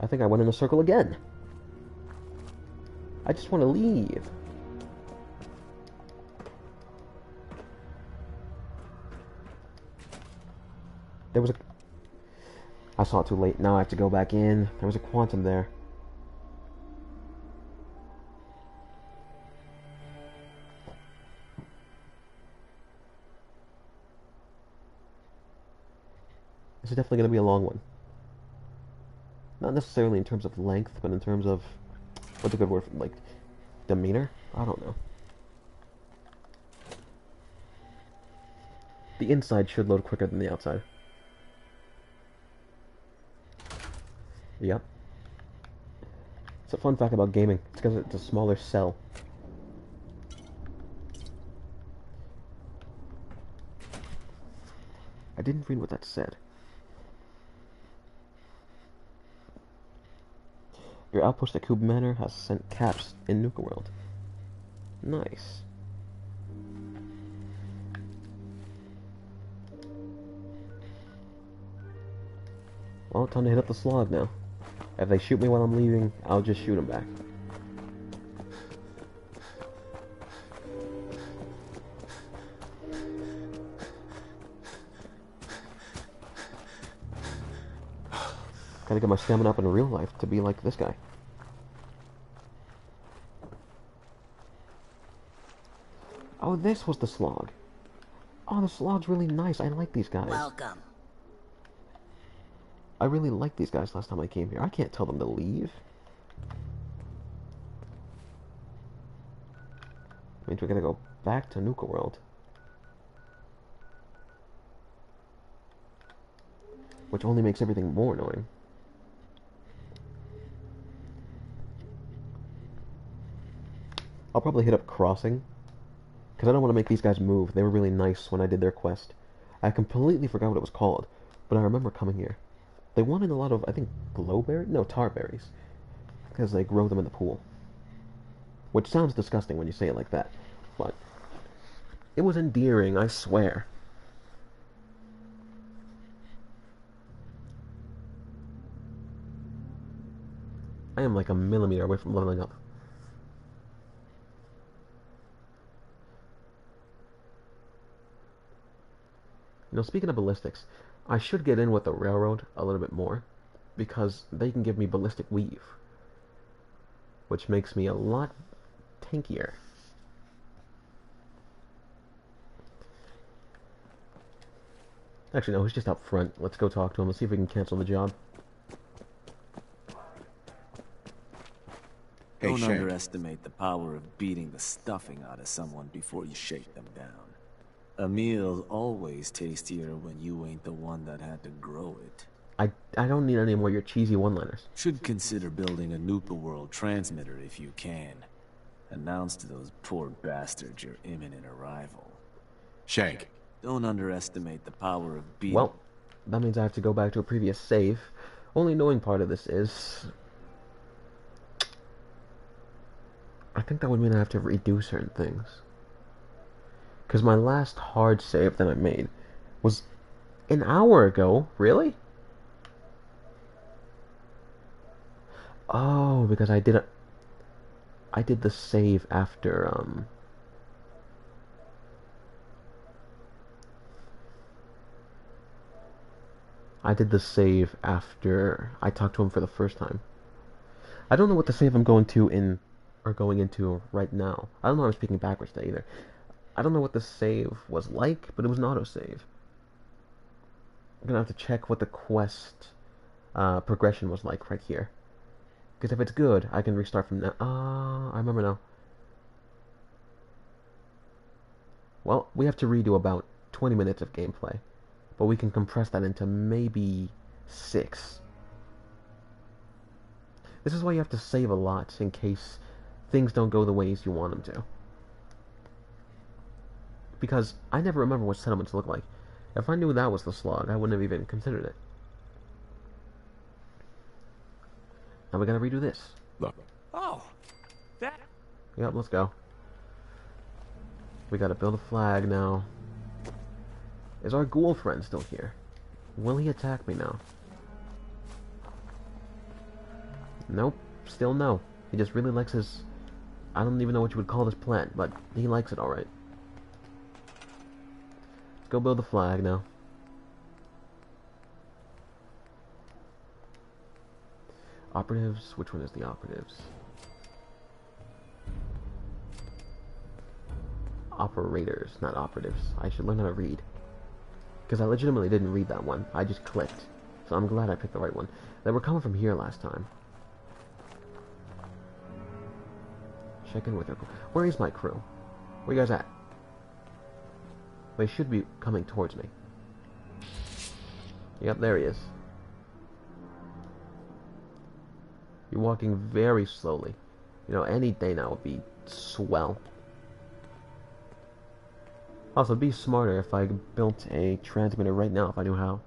I think I went in a circle again. I just want to leave. There was a... I saw it too late. Now I have to go back in. There was a quantum there. This is definitely going to be a long one. Not necessarily in terms of length, but in terms of... What's a good word for, like, demeanor? I don't know. The inside should load quicker than the outside. Yep. It's a fun fact about gaming. It's because it's a smaller cell. I didn't read what that said. Your outpost at Qoute Manor has sent caps in Nuka World. Nice. Well, time to hit up the slog now. If they shoot me while I'm leaving, I'll just shoot them back. Gotta get my stamina up in real life to be like this guy. Oh, this was the slog. Oh, the slog's really nice. I like these guys. Welcome. I really liked these guys last time I came here. I can't tell them to leave. Means we're gonna go back to Nuka World. Which only makes everything more annoying. I'll probably hit up Crossing, because I don't want to make these guys move. They were really nice when I did their quest. I completely forgot what it was called, but I remember coming here. They wanted a lot of, I think, glowberries? No, tar berries. Because they grow them in the pool. Which sounds disgusting when you say it like that, but it was endearing, I swear. I am like a millimeter away from leveling up. You know, speaking of ballistics, I should get in with the railroad a little bit more, because they can give me ballistic weave, which makes me a lot tankier. Actually, no, he's just up front. Let's go talk to him. Let's see if we can cancel the job. Hey, don't underestimate the power of beating the stuffing out of someone before you shake them down. A meal's always tastier when you ain't the one that had to grow it. I don't need any more of your cheesy one-liners. Should consider building a Nuka World transmitter if you can. Announce to those poor bastards your imminent arrival. Shank. Don't underestimate the power of beating... Well, that means I have to go back to a previous save. Only knowing part of this is... I think that would mean I have to redo certain things. Because my last hard save that I made was an hour ago. Really? Oh, because I did the save after, I did the save after I talked to him for the first time. I don't know what the save I'm going into right now. I don't know if I'm speaking backwards to either. I don't know what the save was like, but it was an autosave. I'm gonna have to check what the quest progression was like right here. Because if it's good, I can restart from now. I remember now. Well, we have to redo about 20 minutes of gameplay. but we can compress that into maybe 6. This is why you have to save a lot in case things don't go the ways you want them to. Because I never remember what settlements look like. If I knew that was the slog, I wouldn't have even considered it. Now we gotta redo this. Look. Oh, that... Yep, let's go. We gotta build a flag now. Is our ghoul friend still here? Will he attack me now? Nope, still no. He just really likes his... I don't even know what you would call this plant, but he likes it alright. Let's go build the flag now. Operatives? Which one is the operatives? Operators, not operatives. I should learn how to read. Because I legitimately didn't read that one. I just clicked. So I'm glad I picked the right one. They were coming from here last time. Check in with their crew. Where is my crew? Where you guys at? They should be coming towards me. Yep, there he is. You're walking very slowly. You know, any day now would be swell. Also, it'd be smarter if I built a transmitter right now if I knew how.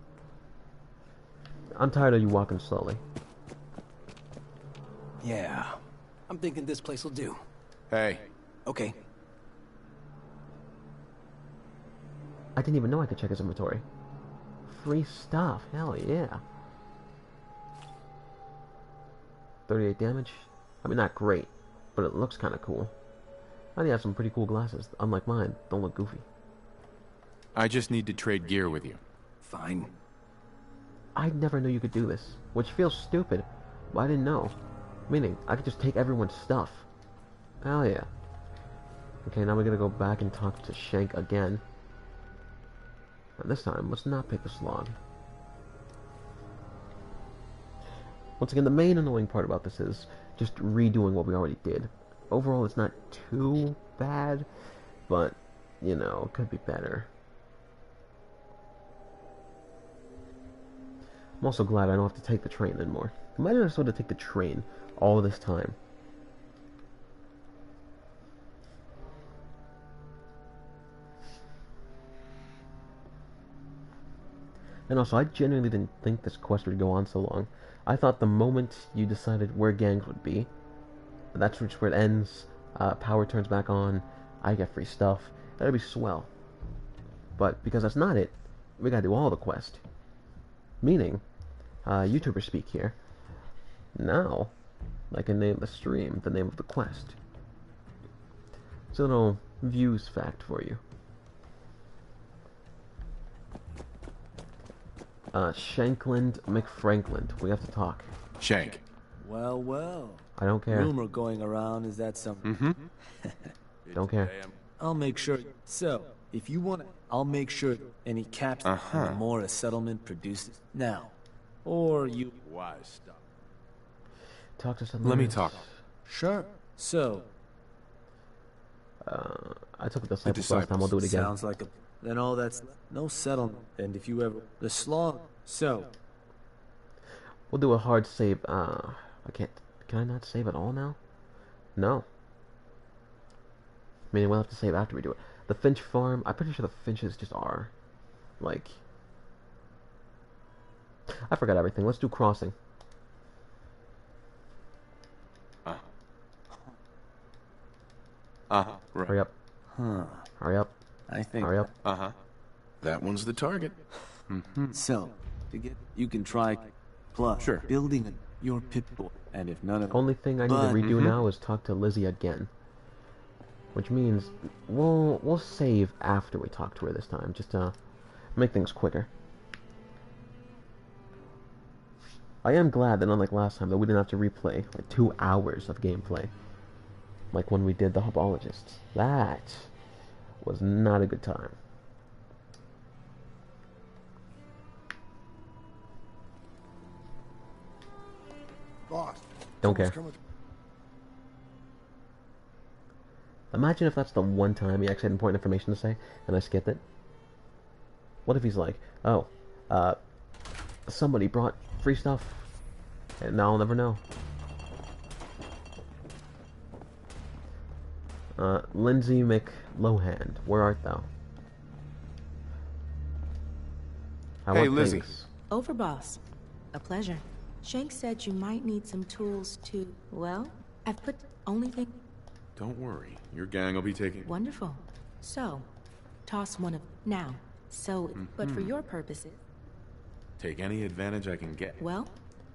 I'm tired of you walking slowly. Yeah. I'm thinking this place will do. Hey. Okay. I didn't even know I could check his inventory. Free stuff, hell yeah. 38 damage. I mean, not great, but it looks kind of cool. And he has some pretty cool glasses, unlike mine. Don't look goofy. I just need to trade gear with you. Fine. I never knew you could do this, which feels stupid, but I didn't know. Meaning, I could just take everyone's stuff. Hell yeah. Okay, now we're gonna go back and talk to Shank again. And this time, let's not pick the slog. Once again, the main annoying part about this is just redoing what we already did. Overall, it's not too bad, but, you know, it could be better. I'm also glad I don't have to take the train anymore. Imagine I still had to take the train all this time. And also, I genuinely didn't think this quest would go on so long. I thought the moment you decided where gangs would be, that's where it ends, power turns back on, I get free stuff, that'd be swell. But because that's not it, we gotta do all the quest. Meaning, YouTubers speak here. Now, I can name the stream the name of the quest. It's a little views fact for you. Shankland McFrankland. We have to talk. Shank. Well, well. I don't care. Rumor going around is that some... Don't care. I'll make sure. So, if you want to, I'll make sure any caps the more a settlement produces. Now. Or you... Why stop? Talk to someone. Let me else. talk. Sure. So... I took the disciples last time, I'll do it again. Sounds like a... Then all that's... No settlement. And if you ever... The slog... So... We'll do a hard save. I can't... Can I not save at all now? No. Meaning we'll have to save after we do it. The Finch farm... I'm pretty sure the Finches just are. Like... I forgot everything. Let's do crossing. Right. Hurry up. Hurry up. I think... Hurry up. That one's the target. So, to get... You can try... Plus, Sure. building your pit-bull. And if none of... Only thing I need to redo now is talk to Lizzie again. Which means we'll save after we talk to her this time, just to make things quicker. I am glad that unlike last time that we didn't have to replay like 2 hours of gameplay. Like when we did the Hubologists. That was not a good time. Boss. Don't care. Coming. Imagine if that's the one time he actually had important information to say, and I skipped it. What if he's like, oh, somebody brought free stuff, and now I'll never know. Lindsay McLohan, where art thou? Hey, Lizzie. Over, boss. A pleasure. Shank said you might need some tools to... Well, I've put only thing... Don't worry. Your gang will be taking... Wonderful. So, toss one of... Now. So, but for your purposes... Take any advantage I can get. Well,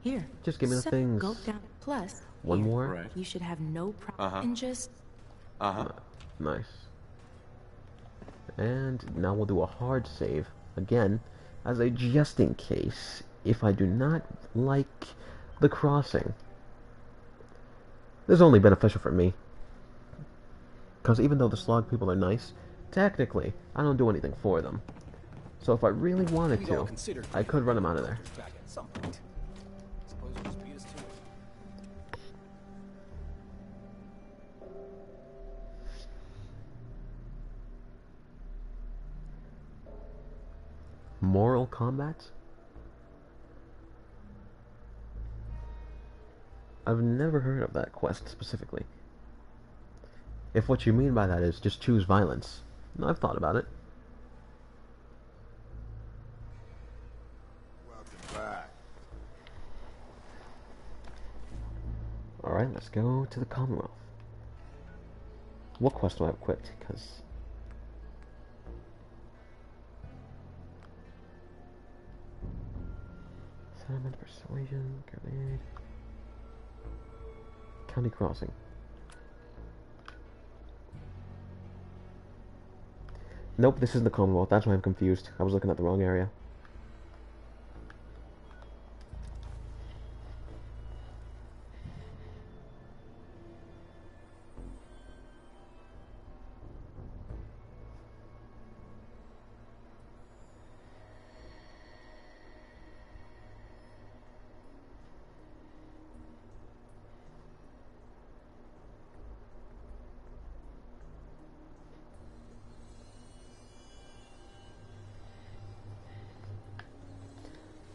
here. Just give me the things. Go down. Plus, one here, more? Right. You should have no problem. And just... Nice. And now we'll do a hard save. Again, as a just in case, if I do not like the crossing. This is only beneficial for me. Because even though the slog people are nice, technically, I don't do anything for them. So if I really wanted to, I could run them out of there. Moral combat? I've never heard of that quest specifically. If what you mean by that is just choose violence, I've thought about it. Welcome back. Alright, let's go to the Commonwealth. What quest do I have equipped? Because... Settlement, Persuasion, Grenade... County Crossing. Nope, this isn't the Commonwealth. That's why I'm confused. I was looking at the wrong area.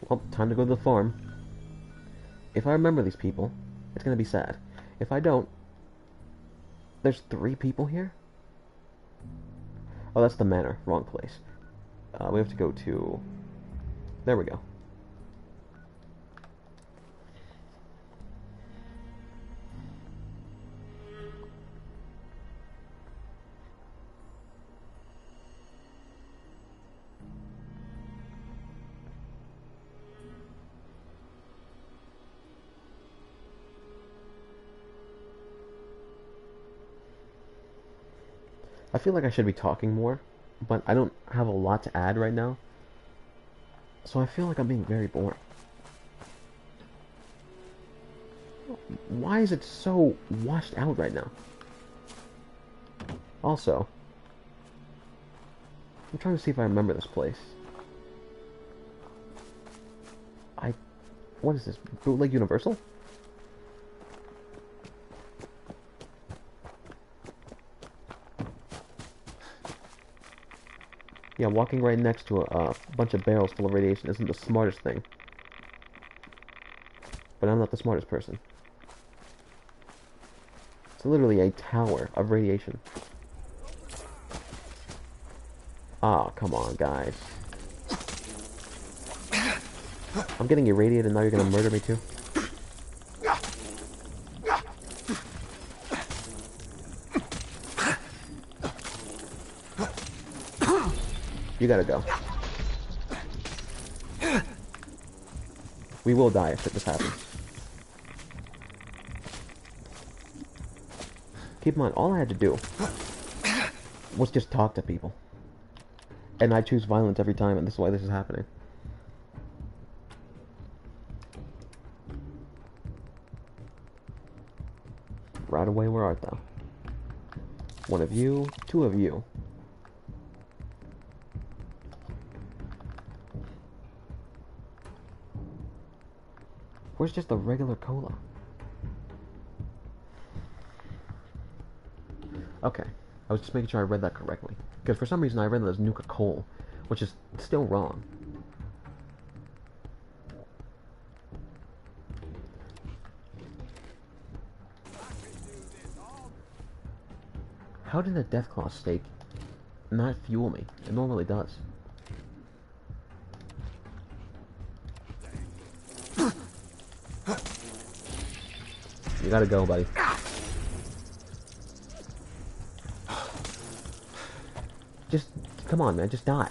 Well, time to go to the farm. If I remember these people, it's gonna be sad. If I don't... There's 3 people here? Oh, that's the manor. Wrong place. We have to go to... There we go. I feel like I should be talking more, but I don't have a lot to add right now. So I feel like I'm being very boring. Why is it so washed out right now? Also, I'm trying to see if I remember this place. What is this? Bootleg Universal? Yeah, walking right next to a bunch of barrels full of radiation isn't the smartest thing. But I'm not the smartest person. It's literally a tower of radiation. Ah, come on, guys. I'm getting irradiated and now you're gonna murder me too? You gotta go. We will die if this happens. Keep in mind, all I had to do was just talk to people. And I choose violence every time, and this is why this is happening. Right away, where art thou? One of you, 2 of you. Where's just the regular cola? Okay, I was just making sure I read that correctly. Because for some reason I read that as Nuka Coal, which is still wrong. How did a Deathclaw steak not fuel me? It normally does. You gotta go, buddy. Just, come on, man, just die.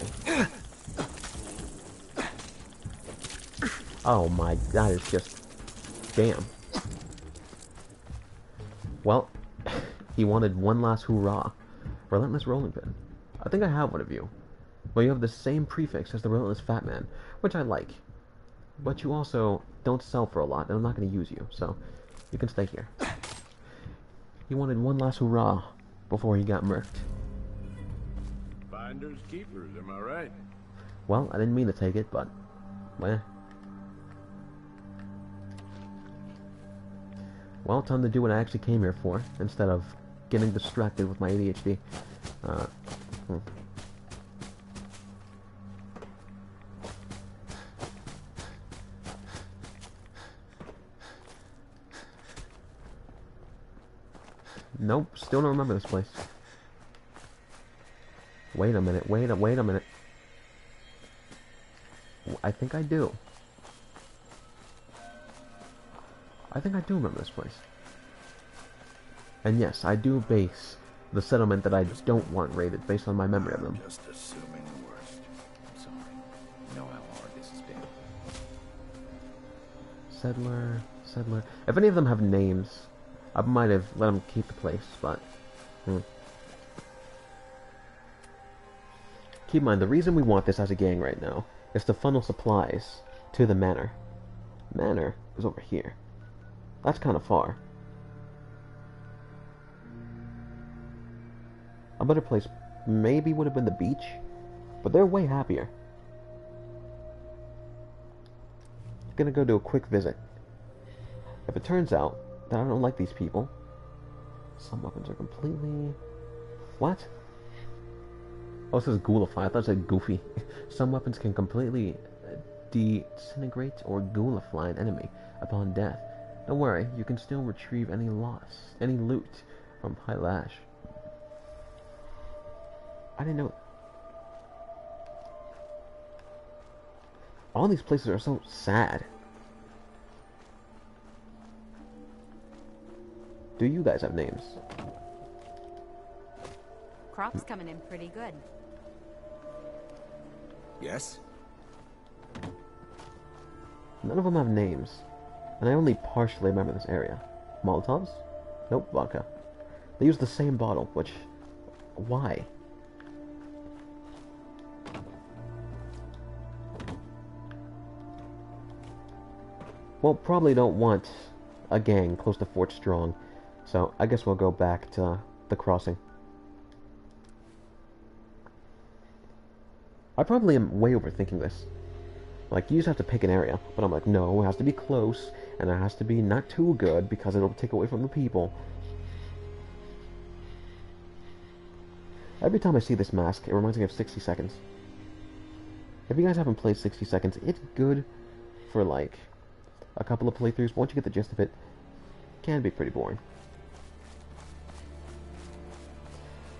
Oh my, that is just... damn. Well, he wanted one last hoorah. Relentless Rolling Pin. I think I have one of you. But you have the same prefix as the Relentless Fat Man, which I like. But you also don't sell for a lot, and I'm not going to use you, so you can stay here. He wanted one last hoorah before he got murked. Finders keepers, am I right? Well, I didn't mean to take it, but... Well, time to do what I actually came here for, instead of getting distracted with my ADHD. Nope, still don't remember this place. Wait a minute, wait a minute. I think I do. I think I do remember this place. And yes, I do base the settlement that I don't want raided based on my memory of them. Just assuming the worst. I'm sorry. You know how hard this has been. Settler. If any of them have names, I might have let them keep the place, but... Keep in mind, the reason we want this as a gang right now is to funnel supplies to the manor. Manor is over here. That's kind of far. A better place maybe would have been the beach, but they're way happier. I'm gonna go do a quick visit. If it turns out that I don't like these people, some weapons are completely... What? Oh, it says ghoulify. I thought it said goofy. Some weapons can completely disintegrate or ghoulify an enemy upon death. Don't worry, you can still retrieve any loot from High Lash. I didn't know. All these places are so sad. Do you guys have names? Crop's coming in pretty good. Yes? None of them have names. And I only partially remember this area. Molotovs? Nope, vodka. They use the same bottle, which... Why? Well, probably don't want a gang close to Fort Strong, so I guess we'll go back to the crossing. I probably am way overthinking this. Like, you just have to pick an area, but I'm like, no, it has to be close, and it has to be not too good, because it'll take away from the people. Every time I see this mask, it reminds me of 60 Seconds. If you guys haven't played 60 Seconds, it's good for, like, a couple of playthroughs. Once you get the gist of it, it can be pretty boring.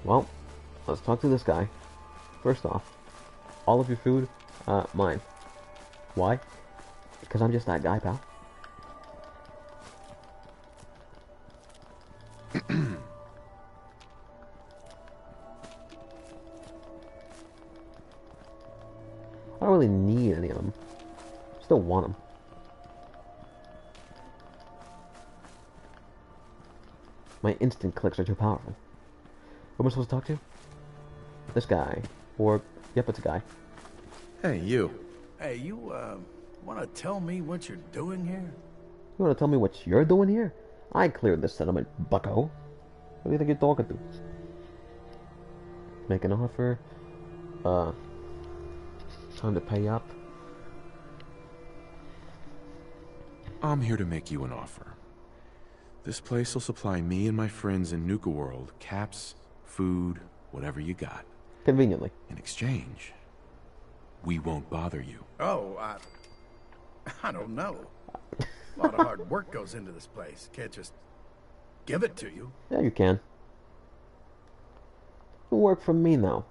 Well, let's talk to this guy. First off, all of your food, mine. Why? Because I'm just that guy, pal. I don't really need any of them. Still want them. My instant clicks are too powerful. Who am I supposed to talk to? This guy. Or, yep, it's a guy. Hey, you. Hey, you, want to tell me what you're doing here? You want to tell me what you're doing here? I cleared this settlement, bucko. What do you think you're talking to? Make an offer. Time to pay up. I'm here to make you an offer. This place will supply me and my friends in Nuka World caps, food, whatever you got. Conveniently. In exchange, we won't bother you. Oh, I don't know. A lot of hard work goes into this place. Can't just give it to you. Yeah, you can. It'll work for me now.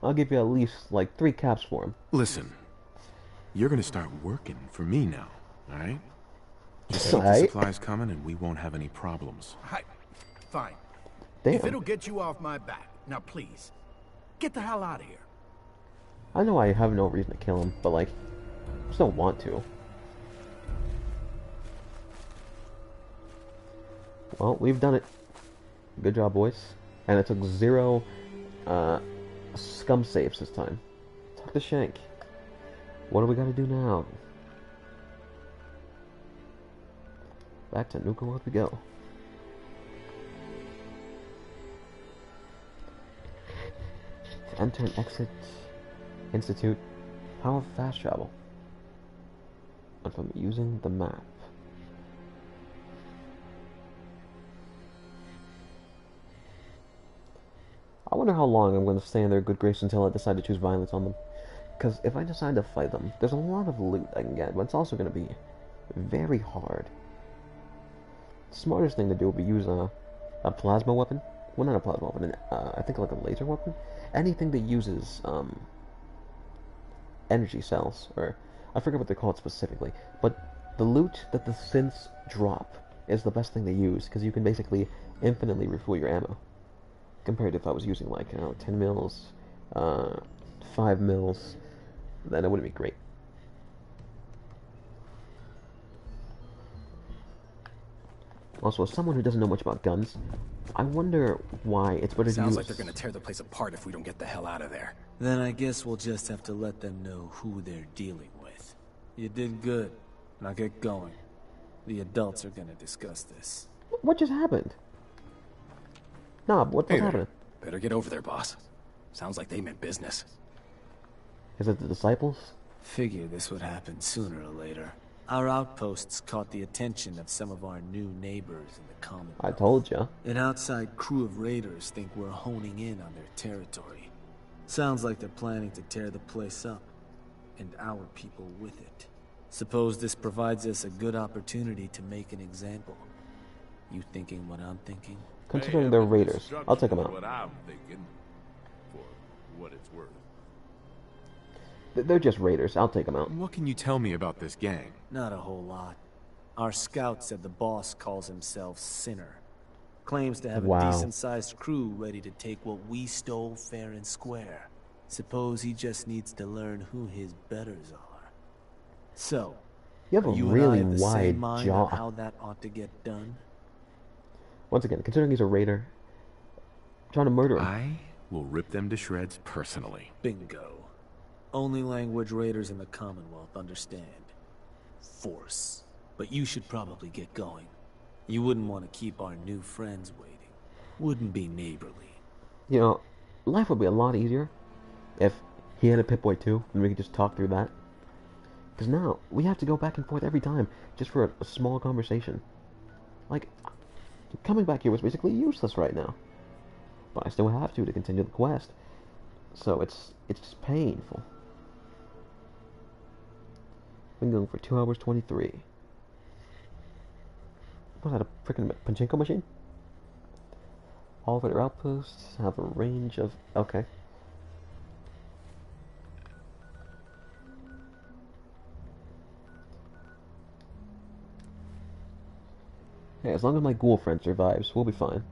I'll give you at least, like, 3 caps for him. Listen, you're gonna start working for me now, alright? Just keep the Alright. supplies coming and we won't have any problems. Fine. Damn. If it'll get you off my back. Now, please, get the hell out of here. I know I have no reason to kill him, but, like, I just don't want to. Well, we've done it. Good job, boys. And it took 0 scum saves this time. Talk to Shank. What do we gotta do now? Back to Nuka World we go. To enter and exit Institute, power fast travel. And from using the map. I wonder how long I'm going to stay in their good grace until I decide to choose violence on them. Because if I decide to fight them, there's a lot of loot I can get, but it's also going to be very hard. The smartest thing to do would be use a plasma weapon. Well, not a plasma weapon, I think like a laser weapon. Anything that uses energy cells, or I forget what they're called specifically. But the loot that the synths drop is the best thing to use, because you can basically infinitely refuel your ammo. Compared to if I was using like, 10 mils, 5 mils, then it wouldn't be great. Also, as someone who doesn't know much about guns, I wonder why it's better to use... Sounds like they're gonna tear the place apart if we don't get the hell out of there. Then I guess we'll just have to let them know who they're dealing with. You did good. Now get going. The adults are gonna discuss this. What just happened? Nah, what's happening? Better get over there, boss. Sounds like they meant business. Is it the disciples? Figure this would happen sooner or later. Our outposts caught the attention of some of our new neighbors in the Commonwealth. I told ya. An outside crew of raiders think we're honing in on their territory. Sounds like they're planning to tear the place up, and our people with it. Suppose this provides us a good opportunity to make an example. You thinking what I'm thinking? Considering they're raiders, I'll take them out. What I'm thinking, for what it's worth. They're just raiders. I'll take them out. What can you tell me about this gang? Not a whole lot. Our scout said the boss calls himself Sinner. Claims to have a decent-sized crew ready to take what we stole fair and square. Suppose he just needs to learn who his betters are. So, you have a really wide jaw. How that ought to get done? Once again, considering he's a raider, trying to murder him. I will rip them to shreds personally. Bingo. Only language raiders in the Commonwealth understand. Force. But you should probably get going. You wouldn't want to keep our new friends waiting. Wouldn't be neighborly. You know, life would be a lot easier if he had a Pip-Boy too, and we could just talk through that. Because now, we have to go back and forth every time, just for a small conversation. Like, coming back here was basically useless right now. But I still have to continue the quest. So it's just painful. Been going for 2 hours 23. Was that a freaking pachinko machine? All of their outposts have a range of... Okay. Hey, as long as my ghoul friend survives, we'll be fine.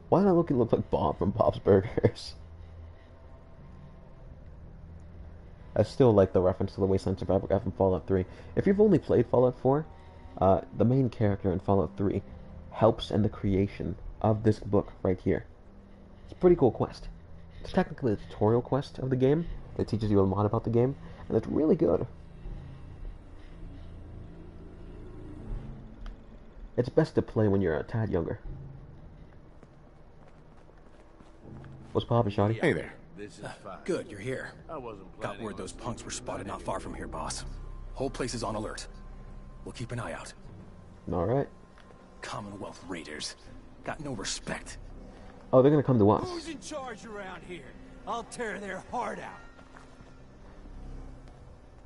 Why do I look like Bob from Bob's Burgers? I still like the reference to the Wasteland Survival Guide from Fallout 3. If you've only played Fallout 4, the main character in Fallout 3 helps in the creation of this book right here. It's a pretty cool quest. It's technically a tutorial quest of the game that teaches you a lot about the game, and it's really good. It's best to play when you're a tad younger. What's poppin', Shotty? Hey there. This is fine. Good, you're here. I wasn't Got word those punks were spotted not far from here, boss. Whole place is on alert. We'll keep an eye out. Alright. Commonwealth raiders. Got no respect. Oh, they're gonna come to us. Who's in charge around here? I'll tear their heart out.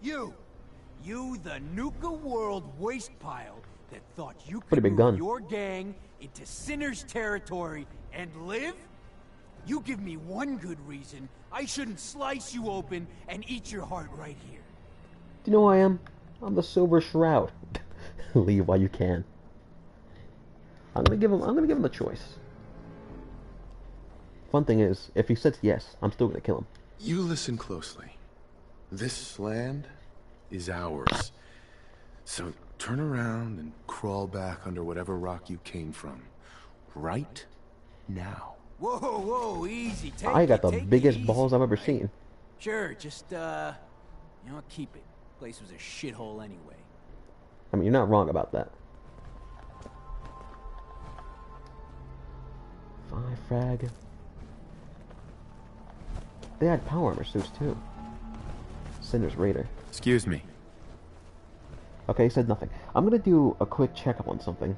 You, the Nuka World waste pile that thought you Pretty could big move gun. your gang into Sinner's territory and live? You give me one good reason I shouldn't slice you open and eat your heart right here. Do you know who I am? I'm the Silver Shroud. Leave while you can. I'm gonna give him a choice. Fun thing is, if he says yes, I'm still gonna kill him. You listen closely. This land is ours. So turn around and crawl back under whatever rock you came from. Right now. Whoa, whoa, easy. I got the biggest balls I've ever seen. Sure, just, keep it. Place was a shithole anyway. I mean, you're not wrong about that. 5 frag. They had power armor suits too. Sinner's Raider. Excuse me. Okay, he said nothing. I'm gonna do a quick checkup on something.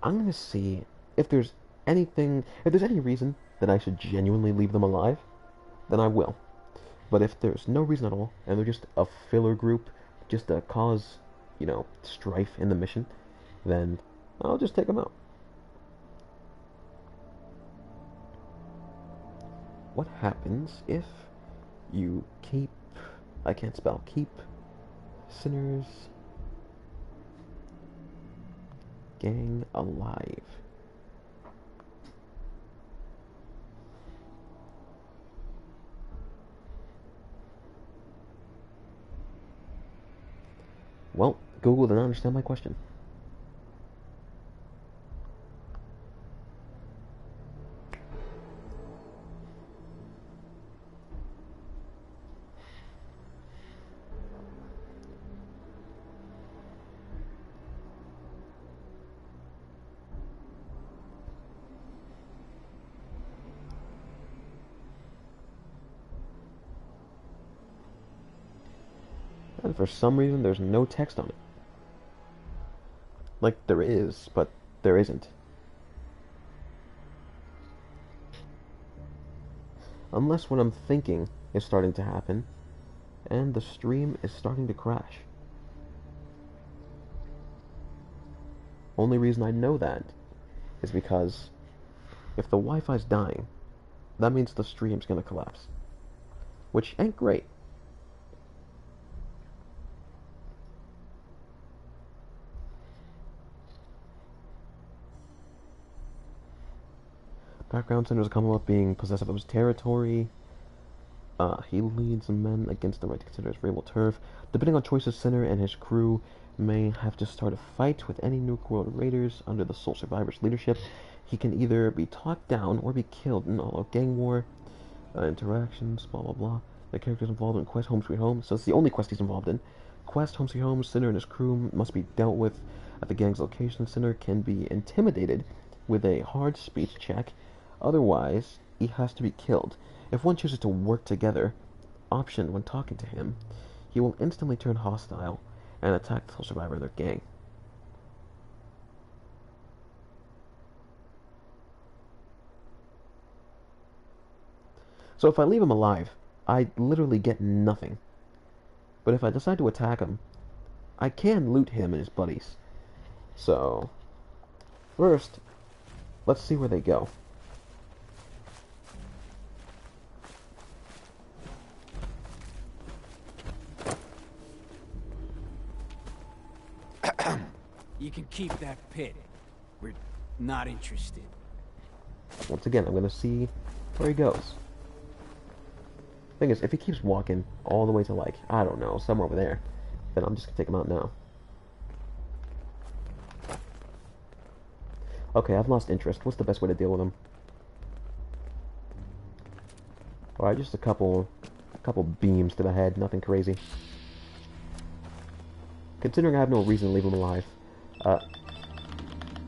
I'm gonna see if there's any reason that I should genuinely leave them alive, then I will. But if there's no reason at all, and they're just a filler group, just to cause, strife in the mission, then I'll just take them out. What happens if you keep... I can't spell. Keep Sinner's gang alive. Well, Google did not understand my question. And for some reason, there's no text on it. Like, there is, but there isn't. Unless what I'm thinking is starting to happen, and the stream is starting to crash. Only reason I know that is because if the Wi-Fi's dying, that means the stream's gonna collapse. Which ain't great. Background centers a Commonwealth being possessive of his territory. He leads men against the right to consider his variable turf. Depending on choices, Sinner and his crew may have to start a fight with any Nuka World raiders under the sole survivor's leadership. He can either be talked down or be killed in all-out gang war. Interactions, blah blah blah. The characters involved in Quest Home Sweet Home. So it's the only quest he's involved in. Quest Home Sweet Home, Sinner and his crew must be dealt with at the gang's location. Sinner can be intimidated with a hard speech check. Otherwise, he has to be killed. If one chooses to work together, optioned when talking to him, he will instantly turn hostile and attack the sole survivor of their gang. So if I leave him alive, I literally get nothing. But if I decide to attack him, I can loot him and his buddies. So, first, let's see where they go. You can keep that pit. We're not interested. Once again, I'm gonna see where he goes. Thing is, if he keeps walking all the way to, like, I don't know, somewhere over there, then I'm just gonna take him out now. Okay, I've lost interest. What's the best way to deal with him? Alright, just a couple beams to the head, nothing crazy. Considering I have no reason to leave him alive,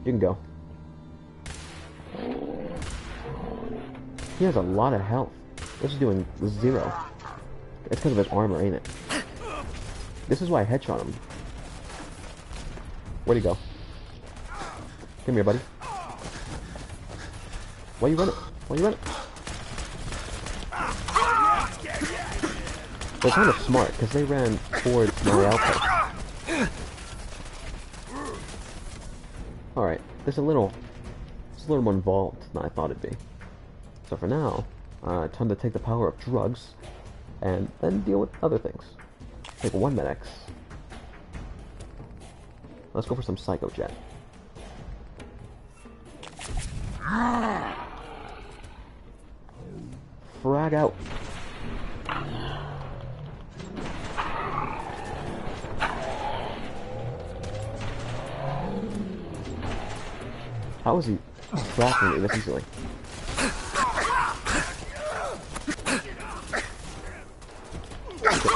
you can go. He has a lot of health. This is doing 0. It's because of his armor, ain't it? This is why I headshot him. Where'd he go? Come here, buddy. Why you running? Why you running? They're kind of smart, because they ran towards my outpost. Alright, it's a little more involved than I thought it'd be. So for now, time to take the power-up drugs, and then deal with other things. Take one medics. Let's go for some Psycho Jet. Frag out. How is he tracking me this easily?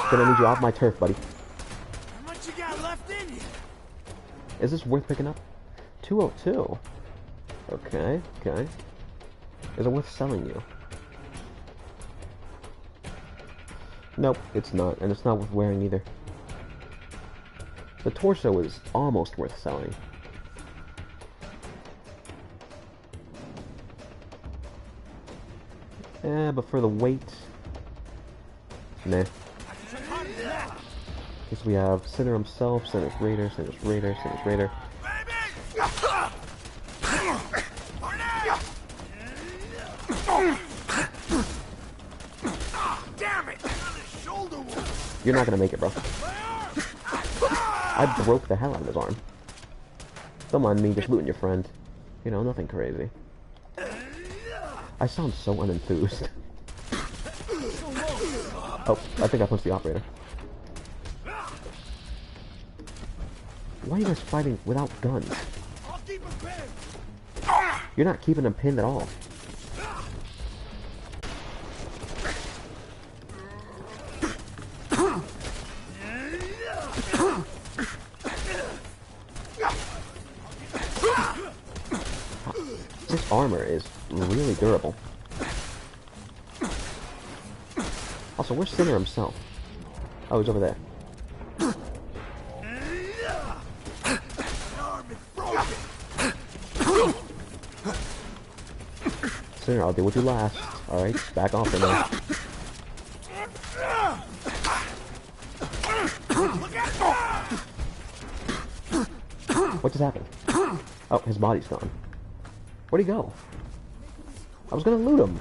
Gonna need you off my turf, buddy. How much you got left in you? Is this worth picking up? 202. Okay, okay. Is it worth selling you? Nope, it's not, and it's not worth wearing either. The torso is almost worth selling. Yeah, but for the weight... Nah. Guess we have Sinner himself, Sinner's Raider, Sinner's Raider, Sinner's Raider. You're not gonna make it, bro. I broke the hell out of his arm. Don't mind me just looting your friend. You know, nothing crazy. I sound so unenthused. Oh, I think I punched the operator. Why are you guys fighting without guns? You're not keeping him pinned at all. This armor is really durable. Also, where's Sinner himself? Oh, he's over there. Sinner, I'll deal with you last. Alright, back off for now. What just happened? Oh, his body's gone. Where'd he go? I was gonna loot him.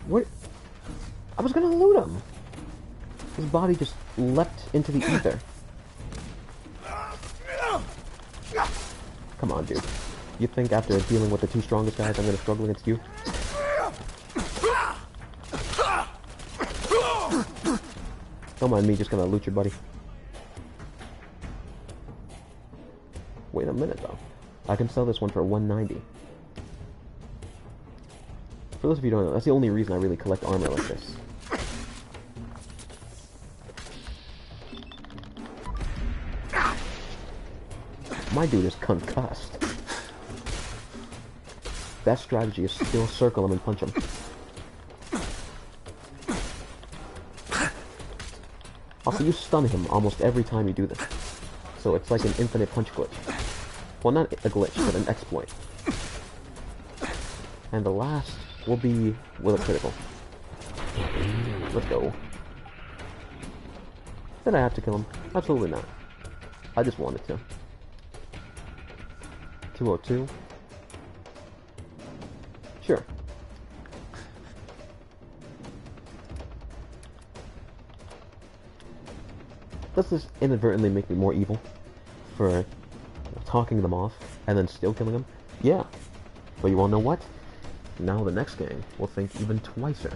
What? I was gonna loot him. His body just leapt into the ether. Come on, dude. You think after dealing with the two strongest guys, I'm gonna struggle against you? Don't mind me just gonna loot your buddy. Wait a minute, though. I can sell this one for 190. For those of you who don't know, that's the only reason I really collect armor like this. My dude is concussed. Best strategy is still circle him and punch him. Also, you stun him almost every time you do this. So it's like an infinite punch glitch. Well, not a glitch, but an exploit. And the last will be with a critical. Let's go. Did I have to kill him? Absolutely not. I just wanted to. 202. Sure. Does this inadvertently make me more evil for talking them off and then still killing them? Yeah. But you all know what? Now the next gang will think even twicer.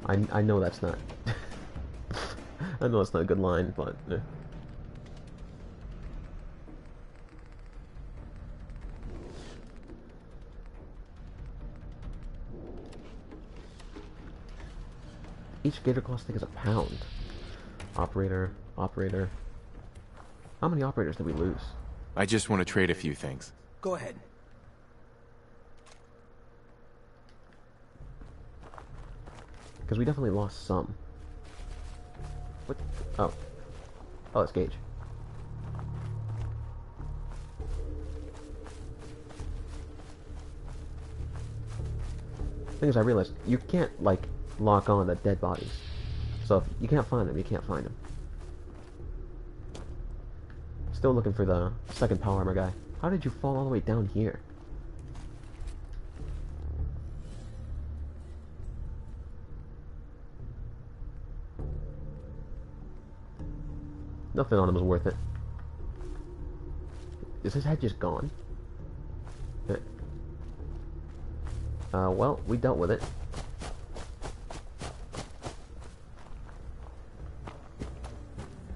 I know that's not... I know that's not a good line, but... Each gator claw stick is a pound. Operator, operator. How many operators did we lose? I just want to trade a few things. Go ahead. Because we definitely lost some. What? Oh. Oh, it's Gage. Thing is, I realized you can't, like, lock on to dead bodies. So if you can't find them, you can't find them. Still looking for the second power armor guy. How did you fall all the way down here? Nothing on him is worth it. Is his head just gone? Well, we dealt with it.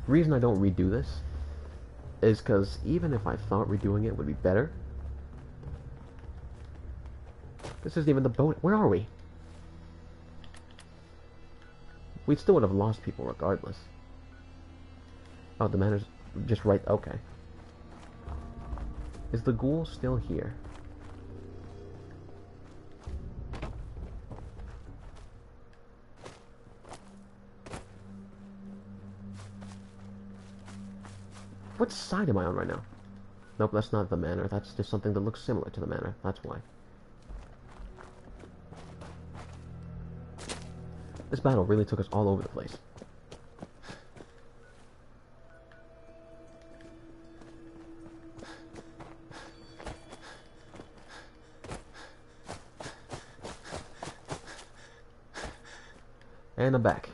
The reason I don't redo this is because even if I thought redoing it would be better, this isn't even the boat. Where are we? We still would have lost people regardless. Oh, the manor's just right. Okay. Is the ghoul still here? What side am I on right now? Nope, that's not the manor. That's just something that looks similar to the manor. That's why. This battle really took us all over the place. And I'm back.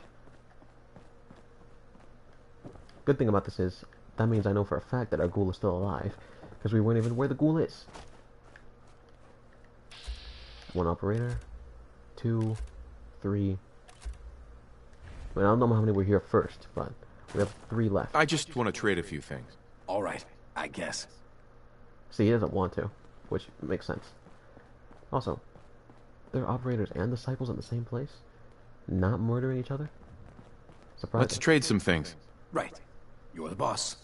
Good thing about this is, that means I know for a fact that our ghoul is still alive, because we weren't even where the ghoul is. 1 operator, 2, 3. I mean, I don't know how many were here first, but we have 3 left. I just want to trade a few things. All right, I guess. See, he doesn't want to, which makes sense. Also, there are operators and disciples in the same place, not murdering each other. Surprise! Let's trade some things. Right. You're the boss.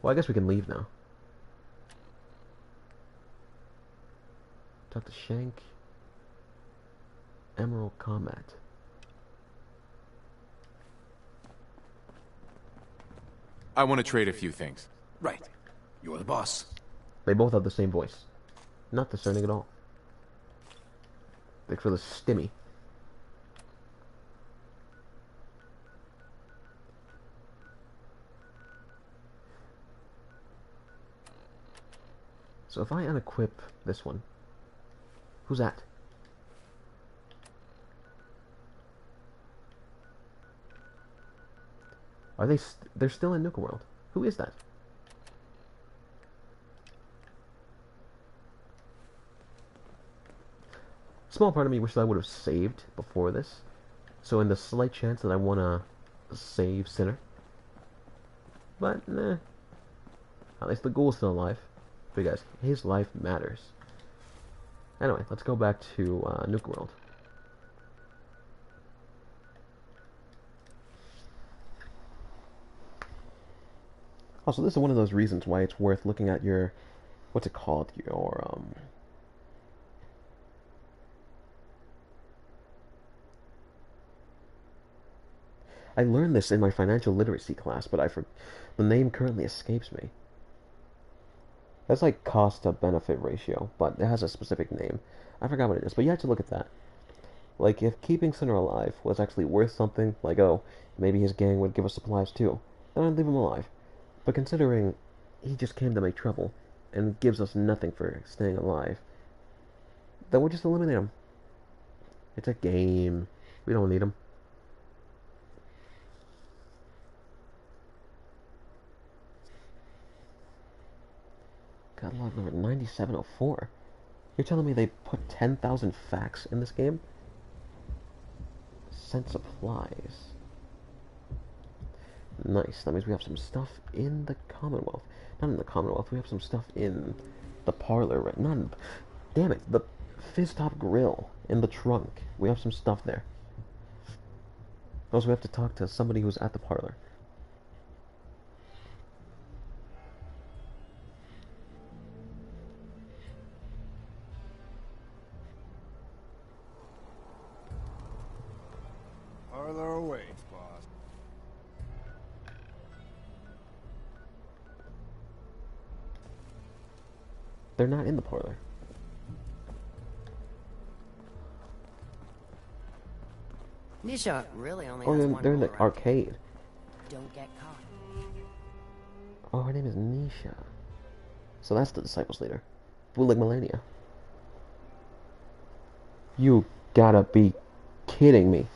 Well, I guess we can leave now. Talk to Shank. Emerald Combat. I want to trade a few things. Right. You're the boss. They both have the same voice. Not discerning at all. Thanks for the stimmy. So if I unequip this one, who's that? Are they? They're still in Nuka World. Who is that? Small part of me wishes I would have saved before this. So in the slight chance that I want to save Sinner. But, nah. At least the ghoul's still alive. Because his life matters. Anyway, let's go back to Nuka World. Also, this is one of those reasons why it's worth looking at your, what's it called, your, I learned this in my financial literacy class, but the name currently escapes me. That's like cost to benefit ratio, but it has a specific name. I forgot what it is, but you have to look at that. Like, if keeping Sinner alive was actually worth something, like, oh, maybe his gang would give us supplies too, then I'd leave him alive. But considering he just came to make trouble, and gives us nothing for staying alive, then we'll just eliminate him. It's a game. We don't need him. Catalog number 9704. You're telling me they put 10,000 facts in this game? Sent supplies. Nice. That means we have some stuff in the Commonwealth. Not in the Commonwealth. We have some stuff in the parlor, right? Not in, damn it. The Fizz Top Grill in the trunk. We have some stuff there. Also, we have to talk to somebody who's at the parlor. Parlor awaits, boss. they're not in the parlor. Nisha really only Oh, has one they're in rule the around arcade. here. Don't get caught. Oh, her name is Nisha. So that's the Disciples leader. Bulig Melania. You gotta be kidding me.